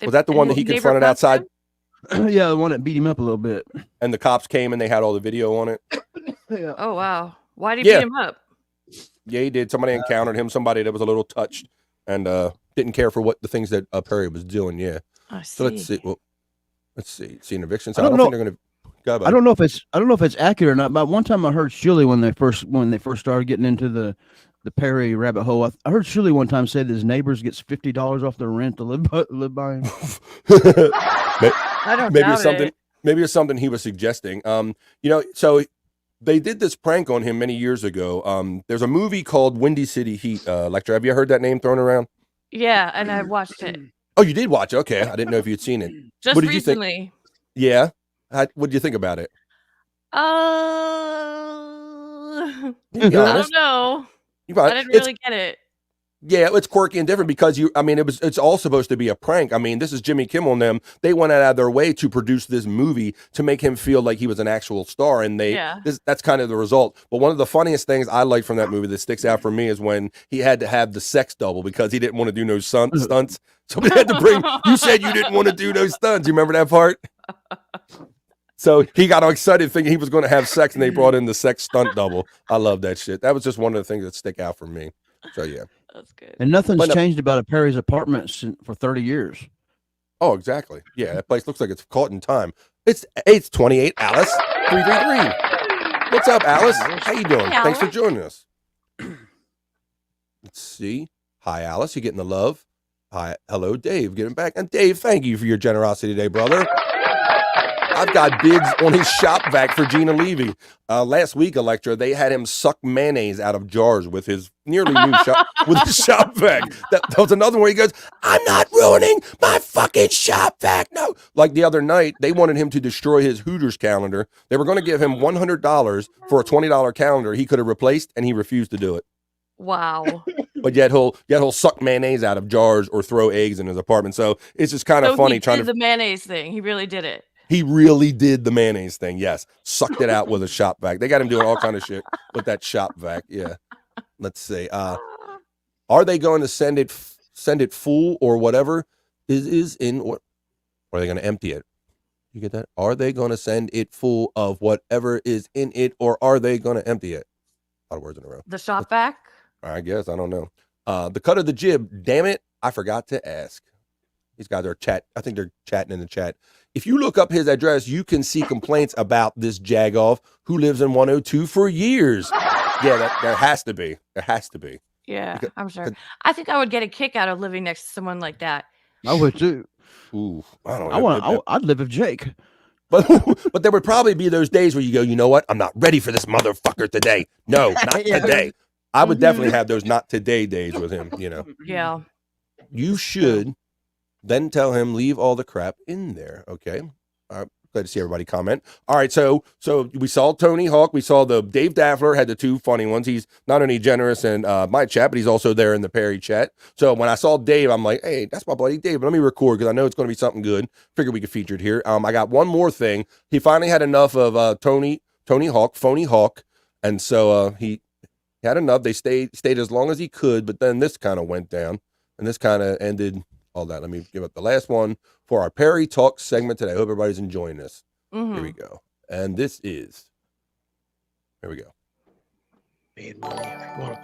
H: Was that the one that he confronted outside?
T: Yeah, the one that beat him up a little bit.
H: And the cops came and they had all the video on it.
T: Yeah.
P: Oh wow! Why did he beat him up?
H: Yeah, he did. Somebody encountered him. Somebody that was a little touched and didn't care for what the things that Perry was doing. Yeah.
P: I see.
H: So let's see. Well, let's see. See an eviction.
T: I don't know.
H: think they're going to.
T: I don't know if it's accurate or not. But one time I heard Shirley when they first started getting into the Perry rabbit hole. I heard Shirley one time say that his neighbors gets $50 off their rent to live by him.
P: I don't
H: maybe
P: doubt
H: it's something.
P: it.
H: Maybe it's something he was suggesting. So they did this prank on him many years ago. There's a movie called Windy City Heat. Lecture. Have you heard that name thrown around?
P: Yeah, and I watched it
H: Oh, you did watch it. Okay, I didn't know if you'd seen it.
P: just
H: What did
P: recently.
H: you think? Yeah. What did you think about it?
P: I
H: Be
P: don't
H: honest.
P: know.
H: You probably-
P: I didn't
H: it's-
P: really get it.
H: Yeah, it's quirky and different because it's all supposed to be a prank. I mean, this is Jimmy Kimmel and them. They went out of their way to produce this movie to make him feel like he was an actual star, and that's kind of the result. But one of the funniest things I like from that movie that sticks out for me is when he had to have the sex double because he didn't want to do no stunts. Somebody had to bring. You said you didn't want to do no stunts. You remember that part? So he got all excited thinking he was going to have sex, and they brought in the sex stunt double. I love that shit. That was just one of the things that stick out for me. So yeah.
P: That's good.
T: And nothing's changed about a Perry's apartment for 30 years.
H: Oh, exactly. Yeah, that place looks like it's caught in time. It's 828 Alice 333. What's up, Alice? How you doing?
P: Hey,
H: Thanks for
P: Alice.
H: joining us. Let's see. Hi, Alice. You getting the love? Hi, hello, Dave. Getting back. And Dave, thank you for your generosity today, brother. I've got bids on his shop vac for Gina Levy. Last week, Electra, they had him suck mayonnaise out of jars with his nearly new shop with his shop vac. That was another one where he goes, "I'm not ruining my fucking shop vac." No, like the other night, they wanted him to destroy his Hooters calendar. They were going to give him $100 for a $20 calendar he could have replaced, and he refused to do it.
P: Wow.
H: But yet he'll suck mayonnaise out of jars or throw eggs in his apartment. So it's just kind of
P: So
H: funny
P: he
H: trying
P: did
H: to.
P: the mayonnaise thing. He really did it.
H: He really did the mayonnaise thing. Yes. Sucked it out with a shop vac. They got him doing all kind of shit with that shop vac. Yeah. Let's see. Are they going to send it full or whatever? is in what? Or are they going to empty it? You get that? Are they going to send it full of whatever is in it, or are they going to empty it? A lot of words in a row.
P: The shop vac?
H: I guess. I don't know. The cut of the jib. Damn it. I forgot to ask. These guys are I think they're chatting in the chat. If you look up his address, you can see complaints about this jagoff who lives in 102 for years. Yeah, there has to be. There has to be.
P: Yeah, I'm sure. I think I would get a kick out of living next to someone like that.
T: I would too.
H: Ooh, I don't know.
T: I'd live with Jake.
H: But there would probably be those days where you go, you know what? I'm not ready for this motherfucker today. No, not today. I would definitely have those not today days with him, you know.
P: Yeah.
H: You should then tell him leave all the crap in there, okay? Glad to see everybody comment. All right, so we saw Tony Hawk. We saw the Dave Daffler had the two funny ones. He's not only generous in my chat, but he's also there in the Perry chat. So when I saw Dave, I'm like, hey, that's my buddy Dave. But let me record because I know it's going to be something good. Figured we could feature it here. I got one more thing. He finally had enough of Tony Hawk, Phony Hawk, and so he had enough. They stayed as long as he could, but then this kind of went down, and this kind of ended all that. Let me give up the last one for our Perry Talk segment today. I hope everybody's enjoying this. Here we go. And this is, here we go.
V: Made money.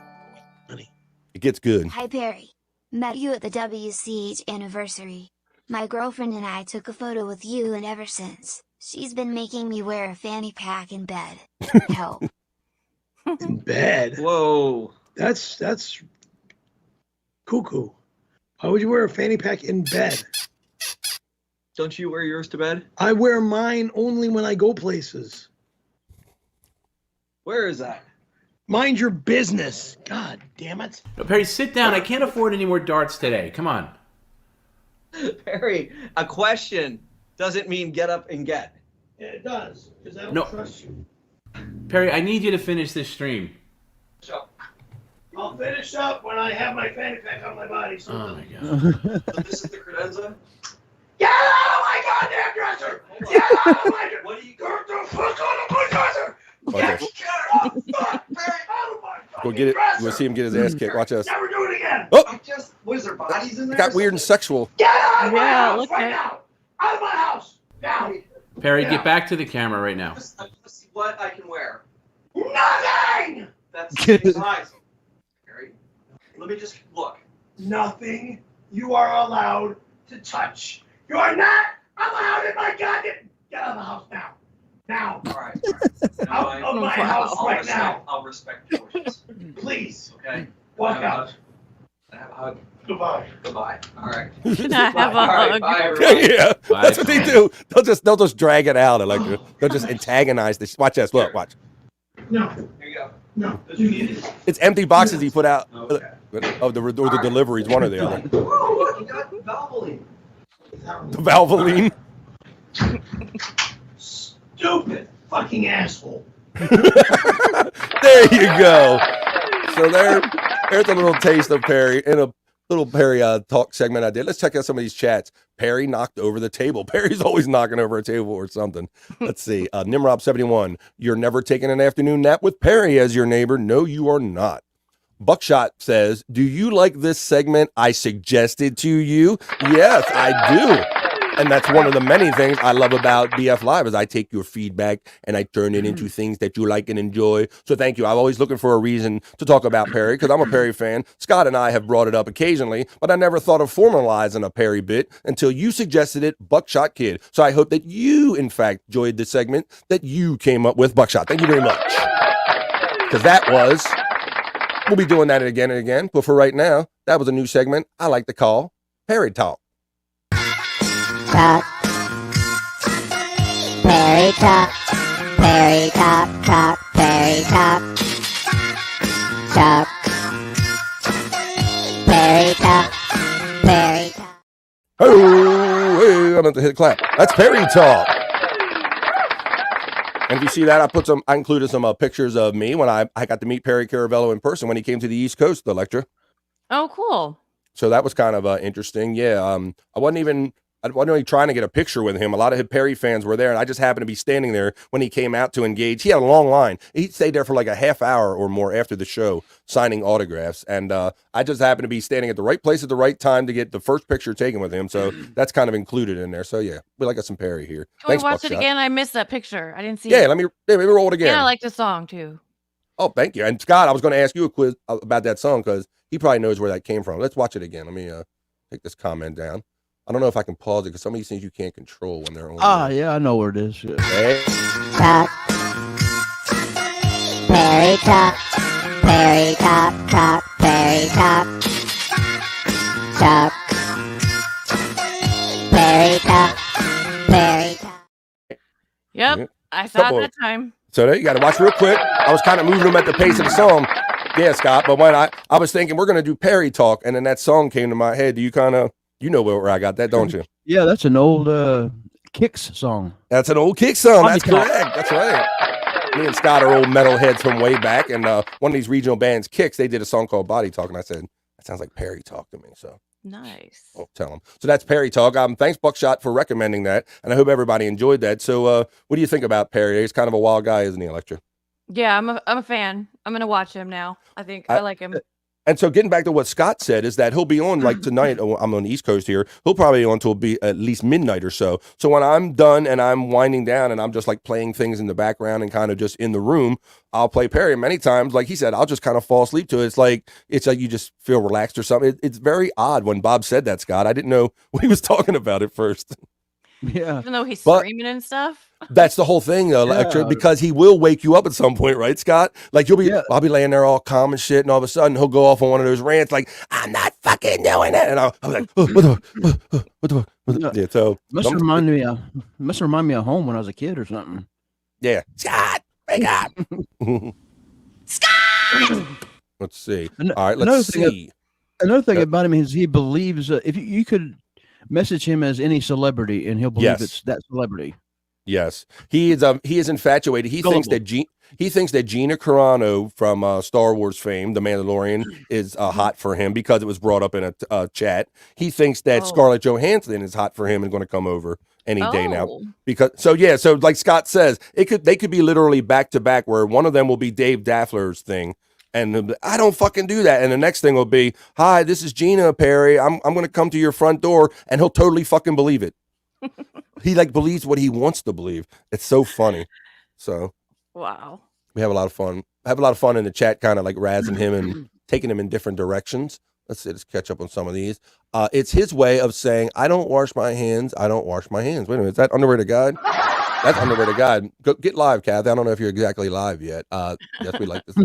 H: It gets good.
C: Hi Perry. Met you at the WCH anniversary. My girlfriend and I took a photo with you, and ever since, she's been making me wear a fanny pack in bed. Help.
V: In bed?
D: Whoa.
V: That's cuckoo. Why would you wear a fanny pack in bed?
D: Don't you wear yours to bed?
V: I wear mine only when I go places.
D: Where is that?
V: Mind your business. God damn it.
E: No, Perry, sit down. I can't afford any more darts today. Come on.
D: Perry, a question doesn't mean get up and get.
V: Yeah, it does, because I don't
E: No.
V: trust you.
E: Perry, I need you to finish this stream.
V: I'll finish up when I have my fanny pack on my body. So
E: Oh my god.
D: So this is the credenza?
V: Get out of my goddamn dresser! Get out of my
D: What are you
V: Get the fuck out of my dresser!
H: Watch us. Go get it. We'll see him get his ass kicked. Watch us.
V: Never do it again!
H: Oh!
D: Was there bodies in there?
H: It got weird and sexual.
V: Get out of my
P: Yeah,
V: house
P: look
V: right
P: at-
V: now! Out of my house! Now!
E: Perry, get back to the camera right now.
D: I want to see what I can wear.
V: Nothing!
D: That's the same size. Perry, let me just look.
V: Nothing you are allowed to touch. You are not allowed in my goddamn... Get out of the house now. Now.
D: All right.
V: Out of my house right now.
D: I'll respect your wishes.
V: Please.
D: Okay.
V: Walk
D: Can I have a
V: out.
D: hug? Can I have a hug?
V: Goodbye.
D: Goodbye. All right.
P: Can I have a
D: All right,
P: hug?
D: bye,
H: Yeah,
D: everybody.
H: yeah.
E: Bye,
H: That's what they
E: Tony.
H: do. They'll just drag it out. They'll just antagonize this. Watch this. Look, watch.
V: No.
D: Here you go.
V: No.
D: You need it.
H: It's empty boxes he put out.
D: Okay.
H: Of the deliveries, one or the other.
D: Whoa, look, you got Valvoline.
H: The Valvoline.
V: Stupid fucking asshole.
H: There you go. So there's a little taste of Perry in a little Perry talk segment I did. Let's check out some of these chats. Perry knocked over the table. Perry's always knocking over a table or something. Let's see. Nimrob71, you're never taking an afternoon nap with Perry as your neighbor. No, you are not. Buckshot says, do you like this segment I suggested to you? Yes, I do. And that's one of the many things I love about BF Live is I take your feedback and I turn it into things that you like and enjoy. So thank you. I'm always looking for a reason to talk about Perry because I'm a Perry fan. Scott and I have brought it up occasionally, but I never thought of formalizing a Perry bit until you suggested it, Buckshot Kid. So I hope that you, in fact, enjoyed the segment that you came up with, Buckshot. Thank you very much. Because we'll be doing that again and again. But for right now, that was a new segment I like to call Perry Talk.
S: Talk. Perry talk. Perry talk. Talk. Perry talk. Talk. Perry talk. Perry talk.
H: Hey, I'm going to hit clap. That's Perry Talk. And if you see that, I included some pictures of me when I got to meet Perry Caravello in person when he came to the East Coast, Electra.
P: Oh, cool.
H: So that was kind of interesting. Yeah, I wasn't even I wasn't really trying to get a picture with him. A lot of Perry fans were there, and I just happened to be standing there when he came out to engage. He had a long line. He stayed there for like a half hour or more after the show signing autographs, and I just happened to be standing at the right place at the right time to get the first picture taken with him, so that's kind of included in there. So, yeah, we like us some Perry here.
P: Can
H: Thanks,
P: we watch
H: Buckshot.
P: it again? I missed that picture. I didn't see
H: Yeah,
P: it.
H: let me roll it again.
P: And I like the song, too.
H: Oh, thank you. And, Scott, I was going to ask you a quiz about that song because he probably knows where that came from. Let's watch it again. Let me take this comment down. I don't know if I can pause it because some of these things you can't control when they're on.
T: Yeah, I know where it is. Yeah.
H: Okay.
G: Talk. Perry talk. Perry talk. Talk. Perry talk. Talk. Perry talk. Perry talk.
P: Yep, I saw it that time.
H: So there you got to watch real quick. I was kind of moving them at the pace of the song. Yeah, Scott. But when I was thinking we're going to do Perry talk, and then that song came to my head. Do you kind of, where I got that, don't you?
T: Yeah, that's an old Kicks song.
H: That's an old Kicks song.
T: Body
H: That's
T: Talk.
H: correct. That's right. Me and Scott are old metalheads from way back, and one of these regional bands, Kicks, they did a song called Body Talk, and I said, that sounds like Perry talk to me. So
P: nice.
H: I'll tell them. So that's Perry talk. Thanks, Buckshot, for recommending that, and I hope everybody enjoyed that. So what do you think about Perry? He's kind of a wild guy, isn't he, Electra?
P: Yeah, I'm a fan. I'm gonna watch him now. I like him.
H: And so getting back to what Scott said is that he'll be on like tonight. I'm on the East Coast here. He'll probably be on till be at least midnight or so. So when I'm done and I'm winding down and I'm just like playing things in the background and kind of just in the room, I'll play Perry. Many times, like he said, I'll just kind of fall asleep to it. It's like you just feel relaxed or something. It's very odd when Bob said that, Scott. I didn't know what he was talking about at first.
T: Yeah.
P: Even though he's screaming and stuff.
H: That's the whole thing, Electra, because he will wake you up at some point, right, Scott? Like I'll be laying there all calm and shit, and all of a sudden he'll go off on one of those rants, like I'm not fucking doing it, and I'll be like, what the fuck? Yeah, so
T: must remind me of home when I was a kid or something.
H: Yeah, Scott, wake up, Scott. Let's see. All right, let's see.
T: Another thing about him is he believes if you could message him as any celebrity, and he'll believe it's that celebrity.
H: Yes, he is infatuated. He thinks that Gina Carano from Star Wars fame, The Mandalorian, is hot for him because it was brought up in a chat. He thinks that Scarlett Johansson is hot for him and going to come over any day now. Because so like Scott says, they could be literally back to back, where one of them will be Dave Daffler's thing. And I don't fucking do that. And the next thing will be, hi, this is Gina, Perry. I'm going to come to your front door, and he'll totally fucking believe it. He like believes what he wants to believe. It's so funny. So
P: wow,
H: we have a lot of fun. Have a lot of fun in the chat, kind of like razzing him and taking him in different directions. Let's catch up on some of these. It's his way of saying, I don't wash my hands. I don't wash my hands. Wait a minute, is that Underwear to God? That's Underwear to God. Go get live, Kathy. I don't know if you're exactly live yet. Yes, we like this.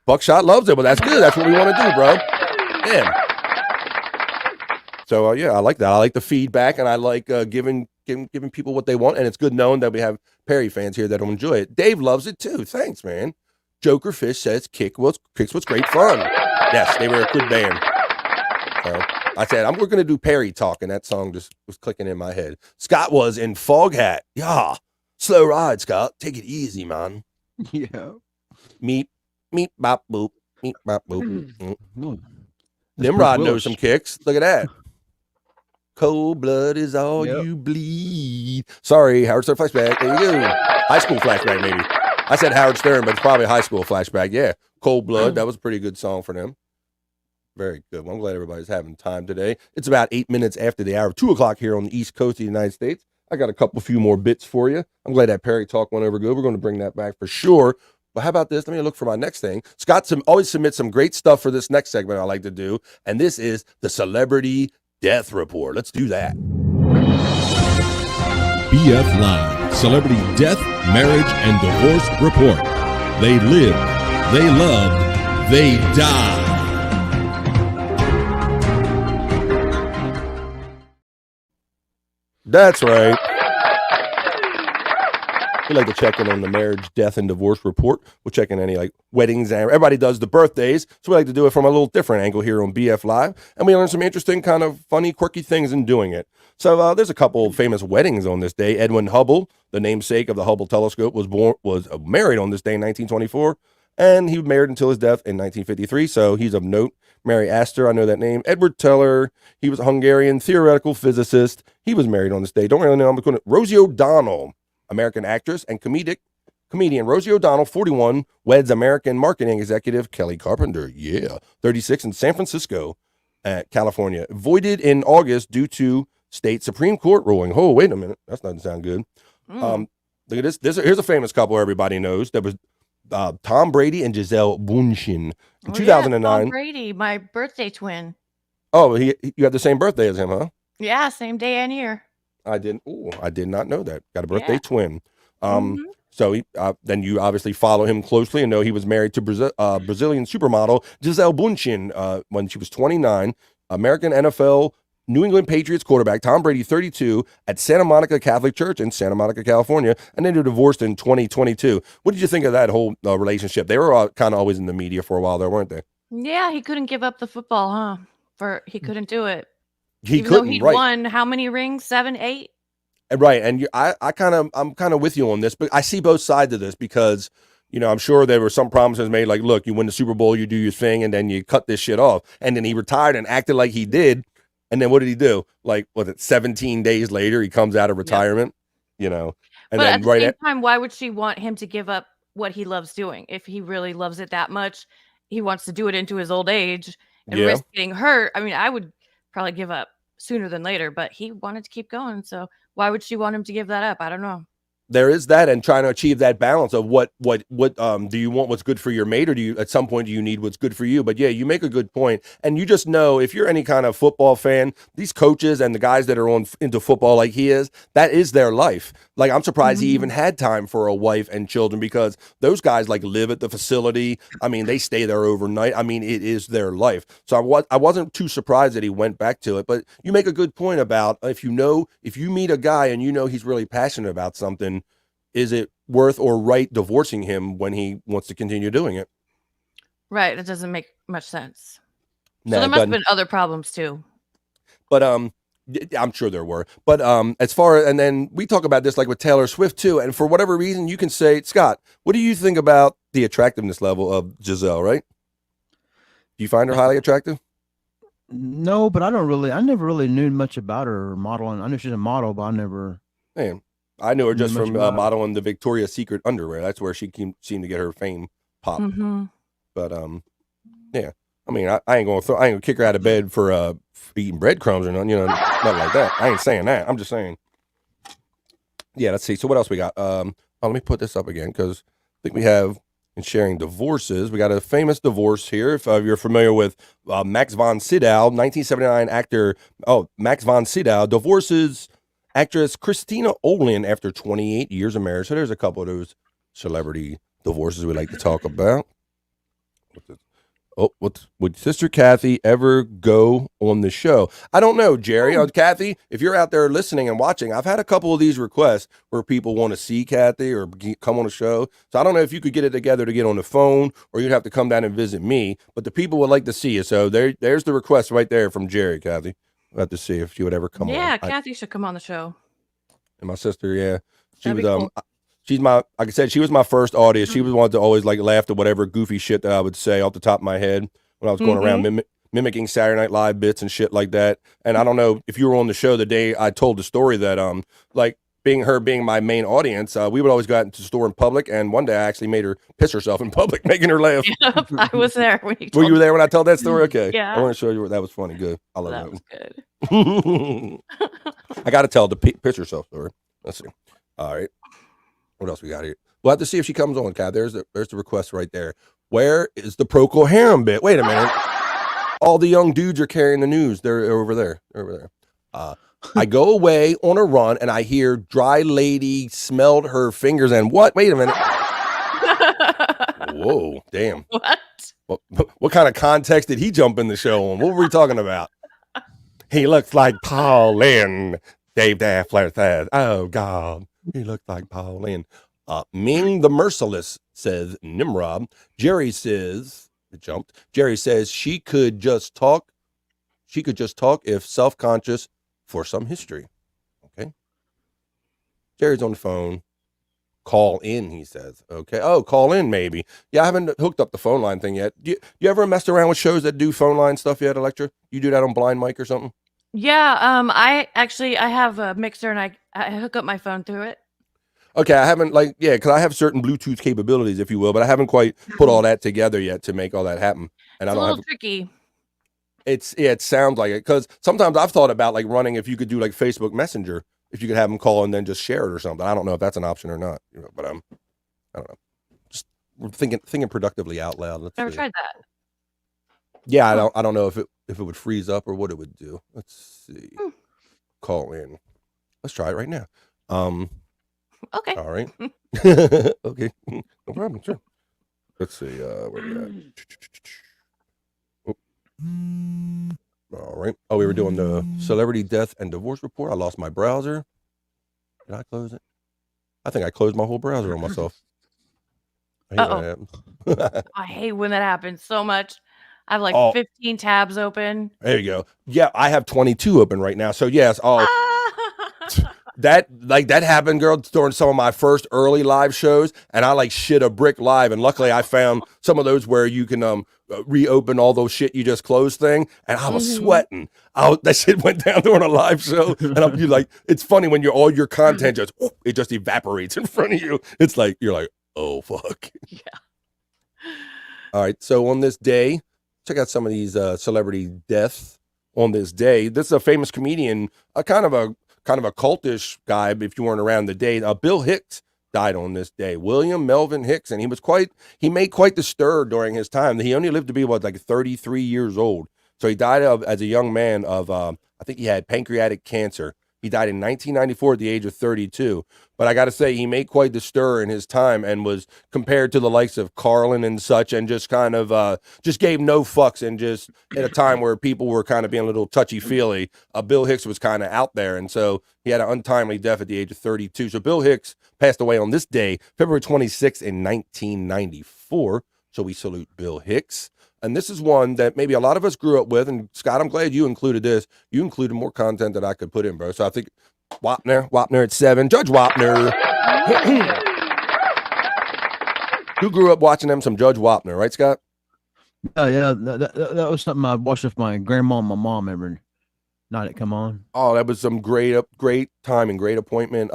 H: Buckshot loves it, but that's good. That's what we want to do, bro. Yeah. So yeah, I like that. I like the feedback, and I like giving people what they want. And it's good knowing that we have Perry fans here that'll enjoy it. Dave loves it too. Thanks, man. Joker Fish says Kicks was great fun. Yes, they were a good band. So I said we're going to do Perry talk, and that song just was clicking in my head. Scott was in Foghat. Yeah, slow ride, Scott. Take it easy, man.
T: Yeah.
H: Meep bop boop. Meep bop boop. Nimrod knows some Kicks. Look at that. Cold blood is all you bleed. Sorry, Howard Stern flashback. There you go. High school flashback, maybe. I said Howard Stern, but it's probably a high school flashback. Yeah. Cold blood. That was a pretty good song for them. Very good. Well, I'm glad everybody's having time today. It's about 8 minutes after the hour, 2:00 here on the East Coast of the United States. I got a few more bits for you. I'm glad that Perry talk went over good. We're going to bring that back for sure. But how about this? Let me look for my next thing. Scott always submits some great stuff for this next segment I like to do. And this is the Celebrity Death Report. Let's do that.
J: BF Live, Celebrity Death, Marriage, and Divorce Report. They lived, they loved, they died.
H: That's right. We like to check in on the marriage, death, and divorce report. We'll check in any like weddings, and everybody does the birthdays. So we like to do it from a little different angle here on BF Live. And we learn some interesting, kind of funny, quirky things in doing it. So there's a couple of famous weddings on this day. Edwin Hubble, the namesake of the Hubble telescope, was married on this day in 1924. and he was married until his death in 1953. So he's of note. Mary Astor, I know that name. Edward Teller, he was a Hungarian theoretical physicist. He was married on this day. Don't really know. I'm going to Rosie O'Donnell, American actress and comedian Rosie O'Donnell, 41, weds American marketing executive Kelly Carpenter. Yeah, 36 in San Francisco, California. Voided in August due to state Supreme Court ruling. Oh, wait a minute. That doesn't sound good. Look at this. Here's a famous couple everybody knows. That was Tom Brady and Gisele Bündchen in 2009.
P: Tom Brady, my birthday twin.
H: Oh, you had the same birthday as him, huh?
P: Yeah, same day and year.
H: I did not know that. Got a birthday twin. So then you obviously follow him closely and know he was married to Brazilian supermodel Gisele Bündchen when she was 29. American NFL New England Patriots quarterback Tom Brady, 32, at Santa Monica Catholic Church in Santa Monica, California, and then they were divorced in 2022. What did you think of that whole relationship? They were kind of always in the media for a while there, weren't they?
P: Yeah, he couldn't give up the football, huh? He couldn't do it.
H: He
P: Even
H: couldn't,
P: though he'd
H: right.
P: won how many rings? 7, 8?
H: Right, and I'm kind of with you on this, but I see both sides of this because, I'm sure there were some promises made like, look, you win the Super Bowl, you do your thing, and then you cut this shit off. And then he retired and acted like he did. And then what did he do? Like, 17 days later, he comes out of retirement, And
P: But
H: then
P: at the
H: right
P: same time, why would she want him to give up what he loves doing? If he really loves it that much, he wants to do it into his old age and risk getting hurt. I mean, I would probably give up sooner than later, but he wanted to keep going. So why would she want him to give that up? I don't know.
H: there is that, and trying to achieve that balance of what do you want what's good for your mate, or do you at some point do you need what's good for you? But yeah, you make a good point, and you just know if you're any kind of football fan, these coaches and the guys that are into football like he is, that is their life. Like, I'm surprised he even had time for a wife and children, because those guys like live at the facility. I mean, they stay there overnight. I mean, it is their life. So I wasn't too surprised that he went back to it. But you make a good point about if you meet a guy and you know he's really passionate about something, is it worth or right divorcing him when he wants to continue doing it?
P: Right. That doesn't make much sense.
H: No,
P: so there must have been other problems too.
H: But I'm sure there were. But as far as, and then we talk about this like with Taylor Swift too. And for whatever reason, you can say, Scott, what do you think about the attractiveness level of Giselle? Right? Do you find her highly attractive?
T: No, but I never really knew much about her modeling. I knew she's a model, but I never.
H: Man, I knew her just from modeling the Victoria's Secret underwear. That's where she seemed to get her fame pop.
P: Mm-hmm.
H: But yeah. I mean, I ain't gonna kick her out of bed for eating breadcrumbs or nothing, nothing like that. I ain't saying that. I'm just saying. Yeah, let's see. So what else we got? Let me put this up again, because I think we have in sharing divorces. We got a famous divorce here. If you're familiar with Max von Sydow, 1979 actor. Oh, Max von Sydow divorces actress Christina Olin after 28 years of marriage. So there's a couple of those celebrity divorces we like to talk about. Would Sister Kathy ever go on the show? I don't know, Jerry. Kathy, if you're out there listening and watching, I've had a couple of these requests where people want to see Kathy or come on a show. So I don't know if you could get it together to get on the phone, or you'd have to come down and visit me. But the people would like to see you. So there's the request right there from Jerry, Kathy. We'll have to see if she would ever come on.
P: Yeah, Kathy should come on the show.
H: And my sister, yeah. She
P: That'd
H: was
P: be cool.
H: She's like I said, she was my first audience. She was one to always like laugh at whatever goofy shit that I would say off the top of my head when I was going around mimicking Saturday Night Live bits and shit like that. And I don't know if you were on the show the day I told the story that like being my main audience, we would always go out into the store in public, and one day I actually made her piss herself in public, making her laugh.
P: Yep, I was there when you
H: Were you there when I told that story? Okay.
P: Yeah.
H: I want to show you that was funny. Good. I love that.
P: That was good.
H: I got to tell the piss herself story. Let's see. All right. What else we got here? We'll have to see if she comes on, Kat. There's the request right there. Where is the Procol Harum bit? Wait a minute. All the young dudes are carrying the news. They're over there. They're over there. I go away on a run and I hear dry lady smelled her fingers and what? Wait a minute. Whoa, damn. What kind of context did he jump in the show on? What were we talking about? He looks like Paul Lynn. Dave Daffler says, oh, God. He looked like Paul Lynn. Ming the Merciless says Nimrod. Jerry says it jumped. Jerry says she could just talk. She could just talk if self-conscious for some history. Okay. Jerry's on the phone. Call in, he says. Okay. Oh, call in maybe. Yeah, I haven't hooked up the phone line thing yet. You ever messed around with shows that do phone line stuff yet, Electra? You do that on Blind Mike or something?
P: Yeah, I have a mixer and I hook up my phone through it.
H: Okay, I haven't because I have certain Bluetooth capabilities, if you will, but I haven't quite put all that together yet to make all that happen. And
P: It's
H: I
P: a
H: don't
P: little
H: have.
P: tricky.
H: It sounds like it because sometimes I've thought about like running if you could do like Facebook Messenger, if you could have them call and then just share it or something. I don't know if that's an option or not, but I don't know. Just thinking productively out loud. Let's
P: Never
H: see.
P: tried that.
H: Yeah, I don't know if it would freeze up or what it would do. Let's see. Call in. Let's try it right now.
P: Okay.
H: All right. Okay. No problem. Sure. Let's see. Where we at? All right. Oh, we were doing the celebrity death and divorce report. I lost my browser. Did I close it? I think I closed my whole browser on myself.
P: I hate when that happens so much. I have like 15 tabs open.
H: There you go. Yeah, I have 22 open right now. So yes. That happened, girl, during some of my first early live shows, and I like shit a brick live, and luckily I found some of those where you can reopen all those shit you just closed thing, and I was sweating. That shit went down during a live show, and you're like, it's funny when all your content it just evaporates in front of you. It's like you're like, oh fuck.
P: Yeah.
H: All right, so on this day, check out some of these celebrity deaths on this day. This is a famous comedian, kind of a cultish guy, if you weren't around the day. Bill Hicks died on this day. William Melvin Hicks, and he made quite the stir during his time. He only lived to be 33 years old. So he died as a young man of I think he had pancreatic cancer. He died in 1994 at the age of 32. But I got to say, he made quite the stir in his time and was compared to the likes of Carlin and such, and just kind of just gave no fucks. And just at a time where people were kind of being a little touchy-feely, Bill Hicks was kind of out there. And so he had an untimely death at the age of 32. So Bill Hicks passed away on this day, February 26th in 1994. So we salute Bill Hicks. And this is one that maybe a lot of us grew up with. And Scott, I'm glad you included this. You included more content than I could put in, bro. So I think Wapner at 7. Judge Wapner. Who grew up watching some Judge Wapner, right, Scott?
T: Yeah. That was something I watched with my grandma and my mom every night it come on.
H: Oh, that was some great time and great appointment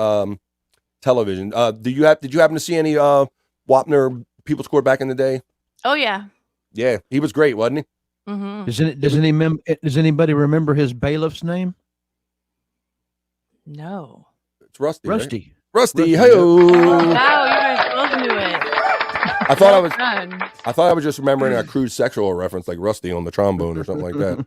H: television. Did you happen to see any Wapner people score back in the day?
P: Oh yeah.
H: Yeah, he was great, wasn't he?
P: Mm-hmm.
T: Does anybody remember his bailiff's name?
P: No.
H: It's Rusty.
T: Rusty.
H: Right? Rusty.
T: Rusty.
P: Oh, wow, you guys both knew it.
H: I thought I was just remembering a crude sexual reference like Rusty on the trombone or something like that.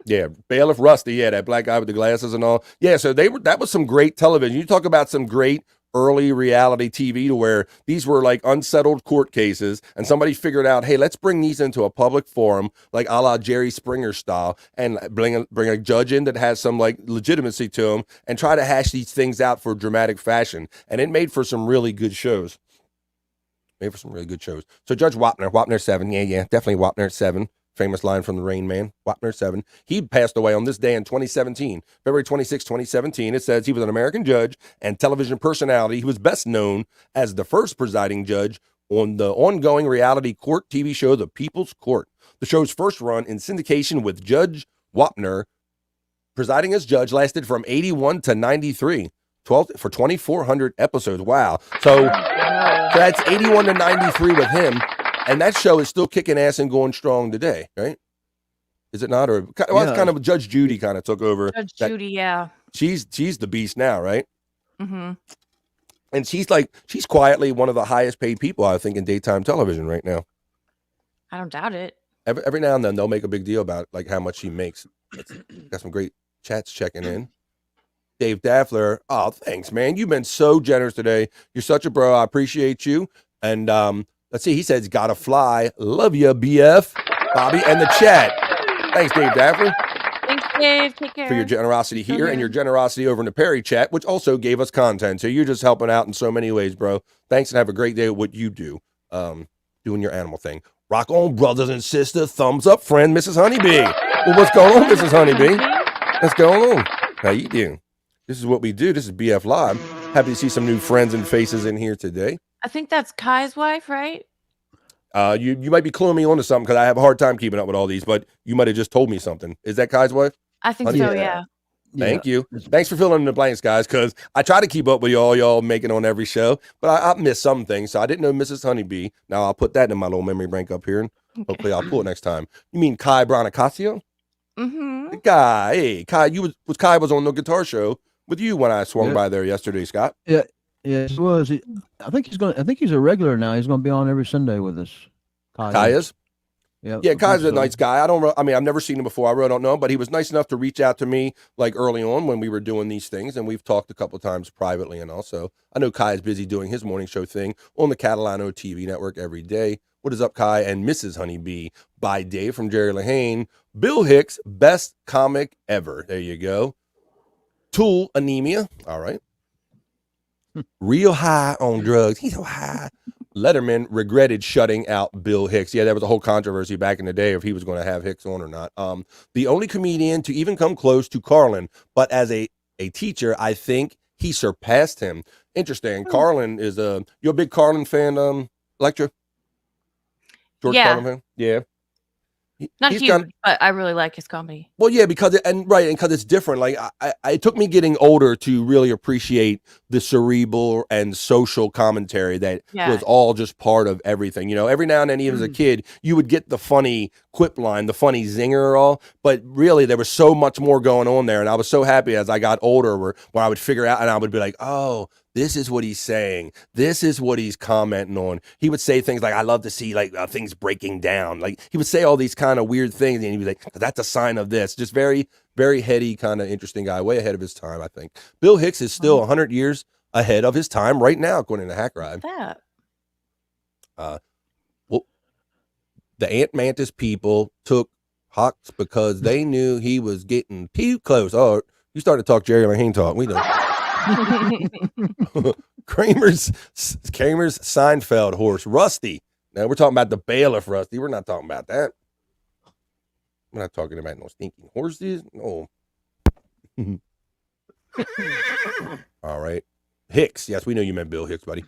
H: Yeah, Bailiff Rusty. Yeah, that black guy with the glasses and all. Yeah, so that was some great television. You talk about some great early reality TV to where these were like unsettled court cases, and somebody figured out, hey, let's bring these into a public forum, like a la Jerry Springer style, and bring a judge in that has some like legitimacy to him, and try to hash these things out for dramatic fashion. And it made for some really good shows. So Judge Wapner 7, yeah, definitely Wapner 7. Famous line from the Rain Man, Wapner 7. He passed away on this day in 2017, February 26, 2017. It says he was an American judge and television personality. He was best known as the first presiding judge on the ongoing reality court TV show, The People's Court. The show's first run in syndication with Judge Wapner presiding as judge lasted from 81 to 93, for 2,400 episodes. Wow. So that's 81 to 93 with him. And that show is still kicking ass and going strong today, right? Is it not? Or it's kind of Judge Judy kind of took over.
P: Judy, yeah.
H: She's the beast now, right?
P: Mm-hmm.
H: And she's quietly one of the highest paid people, I think, in daytime television right now.
P: I don't doubt it.
H: Every now and then they'll make a big deal about like how much she makes. Got some great chats checking in. Dave Daffler, oh, thanks, man. You've been so generous today. You're such a bro. I appreciate you. And let's see, he says, gotta fly. Love you, BF. Bobby, and the chat. Thanks, Dave Daffler.
P: Thanks, Dave. Take care.
H: For your generosity here and your generosity over in the Perry chat, which also gave us content. So you're just helping out in so many ways, bro. Thanks, and have a great day at what you do. Doing your animal thing. Rock on, brothers and sisters. Thumbs up, friend, Mrs. Honeybee. Well, what's going on, Mrs. Honeybee? What's going on? How you doing? This is what we do. This is BF Live. Happy to see some new friends and faces in here today.
P: I think that's Kai's wife, right?
H: You might be cluing me onto something because I have a hard time keeping up with all these, but you might have just told me something. Is that Kai's wife?
P: I think so, yeah.
H: Thank you. Thanks for filling in the blanks, guys, because I try to keep up with y'all making on every show, but I missed some things, so I didn't know Mrs. Honeybee. Now I'll put that in my little memory bank up here, and hopefully I'll pull it next time. You mean Kai Branicasio?
P: Mm-hmm.
H: The guy. Hey, Kai, Kai was on the guitar show with you when I swung by there yesterday, Scott.
T: Yeah, he was. I think he's a regular now. He's going to be on every Sunday with us.
H: Kai is? Yeah, Kai's a nice guy. I've never seen him before. I really don't know him, but he was nice enough to reach out to me like early on when we were doing these things, and we've talked a couple of times privately and also. I know Kai is busy doing his morning show thing on the Catalano TV network every day. What is up, Kai and Mrs. Honeybee by Dave from Jerry Lehane. Bill Hicks, best comic ever. There you go. Tool, anemia. All right. Real high on drugs. He's so high. Letterman regretted shutting out Bill Hicks. Yeah, there was a whole controversy back in the day if he was going to have Hicks on or not. The only comedian to even come close to Carlin, but as a teacher, I think he surpassed him. Interesting. Carlin is you're a big Carlin fan, Electra? George Carlin fan? Yeah.
P: Not huge, but I really like his comedy.
H: Well, yeah, because it's different. Like it took me getting older to really appreciate the cerebral and social commentary that was all just part of everything. You know, every now and then, even as a kid, you would get the funny quip line, the funny zinger or all, but really there was so much more going on there. And I was so happy as I got older where I would figure out and I would be like, oh, this is what he's saying. This is what he's commenting on. He would say things like, I love to see like things breaking down. Like he would say all these kind of weird things. And he'd be like, that's a sign of this. Just very, very heady, kind of interesting guy, way ahead of his time, I think. Bill Hicks is still 100 years ahead of his time right now, according to Hack Ride. Well, the Ant Mantis people took Hawks because they knew he was getting too close. Oh, you started to talk Jerry Lehane talk. We know. Kramer's Seinfeld horse, Rusty. Now we're talking about the bailiff, Rusty. We're not talking about that. We're not talking about no stinking horses. No. All right. Hicks. Yes, we know you meant Bill Hicks, buddy.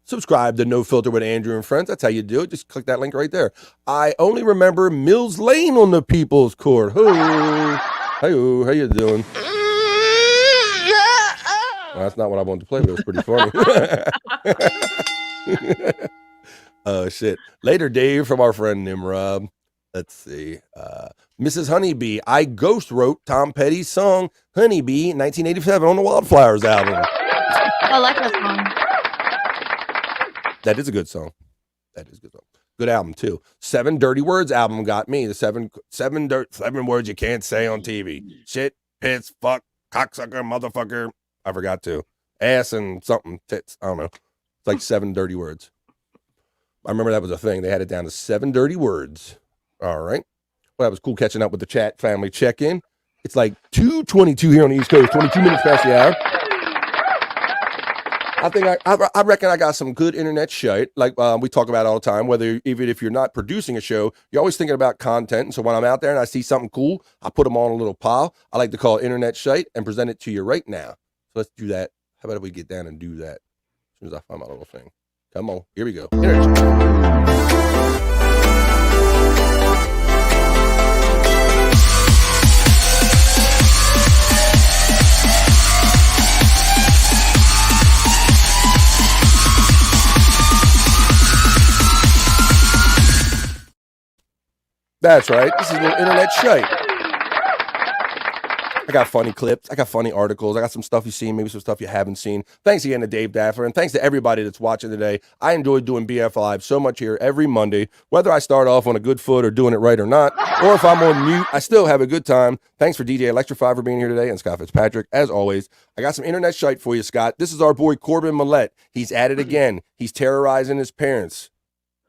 H: Subscribe to No Filter with Andrew and Friends. That's how you do it. Just click that link right there. I only remember Mills Lane on the People's Court. Hey, how you doing? Well, that's not what I wanted to play, but it was pretty funny. Oh, shit. Later, Dave, from our friend Nimrod. Let's see. Mrs. Honeybee. I ghost wrote Tom Petty's song, Honeybee, 1987 on the Wildflowers album.
P: I like that song.
H: That is a good song. That is a good song. Good album, too. 7 Dirty Words album got me. The seven words you can't say on TV. Shit, piss, fuck, cocksucker, motherfucker. I forgot to. Ass and something, tits. I don't know. It's like 7 dirty words. I remember that was a thing. They had it down to 7 dirty words. All right. Well, that was cool catching up with the chat family check-in. It's like 2:22 here on the East Coast, 22 minutes past the hour. I reckon I got some good internet shit. Like we talk about all the time, even if you're not producing a show, you're always thinking about content. And so when I'm out there and I see something cool, I put them on a little pile. I like to call it internet shit and present it to you right now. So let's do that. How about if we get down and do that as soon as I find my little thing? Come on, here we go. That's right. This is a little internet shite. I got funny clips. I got funny articles. I got some stuff you've seen, maybe some stuff you haven't seen. Thanks again to Dave Daffer, and thanks to everybody that's watching today. I enjoy doing BF Live so much here every Monday, whether I start off on a good foot or doing it right or not, or if I'm on mute, I still have a good time. Thanks for DJ Electrify for being here today, and Scott Fitzpatrick, as always. I got some internet shite for you, Scott. This is our boy Corbin Millette. He's at it again. He's terrorizing his parents.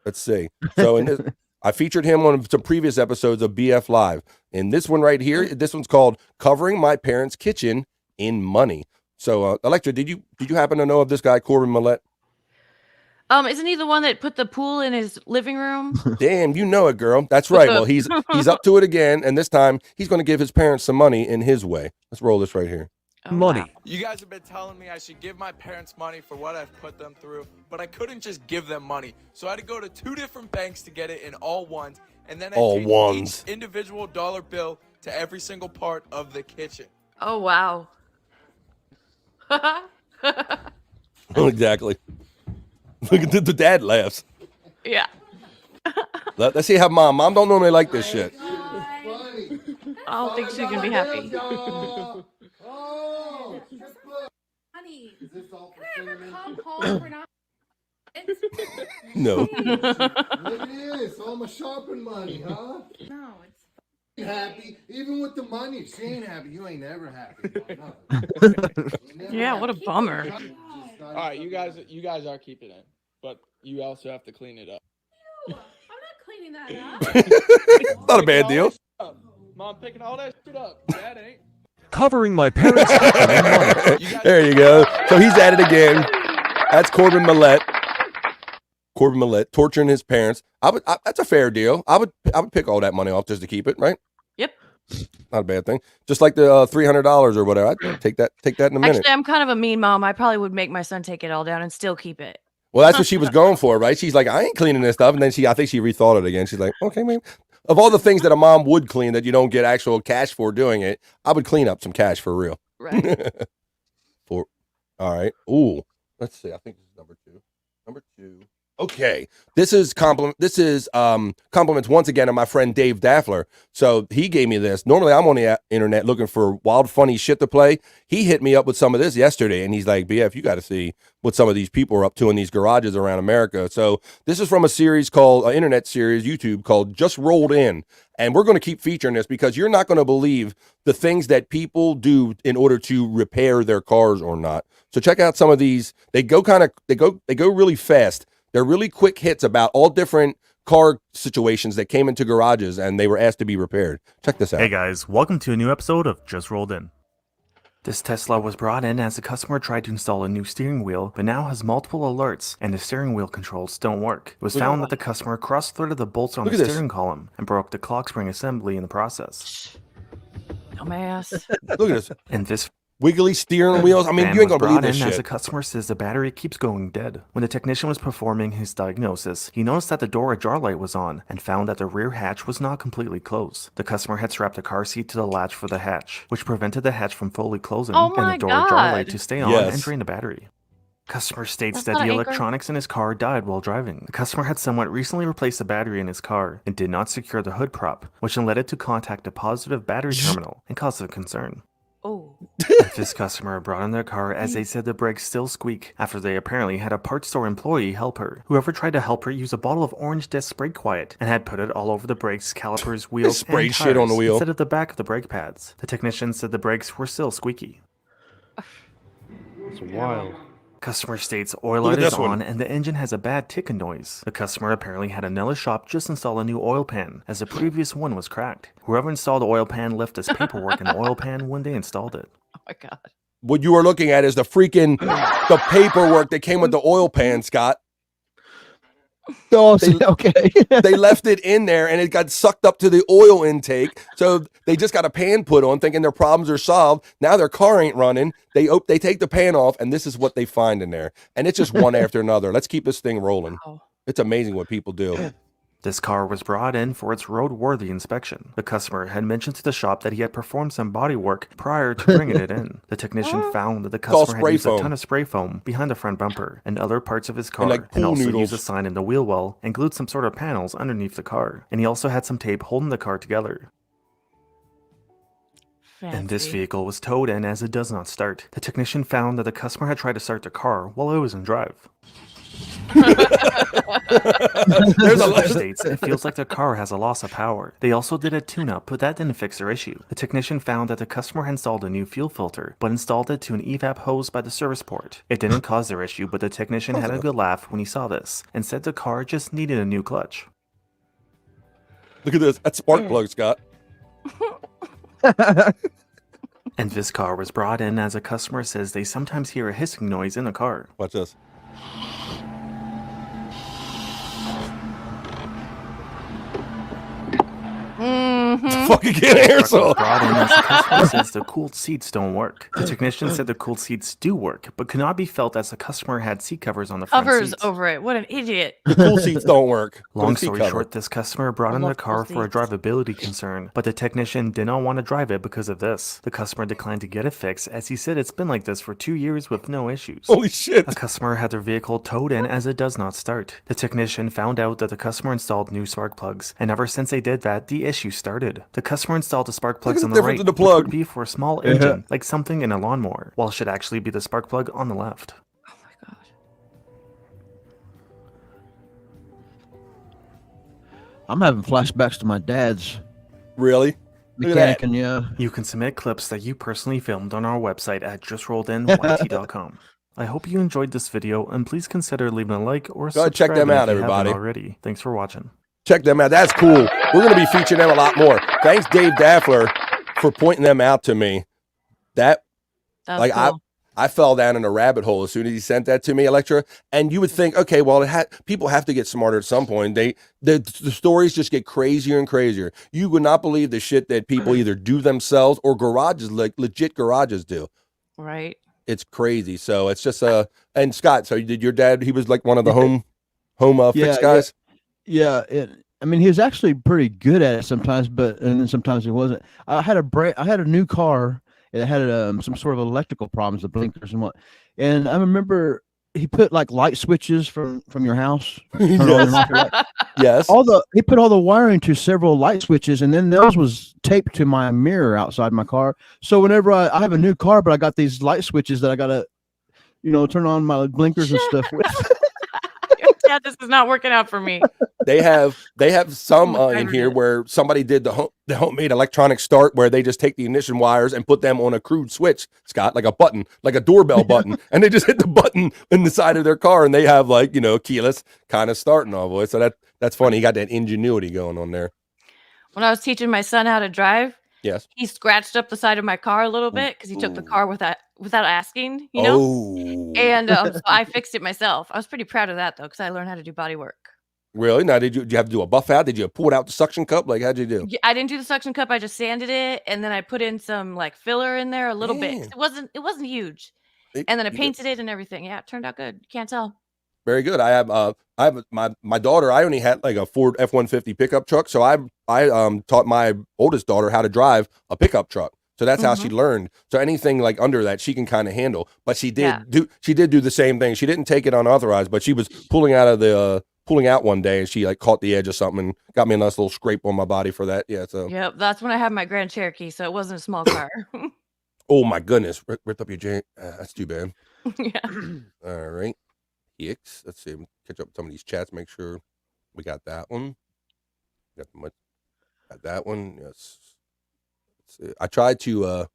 H: Let's see. So in this... I featured him on some previous episodes of BF Live. And this one right here, this one's called Covering My Parents' Kitchen in Money. So, Electra, did you happen to know of this guy, Corbin Millette?
P: Isn't he the one that put the pool in his living room?
H: Damn, you know it, girl. That's right. Well, he's up to it again, and this time he's going to give his parents some money in his way. Let's roll this right here.
K: money.
L: You guys have been telling me I should give my parents money for what I've put them through, but I couldn't just give them money. So I had to go to 2 different banks to get it in all ones, and then I changed each individual dollar bill to every single part of the kitchen.
P: Oh, wow.
H: Exactly. Look at the dad laughs.
P: Yeah.
H: Let's see how mom don't normally like this shit.
P: I don't think she can be happy.
W: Honey, can I ever come home for not?
H: No.
X: Look at this, all my shopping money, huh?
W: No, it's
X: happy. Even with the money, if she ain't happy, you ain't ever happy.
P: Yeah, what a bummer.
L: All right, you guys are keeping it, but you also have to clean it up.
W: I'm not cleaning that up.
H: Not a bad deal.
L: Mom picking all that shit up. Dad ain't.
K: Covering my parents' money.
H: There you go. So he's at it again. That's Corbin Millette. Torturing his parents. That's a fair deal. I would pick all that money off just to keep it, right?
P: Yep.
H: Not a bad thing. Just like the $300 or whatever. I'd take that in a minute.
P: Actually, I'm kind of a mean mom. I probably would make my son take it all down and still keep it.
H: Well, that's what she was going for, right? She's like, I ain't cleaning this stuff. And then I think she rethought it again. She's like, okay, maybe. Of all the things that a mom would clean that you don't get actual cash for doing it, I would clean up some cash for real.
P: Right.
H: All right. Ooh. Let's see. I think this is number 2. Number 2. Okay. This is compliments once again of my friend Dave Daffler. So he gave me this. Normally I'm on the internet looking for wild, funny shit to play. He hit me up with some of this yesterday, and he's like, BF, you got to see what some of these people are up to in these garages around America. So this is from a series called, internet series, YouTube, called Just Rolled In. And we're going to keep featuring this because you're not going to believe the things that people do in order to repair their cars or not. So check out some of these. They go really fast. They're really quick hits about all different car situations that came into garages and they were asked to be repaired. Check this out.
Y: Hey guys, welcome to a new episode of Just Rolled In. This Tesla was brought in as the customer tried to install a new steering wheel, but now has multiple alerts and the steering wheel controls don't work. It was found that the customer cross-threaded the bolts on the steering column and broke the clock spring assembly in the process.
P: Dumbass.
H: Look at this.
Y: And this
H: wiggly steering wheels. I mean, you ain't gonna believe this shit.
Y: As the customer says the battery keeps going dead. When the technician was performing his diagnosis, he noticed that the door ajar light was on and found that the rear hatch was not completely closed. The customer had strapped a car seat to the latch for the hatch, which prevented the hatch from fully closing and the door ajar light to stay on and drain the battery. Customer states that the electronics in his car died while driving. The customer had somewhat recently replaced the battery in his car and did not secure the hood prop, which then led it to contact a positive battery terminal and caused a concern.
P: Oh.
Y: This customer brought in their car as they said the brakes still squeak after they apparently had a parts store employee help her. Whoever tried to help her used a bottle of orange desk spray quiet and had put it all over the brakes, calipers, wheels, and tires
H: shit on the wheel
Y: instead of the back of the brake pads. The technician said the brakes were still squeaky.
K: It's wild.
Y: Customer states oil light is on and the engine has a bad ticking noise. The customer apparently had another shop just install a new oil pan as the previous one was cracked. Whoever installed the oil pan left his paperwork in the oil pan when they installed it.
P: Oh my God.
H: What you are looking at is the paperwork that came with the oil pan, Scott.
T: Oh, okay.
H: They left it in there and it got sucked up to the oil intake. So they just got a pan put on thinking their problems are solved. Now their car ain't running. They take the pan off and this is what they find in there. And it's just one after another. Let's keep this thing rolling.
P: Wow.
H: It's amazing what people do.
Y: This car was brought in for its roadworthy inspection. The customer had mentioned to the shop that he had performed some body work prior to bringing it in. The technician found that the customer had used a ton of spray foam behind the front bumper and other parts of his car, and also used a sign in the wheel well and glued some sort of panels underneath the car. And he also had some tape holding the car together.
P: Fancy.
Y: And this vehicle was towed in as it does not start. The technician found that the customer had tried to start the car while it was in drive.
H: There's a lot
Y: states it feels like the car has a loss of power. They also did a tune-up, but that didn't fix their issue. The technician found that the customer had installed a new fuel filter, but installed it to an evap hose by the service port. It didn't cause their issue, but the technician had a good laugh when he saw this, and said the car just needed a new clutch.
H: Look at this. That's spark plug, Scott.
Y: And this car was brought in as a customer says they sometimes hear a hissing noise in the car.
H: Watch this. fucking get an air saw.
Y: Brought in as the customer says the cooled seats don't work. The technician said the cooled seats do work, but could not be felt as the customer had seat covers on the front
P: Covers
Y: seats.
P: over it. What an idiot.
H: The cool seats don't work.
Y: Long story short, this customer brought in the
P: love
Y: car
P: cool
Y: for a
P: seats.
Y: drivability concern, but the technician did not want to drive it because of this. The customer declined to get it fixed, as he said it's been like this for 2 years with no issues.
H: Holy shit.
Y: A customer had their vehicle towed in as it does not start. The technician found out that the customer installed new spark plugs, and ever since they did that, the issue started. The customer installed the spark plugs on the right,
H: in the
Y: which
H: plug.
Y: would be for a small engine, like something in a lawnmower, while it should actually be the spark plug on the left.
T: I'm having flashbacks to my dad's.
H: Really?
T: Mechanic, and yeah.
Y: You can submit clips that you personally filmed on our website at justrolledyt.com. I hope you enjoyed this video, and please consider leaving a like or
H: Go ahead, check them
Y: subscribing
H: out,
Y: if you haven't
H: everybody.
Y: already. Thanks for watching.
H: Check them out. That's cool. We're going to be featuring them a lot more. Thanks, Dave Daffler, for pointing them out to me. That's like cool. I fell down in a rabbit hole as soon as he sent that to me, Electra. And you would think, okay, well, people have to get smarter at some point. The stories just get crazier and crazier. You would not believe the shit that people either do themselves or garages, like legit garages, do.
P: Right.
H: It's crazy. So it's just and Scott. So did your dad? He was like one of the home fix guys.
T: Yeah. I mean, he was actually pretty good at it sometimes, and then sometimes he wasn't. I had a new car. It had some sort of electrical problems, the blinkers and what. And I remember he put like light switches from your house.
H: Yes.
T: He put all the wiring to several light switches, and then those was taped to my mirror outside my car. So whenever I have a new car, but I got these light switches that I gotta, turn on my blinkers and stuff with.
P: Yeah, this is not working out for me.
H: They have some in here where somebody did the homemade electronic start where they just take the ignition wires and put them on a crude switch, Scott, like a button, like a doorbell button, and they just hit the button in the side of their car, and they have keyless kind of starting all the way. So that's funny. He got that ingenuity going on there.
P: When I was teaching my son how to drive,
H: yes,
P: he scratched up the side of my car a little bit because he took the car without asking, And so I fixed it myself. I was pretty proud of that though, because I learned how to do body work.
H: Really? Now, did you have to do a buff out? Did you pull it out the suction cup? Like, how'd you do?
P: I didn't do the suction cup. I just sanded it, and then I put in some like filler in there a little bit. It wasn't huge, and then I painted it and everything. Yeah, it turned out good. You can't tell.
H: Very good. I have my daughter. I only had like a Ford F-150 pickup truck, so I taught my oldest daughter how to drive a pickup truck. So that's how she learned. So anything like under that, she can kind of handle. But she did do the same thing. She didn't take it unauthorized, but she was pulling out one day, and she like caught the edge of something and got me a nice little scrape on my body for that. Yeah. So.
P: Yep, that's when I had my Grand Cherokee, so it wasn't a small car.
H: Oh my goodness! Ripped up your chain. That's too bad.
P: Yeah.
H: All right. Let's see. Catch up with some of these chats. Make sure we got that one. Got that one. Yes. I tried to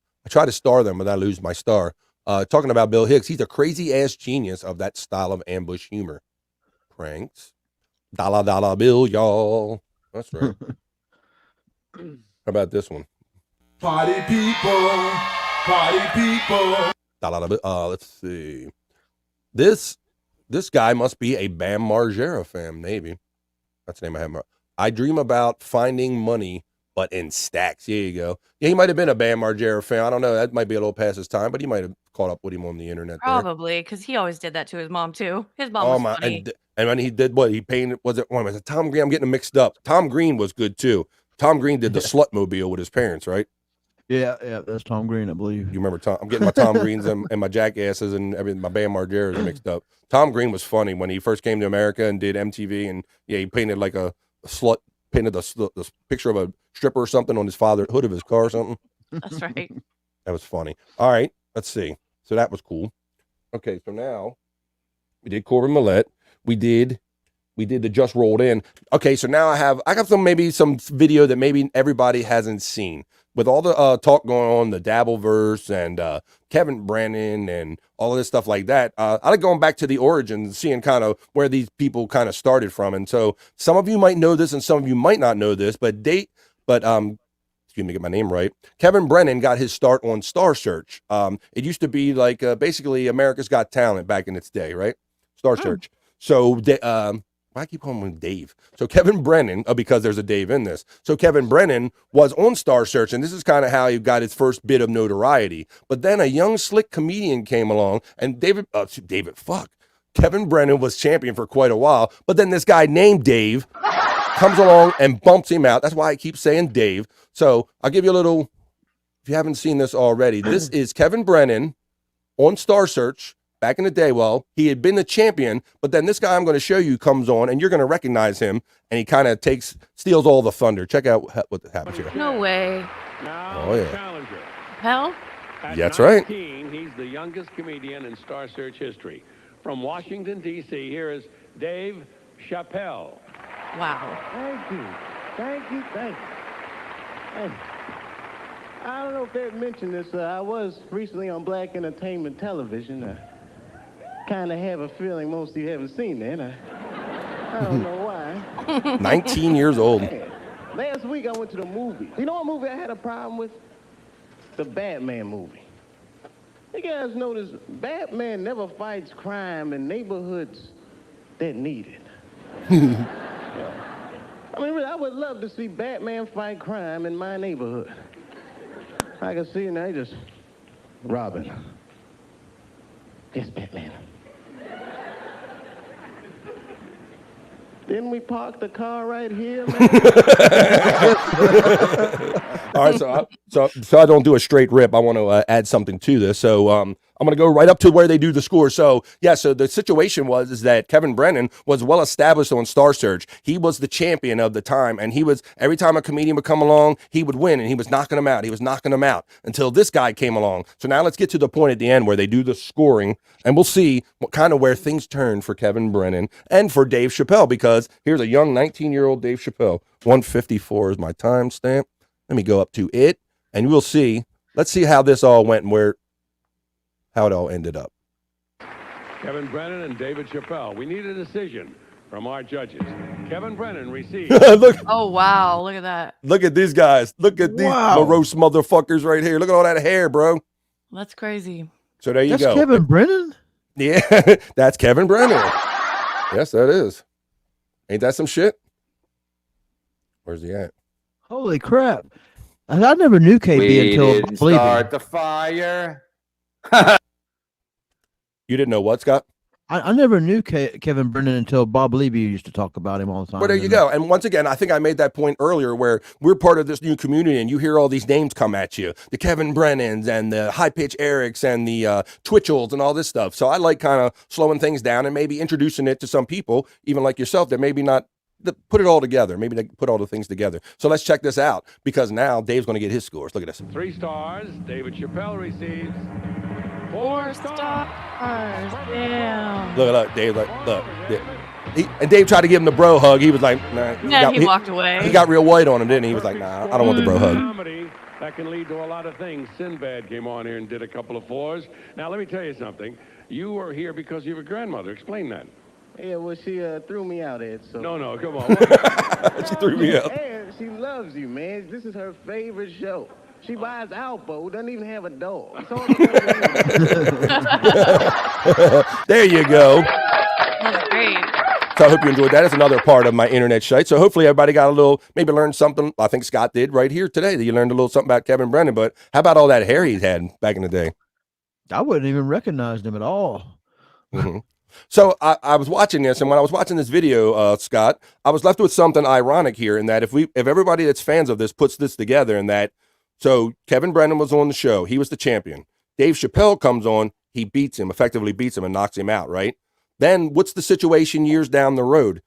H: star them, but I lose my star. Talking about Bill Hicks, he's a crazy ass genius of that style of ambush humor. Pranks. Dollar bill, y'all. That's right. How about this one?
X: Party people.
H: Dollar bill. Let's see. This guy must be a Bam Margera fan, maybe. That's the name I have. I dream about finding money, but in stacks. Here you go. Yeah, he might have been a Bam Margera fan. I don't know. That might be a little past his time, but he might have caught up with him on the internet.
P: Probably, because he always did that to his mom too. His mom was funny.
H: And when he did what? He painted, was it Tom Green? I'm getting them mixed up. Tom Green was good too. Tom Green did the Slutmobile with his parents, right?
T: Yeah, that's Tom Green, I believe.
H: You remember Tom? I'm getting my Tom Greens and my Jackasses and everything. My Bam Margera's mixed up. Tom Green was funny when he first came to America and did MTV, and yeah, he painted like a slut, painted the picture of a stripper or something on his hood of his car or something.
P: That's right.
H: That was funny. All right, let's see. So that was cool. Okay, so now we did Corbin Millette. We did the Just Rolled In. Okay, so now I got some video that maybe everybody hasn't seen. With all the talk going on, the Dabbleverse and Kevin Brennan and all of this stuff like that, I like going back to the origins, seeing kind of where these people kind of started from. And so some of you might know this and some of you might not know this, but excuse me, get my name right. Kevin Brennan got his start on Star Search. It used to be like basically America's Got Talent back in its day, right? Star Search. So Why I keep calling him Dave? So Kevin Brennan, because there's a Dave in this. So Kevin Brennan was on Star Search, and this is kind of how he got his first bit of notoriety. But then a young, slick comedian came along, and Kevin Brennan was champion for quite a while. But then this guy named Dave comes along and bumps him out. That's why I keep saying Dave. So I'll give you a little, if you haven't seen this already, this is Kevin Brennan on Star Search. Back in the day, well, he had been the champion, but then this guy I'm going to show you comes on, and you're going to recognize him, and he kind of steals all the thunder. Check out what happens here.
P: No way.
H: Oh, yeah.
P: Hell?
H: That's right.
B: He's the youngest comedian in Star Search history. From Washington, D.C., here is Dave Chappelle.
P: Wow.
M: Thank you. Hey, I don't know if they've mentioned this. I was recently on Black Entertainment Television. Kind of have a feeling most of you haven't seen that. I don't know why.
H: 19 years old.
M: Last week I went to the movie. You know what movie I had a problem with? The Batman movie. You guys notice Batman never fights crime in neighborhoods that need it. I mean, really, I would love to see Batman fight crime in my neighborhood. I can see now just Robin. Yes, Batman. Didn't we park the car right here, man?
H: All right, so I don't do a straight rip. I want to add something to this. So I'm going to go right up to where they do the score. So yeah, so the situation is that Kevin Brennan was well established on Star Search. He was the champion of the time, and he was every time a comedian would come along, he would win, and he was knocking them out. He was knocking them out until this guy came along. So now let's get to the point at the end where they do the scoring, and we'll see what kind of where things turn for Kevin Brennan and for Dave Chappelle, because here's a young 19-year-old Dave Chappelle. 154 is my timestamp. Let me go up to it, and we'll see. Let's see how this all went and how it all ended up.
B: Kevin Brennan and David Chappelle. We need a decision from our judges. Kevin Brennan received.
H: Look.
P: Oh, wow. Look at that.
H: Look at these guys. Look at these morose motherfuckers right here. Look at all that hair, bro.
P: That's crazy.
H: So there you go.
T: That's Kevin Brennan?
H: Yeah, that's Kevin Brennan. Yes, that is. Ain't that some shit? Where's he at?
T: Holy crap. I never knew KB until
N: didn't start the fire.
H: You didn't know what, Scott?
T: I never knew Kevin Brennan until Bob Levy used to talk about him all the time.
H: Well, there you go. And once again, I think I made that point earlier where we're part of this new community and you hear all these names come at you. The Kevin Brennans and the High Pitch Erics and the Twitchels and all this stuff. So I like kind of slowing things down and maybe introducing it to some people, even like yourself, that maybe not put it all together. Maybe they put all the things together. So let's check this out because now Dave's going to get his scores. Look at this.
B: 3 stars. David Chappelle receives
P: 4 stars. Damn.
H: Look, Dave. Look. And Dave tried to give him the bro hug. He was like, nah.
P: He walked away.
H: He got real white on him, didn't he? He was like, nah, I don't want the bro hug.
B: Comedy that can lead to a lot of things. Sinbad came on here and did a couple of 4s. Now, let me tell you something. You were here because of your grandmother. Explain that.
M: Yeah, well, she threw me out, Ed. So.
B: No, come on.
H: She threw me out.
M: And she loves you, man. This is her favorite show. She buys Alpo, doesn't even have a dog.
H: There you go.
P: That's great.
H: So I hope you enjoyed that. It's another part of my internet Shyt. So hopefully everybody got a little, maybe learned something. I think Scott did right here today that you learned a little something about Kevin Brennan. But how about all that hair he had back in the day?
T: I wouldn't even recognize him at all.
H: Mm-hmm. So I was watching this, and when I was watching this video, Scott, I was left with something ironic here in that if everybody that's fans of this puts this together in that, so Kevin Brennan was on the show. He was the champion. Dave Chappelle comes on. He effectively beats him and knocks him out, right? Then what's the situation years down the road?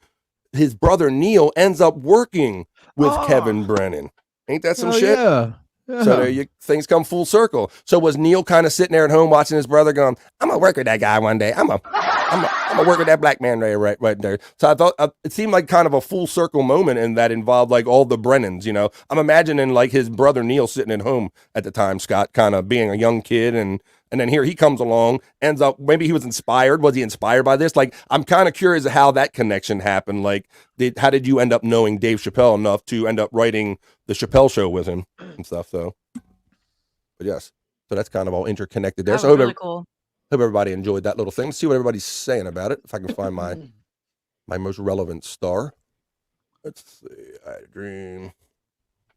H: His brother Neil ends up working with Kevin Brennan. Ain't that some shit?
T: Yeah.
H: So things come full circle. So was Neil kind of sitting there at home watching his brother going, I'm going to work with that guy one day. I'm going to work with that black man right there. So I thought it seemed like kind of a full circle moment, and that involved like all the Brennans, you know. I'm imagining like his brother Neil sitting at home at the time, Scott, kind of being a young kid, and then here he comes along, ends up, maybe he was inspired. Was he inspired by this? Like, I'm kind of curious how that connection happened. Like, how did you end up knowing Dave Chappelle enough to end up writing the Chappelle Show with him and stuff? So, but yes, so that's kind of all interconnected there.
P: That
H: So
P: was really cool.
H: hope everybody enjoyed that little thing. Let's see what everybody's saying about it. If I can find my My most relevant star. Let's see. I had a dream.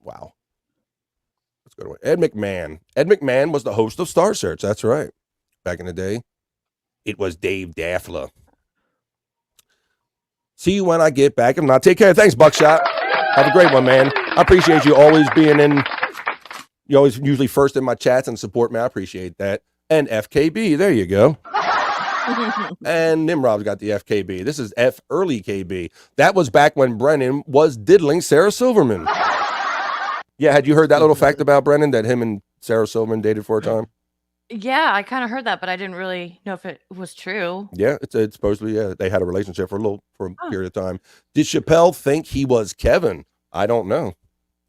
H: Wow. Let's go to Ed McMahon. Ed McMahon was the host of Star Search. That's right. Back in the day, it was Dave Daffler. See you when I get back. If not, take care. Thanks, Buckshot. Have a great one, man. I appreciate you always being in. You always usually first in my chats and support me. I appreciate that. And FKB. There you go. And Nimrod's got the FKB. This is F early KB. That was back when Brennan was diddling Sarah Silverman. Yeah, had you heard that little fact about Brennan, that him and Sarah Silverman dated for a time?
P: Yeah, I kind of heard that, but I didn't really know if it was true.
H: Yeah, it's supposedly, yeah, they had a relationship for a period of time. Did Chappelle think he was Kevin? I don't know.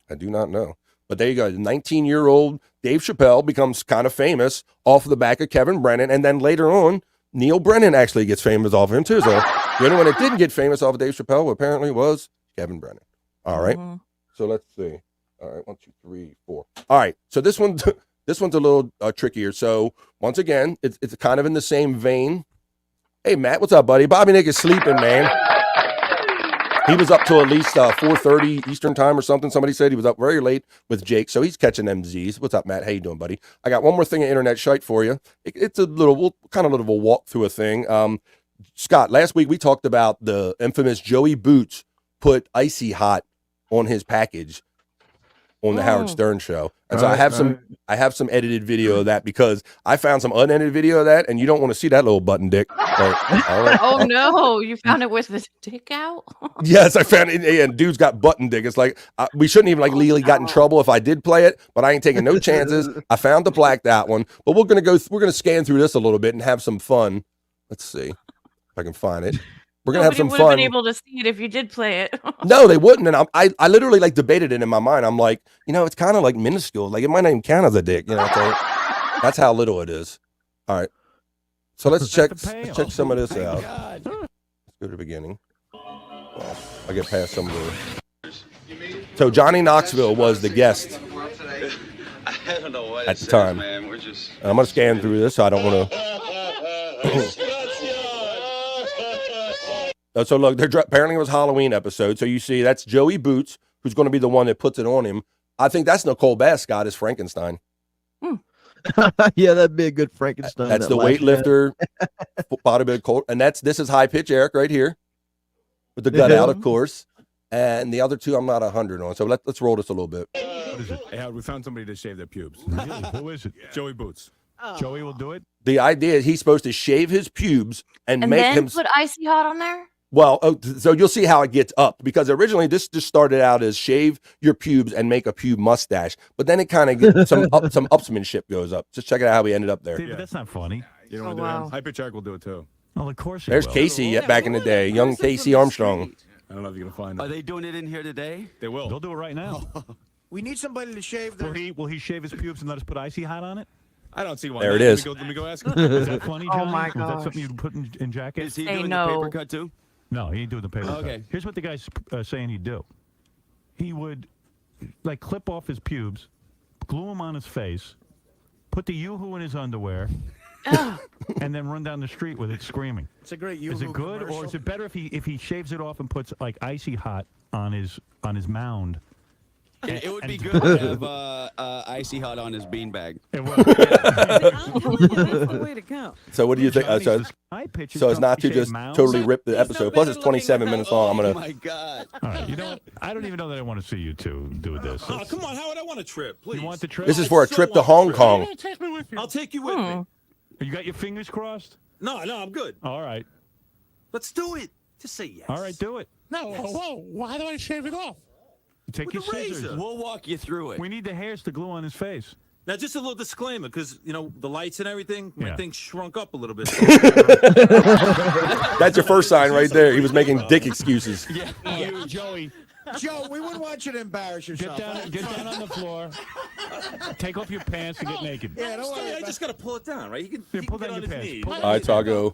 H: I do not know. But there you go. 19-year-old Dave Chappelle becomes kind of famous off the back of Kevin Brennan, and then later on, Neil Brennan actually gets famous off of him too. So the only one that didn't get famous off of Dave Chappelle apparently was Kevin Brennan. All right. So let's see. All right, 1, 2, 3, 4. All right. So this one's a little trickier. So once again, it's kind of in the same vein. Hey Matt, what's up, buddy? Bobby Nick is sleeping, man. He was up till at least 4:30 Eastern time or something. Somebody said he was up very late with Jake, so he's catching them Z's. What's up, Matt? How you doing, buddy? I got one more thing of internet Shyt for you. It's a little kind of a walk through a thing. Scott, last week we talked about the infamous Joey Boots put Icy Hot on his package on the Howard Stern show. And so I have some edited video of that because I found some unedited video of that, and you don't want to see that little button dick.
P: Oh no, you found it with the dick out?
H: Yes, I found it, and dude's got button dick. It's like we shouldn't even legally got in trouble if I did play it, but I ain't taking no chances. I found the blacked out one, but we're gonna scan through this a little bit and have some fun. Let's see if I can find it. We're gonna have some fun.
P: Nobody would have been able to see it if you did play it.
H: No, they wouldn't. And I literally debated it in my mind. I'm like, it's kind of like minuscule. Like it might not even count as a dick. That's how little it is. All right. So let's check some of this out. Let's go to the beginning. Well, I get past some of the. So Johnny Knoxville was the guest
A: I don't know what
H: at the time.
A: Man. We're just.
H: And I'm gonna scan through this, so I don't want to. So look, apparently it was a Halloween episode. So you see, that's Joey Boots, who's going to be the one that puts it on him. I think that's Nicole Bass, Scott, is Frankenstein.
T: Yeah, that'd be a good Frankenstein.
H: That's the weightlifter, bodybuilder Colt, and this is High Pitch Eric right here, with the gut out, of course. And the other two, I'm not 100 on. So let's roll this a little bit.
F: What is it? Hey, Howard, we found somebody to shave their pubes.
K: Really? Who is it?
F: Yeah. Joey Boots.
K: Oh. Joey will do it.
H: The idea is he's supposed to shave his pubes and make
P: then
H: him
P: put Icy Hot on there.
H: Well, so you'll see how it gets up, because originally this just started out as shave your pubes and make a pube mustache, but then it kind of gets some upsmanship goes up. Just check it out how we ended up there.
K: Dude, that's not funny.
F: You know what? High Pitch Eric will do it too.
K: Well, of course.
H: There's Casey back in the day, young Casey Armstrong.
F: I don't know if you're gonna find them.
O: Are they doing it in here today?
F: They will.
K: They'll do it right now.
Q: We need somebody to shave their...
K: Will he shave his pubes and let us put Icy Hot on it?
F: I don't see why.
H: There it is.
F: Let me go ask him.
K: Is that funny, Johnny?
P: Oh my
K: Was that
P: gosh.
K: something you put in jacket?
O: Is he doing the paper cut too?
K: No, he ain't doing the paper cut.
O: Okay.
K: Here's what the guy's saying he'd do. He would clip off his pubes, glue them on his face, put the Yoo-hoo in his underwear, and then run down the street with it screaming.
Q: It's a great
K: Is it good, or is it better if he shaves it off and puts Icy Hot on his mound?
O: It would be good to have Icy Hot on his beanbag.
K: It
O: would.
Q: Way to go.
H: So what do you think? So it's not to just totally rip the episode. Plus, it's 27 minutes long. I'm gonna.
O: Oh my God!
K: All right, you know what? I don't even know that I want to see you two do this.
F: Oh, come on, Howard! I want a trip. Please.
K: You want the trip?
H: This is for a trip to Hong Kong.
F: I'll take you with me.
K: You got your fingers crossed?
F: No, I'm good.
K: All right.
F: Let's do it. Just say yes.
K: All right, do it.
Q: No, whoa, why do I shave it off?
K: Take your scissors.
O: We'll walk you through it.
K: We need the hairs to glue on his face.
F: Now, just a little disclaimer, because, the lights and everything, my thing shrunk up a little bit.
H: That's your first sign right there. He was making dick excuses.
K: Yeah. You, Joey.
Q: Joe, we wouldn't want you to embarrass yourself.
K: Get down on the floor. Take off your pants and get naked.
Q: Yeah, don't worry.
F: I just got to pull it down, right? You can
K: pull
F: get
K: down
F: on
K: your
F: his
K: pants.
F: knees.
H: All right, so I'll go.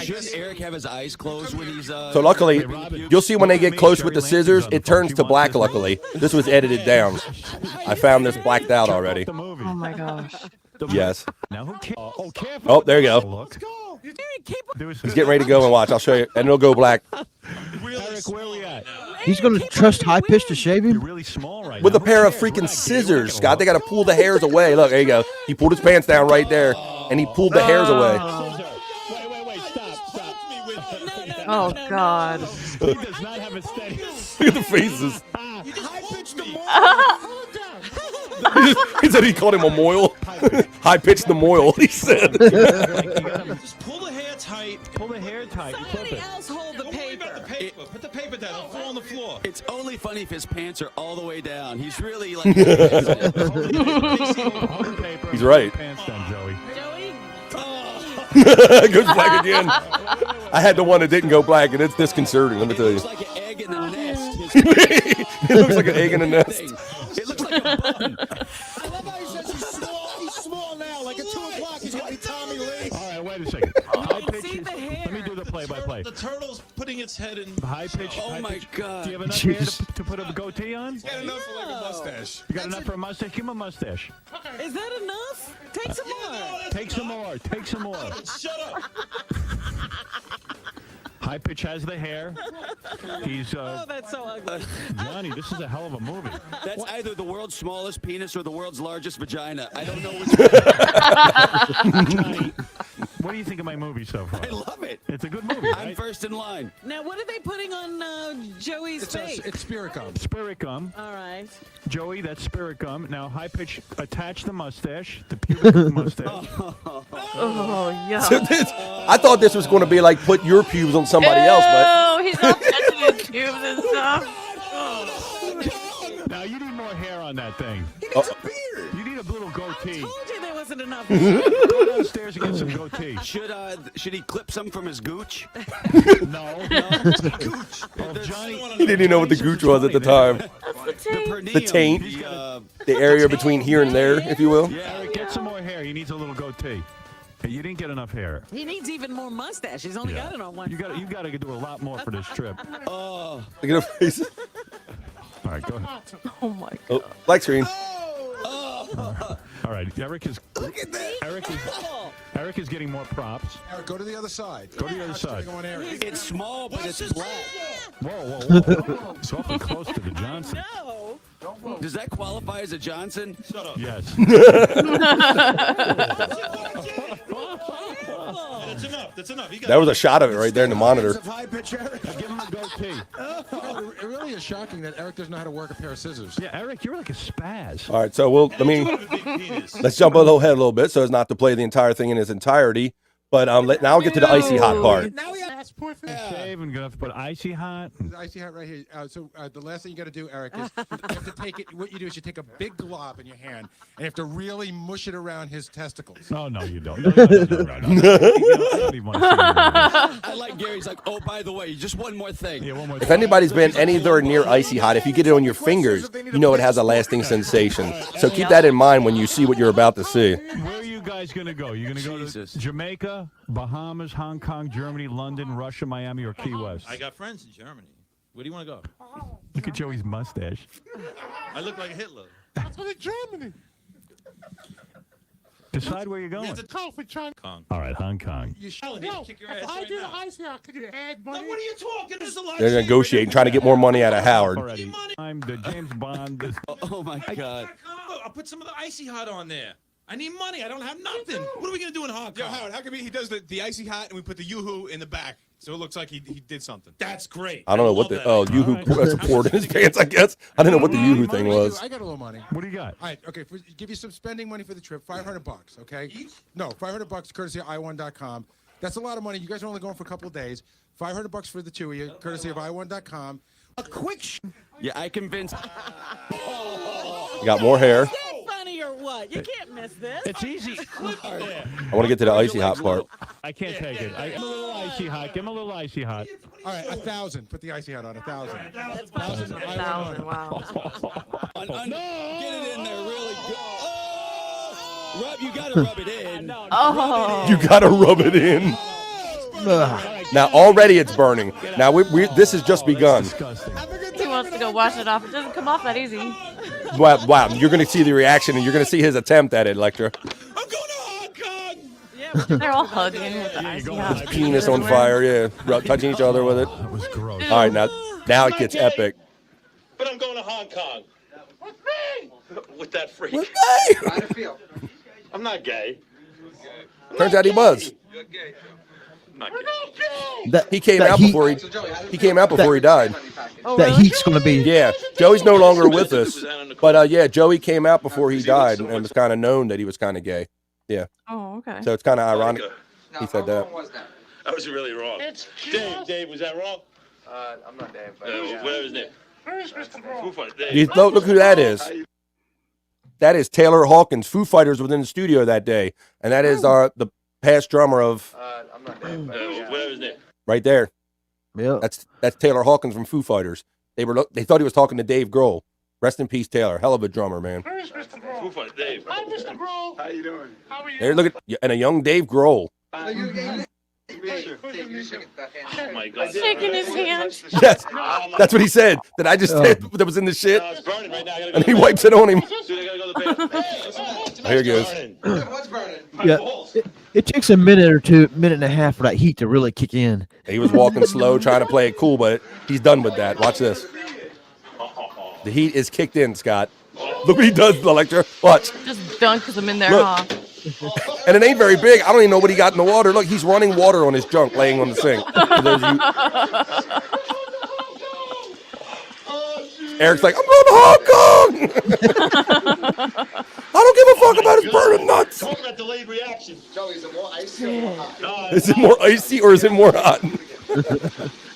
O: Should Eric have his eyes closed when he's
H: So luckily, you'll see when they get close with the scissors, it turns to black. Luckily, this was edited down. I found this blacked out already.
P: Oh my gosh.
H: Yes.
K: Now who cares?
H: Oh, there you go.
Q: Let's go.
H: He's getting ready to go and watch. I'll show you, and it'll go black.
K: Eric, where are we at?
T: He's going to trust High Pitch to shave him?
K: Really small right
H: With
K: now.
H: a pair of freaking scissors, Scott. They got to pull the hairs away. Look, there you go. He pulled his pants down right there, and he pulled the hairs away.
K: Wait, stop.
P: Oh, God.
K: He does not have a steady.
H: Look at the faces. He said he called him a moil. High pitched the moil, he said.
F: Just pull the hair tight.
K: Pull the hair tight.
W: Somebody else hold the paper.
F: Put the paper down. It'll fall on the floor.
O: It's only funny if his pants are all the way down. He's really like.
H: He's right.
K: Pants down, Joey.
H: Goes black again. I had the one that didn't go black, and it's disconcerting, let me tell you.
O: It looks like an egg in a nest.
H: It looks like an egg in a nest.
O: It looks like a bun.
Q: I love how he says he's small. He's small now. Like at 2 o'clock, he's going to be Tommy Lee.
K: All right, wait a second. High pitch. Let me do the play-by-play.
F: The turtle's putting its head in.
K: High pitch.
O: Oh
K: high
O: my
K: pitch.
O: God.
K: Do you have enough hair to put a goatee on?
F: Got enough for like a mustache.
K: You got enough for a mustache? Give him a mustache.
W: Is that enough? Take some more.
K: Take some more. Take some more.
F: Shut up.
K: High pitch has the hair. He's
W: Oh, that's so ugly.
K: Johnny, this is a hell of a movie.
O: That's either the world's smallest penis or the world's largest vagina. I don't know which one.
K: Johnny, what do you think of my movie so far?
O: I love it.
K: It's a good movie,
O: I'm
K: right?
O: first in line.
W: Now, what are they putting on Joey's face?
Q: It's spirit gum.
K: Spirit gum.
W: All right.
K: Joey, that's spirit gum. Now, high pitch, attach the mustache, the pubic mustache.
P: Oh, yeah.
H: So I thought this was going to be like put your pubes on somebody else, but
P: Oh, he's all touching his pubes and stuff.
K: Now, you need more hair on that thing. You need a little goatee.
W: Told you there wasn't enough.
K: Go downstairs and get some goatee.
O: Should he clip some from his gooch?
K: No.
O: Gooch.
K: Well, Johnny,
H: he didn't even know what the gooch was at the time. The taint, the area between here and there, if you will.
K: Yeah, Eric, get some more hair. He needs a little goatee. Hey, you didn't get enough hair.
W: He needs even more mustache. He's only got it on one.
K: You got to do a lot more for this trip.
O: Oh.
H: Look at her face.
K: All right, go ahead.
P: Oh, my God.
H: Oh, black screen.
K: All right, Eric is. Eric is getting more props.
Q: Eric, go to the other side.
K: Go to the other side.
O: It's small, but it's black.
K: Whoa. It's awfully close to the Johnson.
W: No.
O: Does that qualify as a Johnson?
F: Shut up.
K: Yes.
F: That's enough. That's enough.
H: That was a shot of it right there in the monitor.
Q: High pitch, Eric.
K: Give him a goatee.
Q: It really is shocking that Eric doesn't know how to work a pair of scissors.
K: Yeah, Eric, you're like a spaz.
H: All right, so let's jump ahead a little bit so as not to play the entire thing in its entirety. But now I'll get to the icy hot part.
Q: Now we have
K: Shave and gonna have to put icy hot.
Q: The icy hot right here. So the last thing you got to do, Eric, is you have to take it. What you do is you take a big glob in your hand and you have to really mush it around his testicles.
K: No, you don't. No. I don't even want to see that.
O: I like Gary's like, oh, by the way, just one more thing.
K: Yeah, one more
H: If
K: thing.
H: anybody's been anywhere near icy hot, if you get it on your fingers, you know it has a lasting sensation. So keep that in mind when you see what you're about to see.
K: Where are you guys going to go? You're going to go to Jamaica, Bahamas, Hong Kong, Germany, London, Russia, Miami, or Key West?
F: I got friends in Germany. Where do you want to go?
K: Look at Joey's mustache.
F: I look like Hitler.
Q: That's what Germany.
K: Decide where you're going.
F: It's a call for Hong Kong.
K: All right, Hong Kong.
F: You're showing me. Kick your ass
Q: I
F: right
Q: do the
F: now.
Q: icy hot. Could you add money?
F: Now, what are you talking? There's a lot.
H: They're negotiating, trying to get more money out of Howard.
K: Already. I'm the James Bond.
O: Oh my God.
F: I'll put some of the icy hot on there. I need money. I don't have nothing. What are we going to do in Hong Kong?
C: Yo, Howard, how come he does the icy hot and we put the yoo-hoo in the back so it looks like he did something?
F: That's great.
H: I don't know what the yoo-hoo support in his pants, I guess. I didn't know what the yoo-hoo thing was.
Q: I got a little money.
K: What do you got?
Q: All right, okay. Give you some spending money for the trip. $500. Okay. No, $500 courtesy of i1.com. That's a lot of money. You guys are only going for a couple of days. $500 for the two of you, courtesy of i1.com. A quick.
O: Yeah, I convinced.
H: You got more hair.
W: Funny or what? You can't miss this.
K: It's easy.
H: I want to get to the icy hot part.
K: I can't take it. Give him a little icy hot. Give him a little icy hot.
Q: All right, 1,000. Put the icy hot on 1,000.
P: That's probably 1,000. Wow.
O: Get it in there really good. Oh! You gotta rub it in.
P: Oh.
H: You gotta rub it in. Now already it's burning. Now this has just begun.
P: He wants to go wash it off. It doesn't come off that easy.
H: Wow, you're gonna see the reaction and you're gonna see his attempt at it, Electra.
W: Yeah,
P: They're all hugging with the icy hot.
H: Penis on fire, yeah. Touching each other with it.
K: That was gross.
H: All right, now it gets epic.
A: But I'm going to Hong Kong.
W: With me.
A: With that freak.
H: With me?
A: How do you feel? I'm not gay.
H: Turns out he was.
A: You're gay. I'm not gay.
H: He came out before he died.
T: That heat's going to be.
H: Yeah, Joey's no longer with us. But yeah, Joey came out before he died and was kind of known that he was kind of gay. Yeah.
P: Oh, okay.
H: So it's kind of ironic he said that.
A: That was really wrong. Dave, was that wrong?
L: I'm not Dave.
A: Whatever his name.
W: Where's Mr. Bro?
A: Foo Fighters.
H: Look who that is. That is Taylor Hawkins. Foo Fighters within the studio that day, and that is the past drummer of.
L: I'm not Dave.
A: Whatever his name.
H: Right there.
T: Yeah.
H: That's Taylor Hawkins from Foo Fighters. They thought he was talking to Dave Grohl. Rest in peace, Taylor. Hell of a drummer, man.
W: Where's Mr. Bro?
A: Foo Fighters, Dave.
W: Hi, Mr. Bro.
A: How you doing?
W: How are you?
H: There, look at and a young Dave Grohl.
A: Oh my God.
P: Shaking his hand.
H: Yes, that's what he said. That I just said that was in the shit.
A: It's burning right now.
H: And he wipes it on him.
A: Dude, I gotta go to the bathroom.
H: Here it goes.
A: What's burning?
T: Yeah, it takes a minute and a half for that heat to really kick in.
H: He was walking slow, trying to play it cool, but he's done with that. Watch this. The heat is kicked in, Scott. Look what he does, Electra. Watch.
P: Just dunk because I'm in there,
H: Look.
P: huh?
H: And it ain't very big. I don't even know what he got in the water. Look, he's running water on his junk laying on the sink. For those of you- Eric's like, I'm going to Hong Kong. I don't give a fuck about his burning nuts.
A: Talk about delayed reaction.
X: Joey, is it more icy or more hot?
A: No,
H: Is it more icy or is it more hot?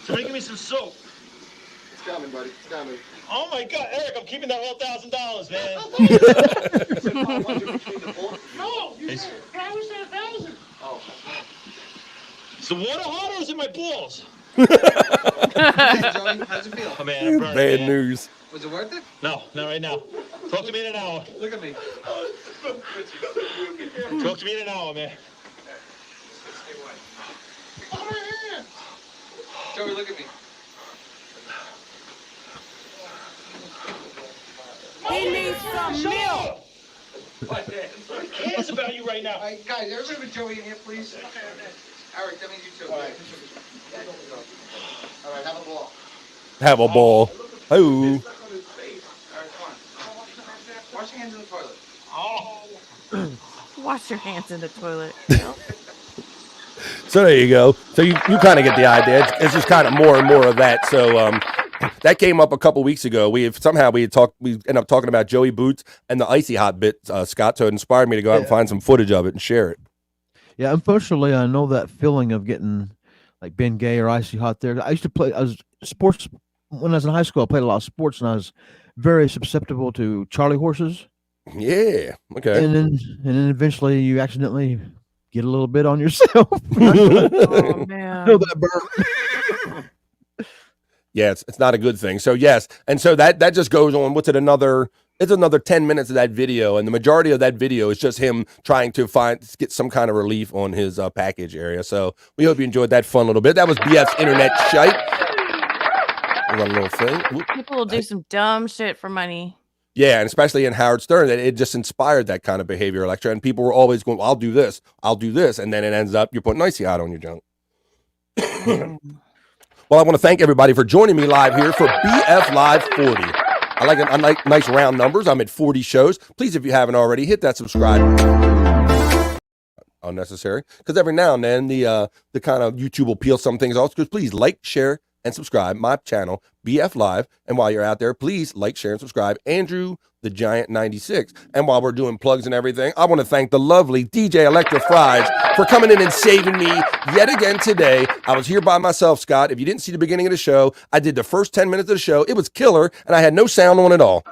A: So give me some soap.
X: It's coming, buddy. It's coming.
A: Oh my God, Eric, I'm keeping that whole $1,000, man.
W: No, you said I was at 1,000.
X: Oh.
A: Is the water hot or is it my balls?
X: Joey, how's it feel?
A: Oh man, I'm burning,
H: Bad
A: man.
H: news.
X: Was it worth it?
A: No, not right now. Talk to me in an hour.
X: Look at me.
A: Talk to me in an hour, man.
W: Oh, my hand.
X: Joey, look at me.
W: He needs some milk.
A: Who cares about you right now?
X: All right, guys, everybody with Joey in here, please. Eric, that means you too. All right. All right, have a ball.
H: Have a ball. Oh.
X: All right, come on. Wash your hands in the toilet.
A: Oh.
P: Wash your hands in the toilet.
H: So there you go. So you kind of get the idea. It's just kind of more and more of that. So that came up a couple weeks ago. We ended up talking about Joey Boots and the icy hot bit, Scott. So it inspired me to go out and find some footage of it and share it.
T: Yeah, unfortunately, I know that feeling of getting like being gay or icy hot. There, I used to play. I was sports when I was in high school. I played a lot of sports, and I was very susceptible to Charlie horses.
H: Yeah. Okay.
T: And then eventually you accidentally get a little bit on yourself.
P: Oh man.
T: Know that burn.
H: Yeah, it's not a good thing. So yes, and so that just goes on. What's it? It's another 10 minutes of that video, and the majority of that video is just him trying to get some kind of relief on his package area. So we hope you enjoyed that fun little bit. That was BF's Internet Shyt. We got a little thing.
P: People will do some dumb shit for money.
H: Yeah, and especially in Howard Stern, that it just inspired that kind of behavior, Electra. And people were always going, I'll do this, and then it ends up you're putting icy hot on your junk. Well, I want to thank everybody for joining me live here for BF Live 40. I like nice round numbers. I'm at 40 shows. Please, if you haven't already, hit that subscribe. Unnecessary, because every now and then the kind of YouTube will peel some things off. Because please like, share, and subscribe my channel BF Live. And while you're out there, please like, share, and subscribe Andrew the Giant 96. And while we're doing plugs and everything, I want to thank the lovely DJ Electra Fries for coming in and saving me yet again today. I was here by myself, Scott. If you didn't see the beginning of the show, I did the first 10 minutes of the show. It was killer, and I had no sound on at all.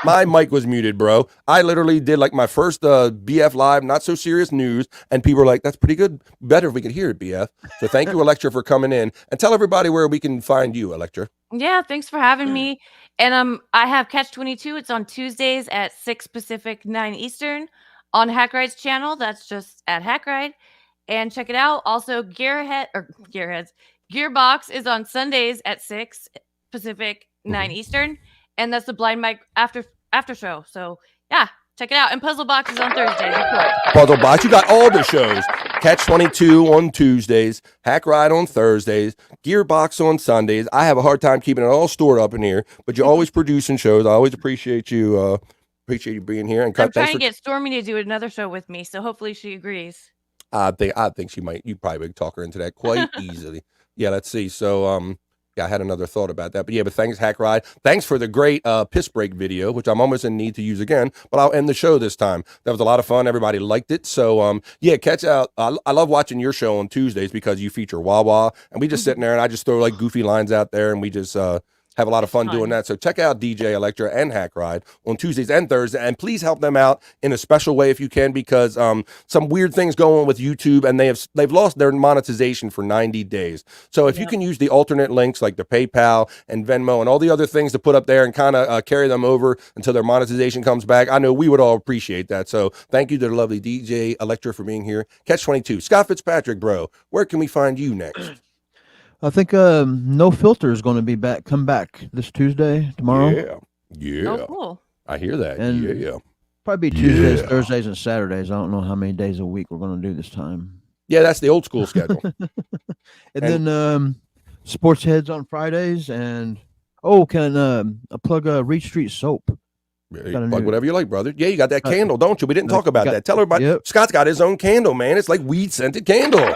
H: My mic was muted, bro. I literally did like my first BF Live, not so serious news, and people were like, that's pretty good. Better if we could hear it, BF. So thank you, Electra, for coming in. And tell everybody where we can find you, Electra.
P: Yeah, thanks for having me. And I have Catch 22. It's on Tuesdays at 6 Pacific, 9 Eastern on Hackride's channel. That's just at Hackride. And check it out. Also, Gearbox is on Sundays at 6 Pacific, 9 Eastern. And that's the Blind Mike after show. So yeah, Check it out. And Puzzle Box is on Thursdays, of course.
H: Puzzle Box. You got all the shows. Catch 22 on Tuesdays. Hack Ride on Thursdays. Gearbox on Sundays. I have a hard time keeping it all stored up in here, but you're always producing shows. I always appreciate you. Appreciate you being here. And
P: I'm trying to get Stormy to do another show with me, so hopefully she agrees.
H: I think she might. You probably talk her into that quite easily. Yeah, let's see. So, yeah, I had another thought about that. But yeah, but thanks, Hack Ride. Thanks for the great piss break video, which I'm almost in need to use again. But I'll end the show this time. That was a lot of fun. Everybody liked it. So, yeah, catch out. I love watching your show on Tuesdays because you feature Wawa. And we just sitting there and I just throw like goofy lines out there and we just have a lot of fun doing that. So check out DJ Electra and Hack Ride on Tuesdays and Thursdays. And please help them out in a special way if you can, because some weird things go on with YouTube and they've lost their monetization for 90 days. So if you can use the alternate links like the PayPal and Venmo and all the other things to put up there and kind of carry them over until their monetization comes back, I know we would all appreciate that. So thank you to the lovely DJ Electra for being here. Catch 22. Scott Fitzpatrick, bro, where can we find you next?
T: I think No Filter is going to come back this Tuesday, tomorrow.
H: Yeah.
P: Oh, cool.
H: I hear that.
T: And
H: yeah.
T: Probably Tuesdays, Thursdays, and Saturdays. I don't know how many days a week we're going to do this time.
H: Yeah, that's the old school schedule.
T: and then Sports Heads on Fridays. And, can I plug Reach Street Soap?
H: Plug whatever you like, brother. Yeah, you got that candle, don't you? We didn't talk about that. Tell everybody.
T: Yep.
H: Scott's got his own candle, man. It's like weed-scented candle.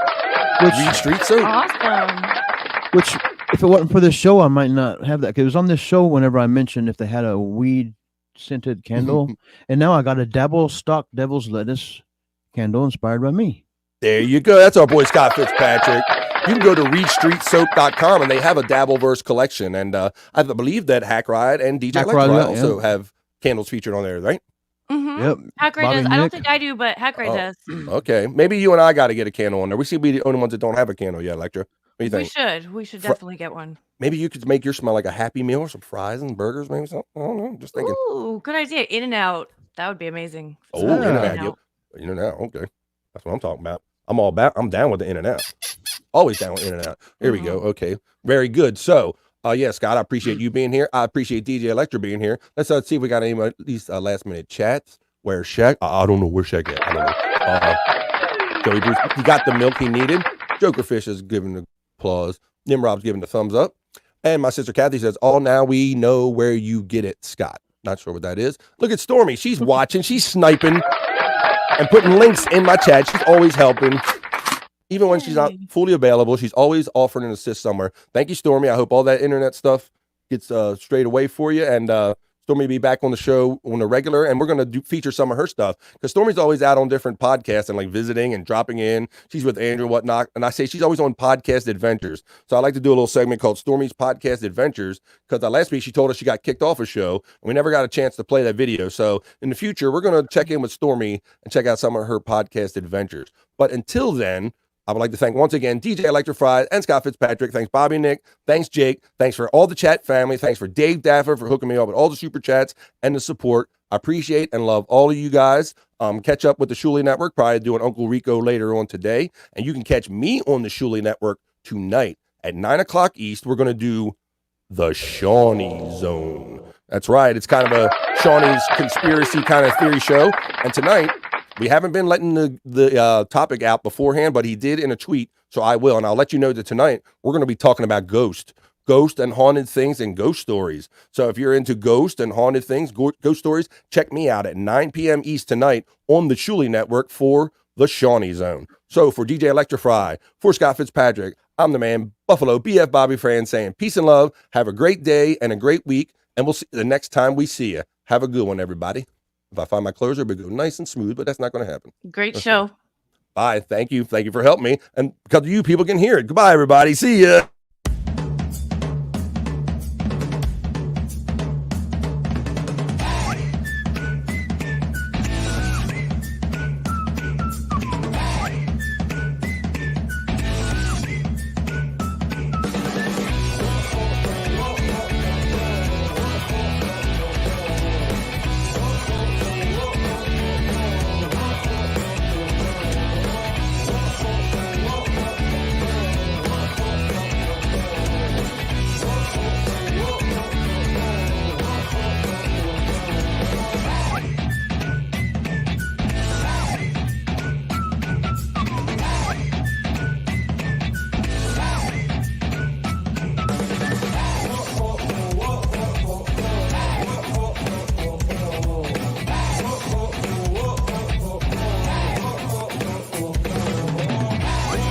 H: Reach Street Soap.
P: Awesome.
T: Which, if it wasn't for this show, I might not have that. Because it was on this show whenever I mentioned if they had a weed-scented candle. And now I got a Dabble Stock Devil's Lettuce candle inspired by me.
H: There you go. That's our boy Scott Fitzpatrick. You can go to reachstreetsoap.com and they have a Dabbleverse collection. And I believe that Hack Ride and DJ Electra also have candles featured on there, right?
P: Mm-hmm.
T: Yep.
P: Hack Ride does. I don't think I do, but Hack Ride does.
H: Okay. Maybe you and I got to get a candle on there. We seem to be the only ones that don't have a candle yet, Electra. What do you think?
P: We should definitely get one.
H: Maybe you could make yours smell like a Happy Meal or some fries and burgers, maybe something. I don't know. Just thinking.
P: Ooh, good idea. In-N-Out. That would be amazing.
H: Oh, In-N-Out. In-N-Out. Okay. That's what I'm talking about. I'm down with the In-N-Out. Always down with In-N-Out. Here we go. Okay. Very good. So, yeah, Scott, I appreciate you being here. I appreciate DJ Electra being here. Let's see if we got any of these last minute chats. Where's Shaq? I don't know where Shaq at. I don't know. Joey Bruce, he got the milk he needed. Jokerfish is giving the applause. Nimrod's giving the thumbs up. And my sister Kathy says, now we know where you get it, Scott. Not sure what that is. Look at Stormy. She's watching. She's sniping and putting links in my chat. She's always helping. Even when she's not fully available, she's always offering an assist somewhere. Thank you, Stormy. I hope all that internet stuff gets straight away for you. And Stormy will be back on the show on the regular, and we're going to feature some of her stuff because Stormy's always out on different podcasts and like visiting and dropping in. She's with Andrew and whatnot. And I say she's always on podcast adventures. So I like to do a little segment called Stormy's Podcast Adventures because last week she told us she got kicked off a show and we never got a chance to play that video. So in the future, we're going to check in with Stormy and check out some of her podcast adventures. But until then, I would like to thank once again DJ Electrified and Scott Fitzpatrick. Thanks, Bobby Nick. Thanks, Jake. Thanks for all the chat family. Thanks for Dave Daffer for hooking me up with all the super chats and the support. I appreciate and love all of you guys. Catch up with the Shuley Network. Probably doing Uncle Rico later on today. And you can catch me on the Shuley Network tonight at 9 o'clock East. We're going to do the Shawnee Zone. That's right. It's kind of a Shawnee's conspiracy kind of theory show. And tonight, we haven't been letting the topic out beforehand, but he did in a tweet, so I will. And I'll let you know that tonight we're going to be talking about ghost and haunted things and ghost stories. So if you're into ghost and haunted things, ghost stories, check me out at 9 p.m. East tonight on the Shuley Network for the Shawnee Zone. So for DJ Electrify, for Scott Fitzpatrick, I'm the man, Buffalo BF Bobby Fran, saying peace and love. Have a great day and a great week, and we'll see you the next time we see you. Have a good one, everybody. If I find my closer, it'll go nice and smooth, but that's not going to happen.
P: Great show.
H: Bye. Thank you. Thank you for helping me. And because of you, people can hear it. Goodbye, everybody. See ya.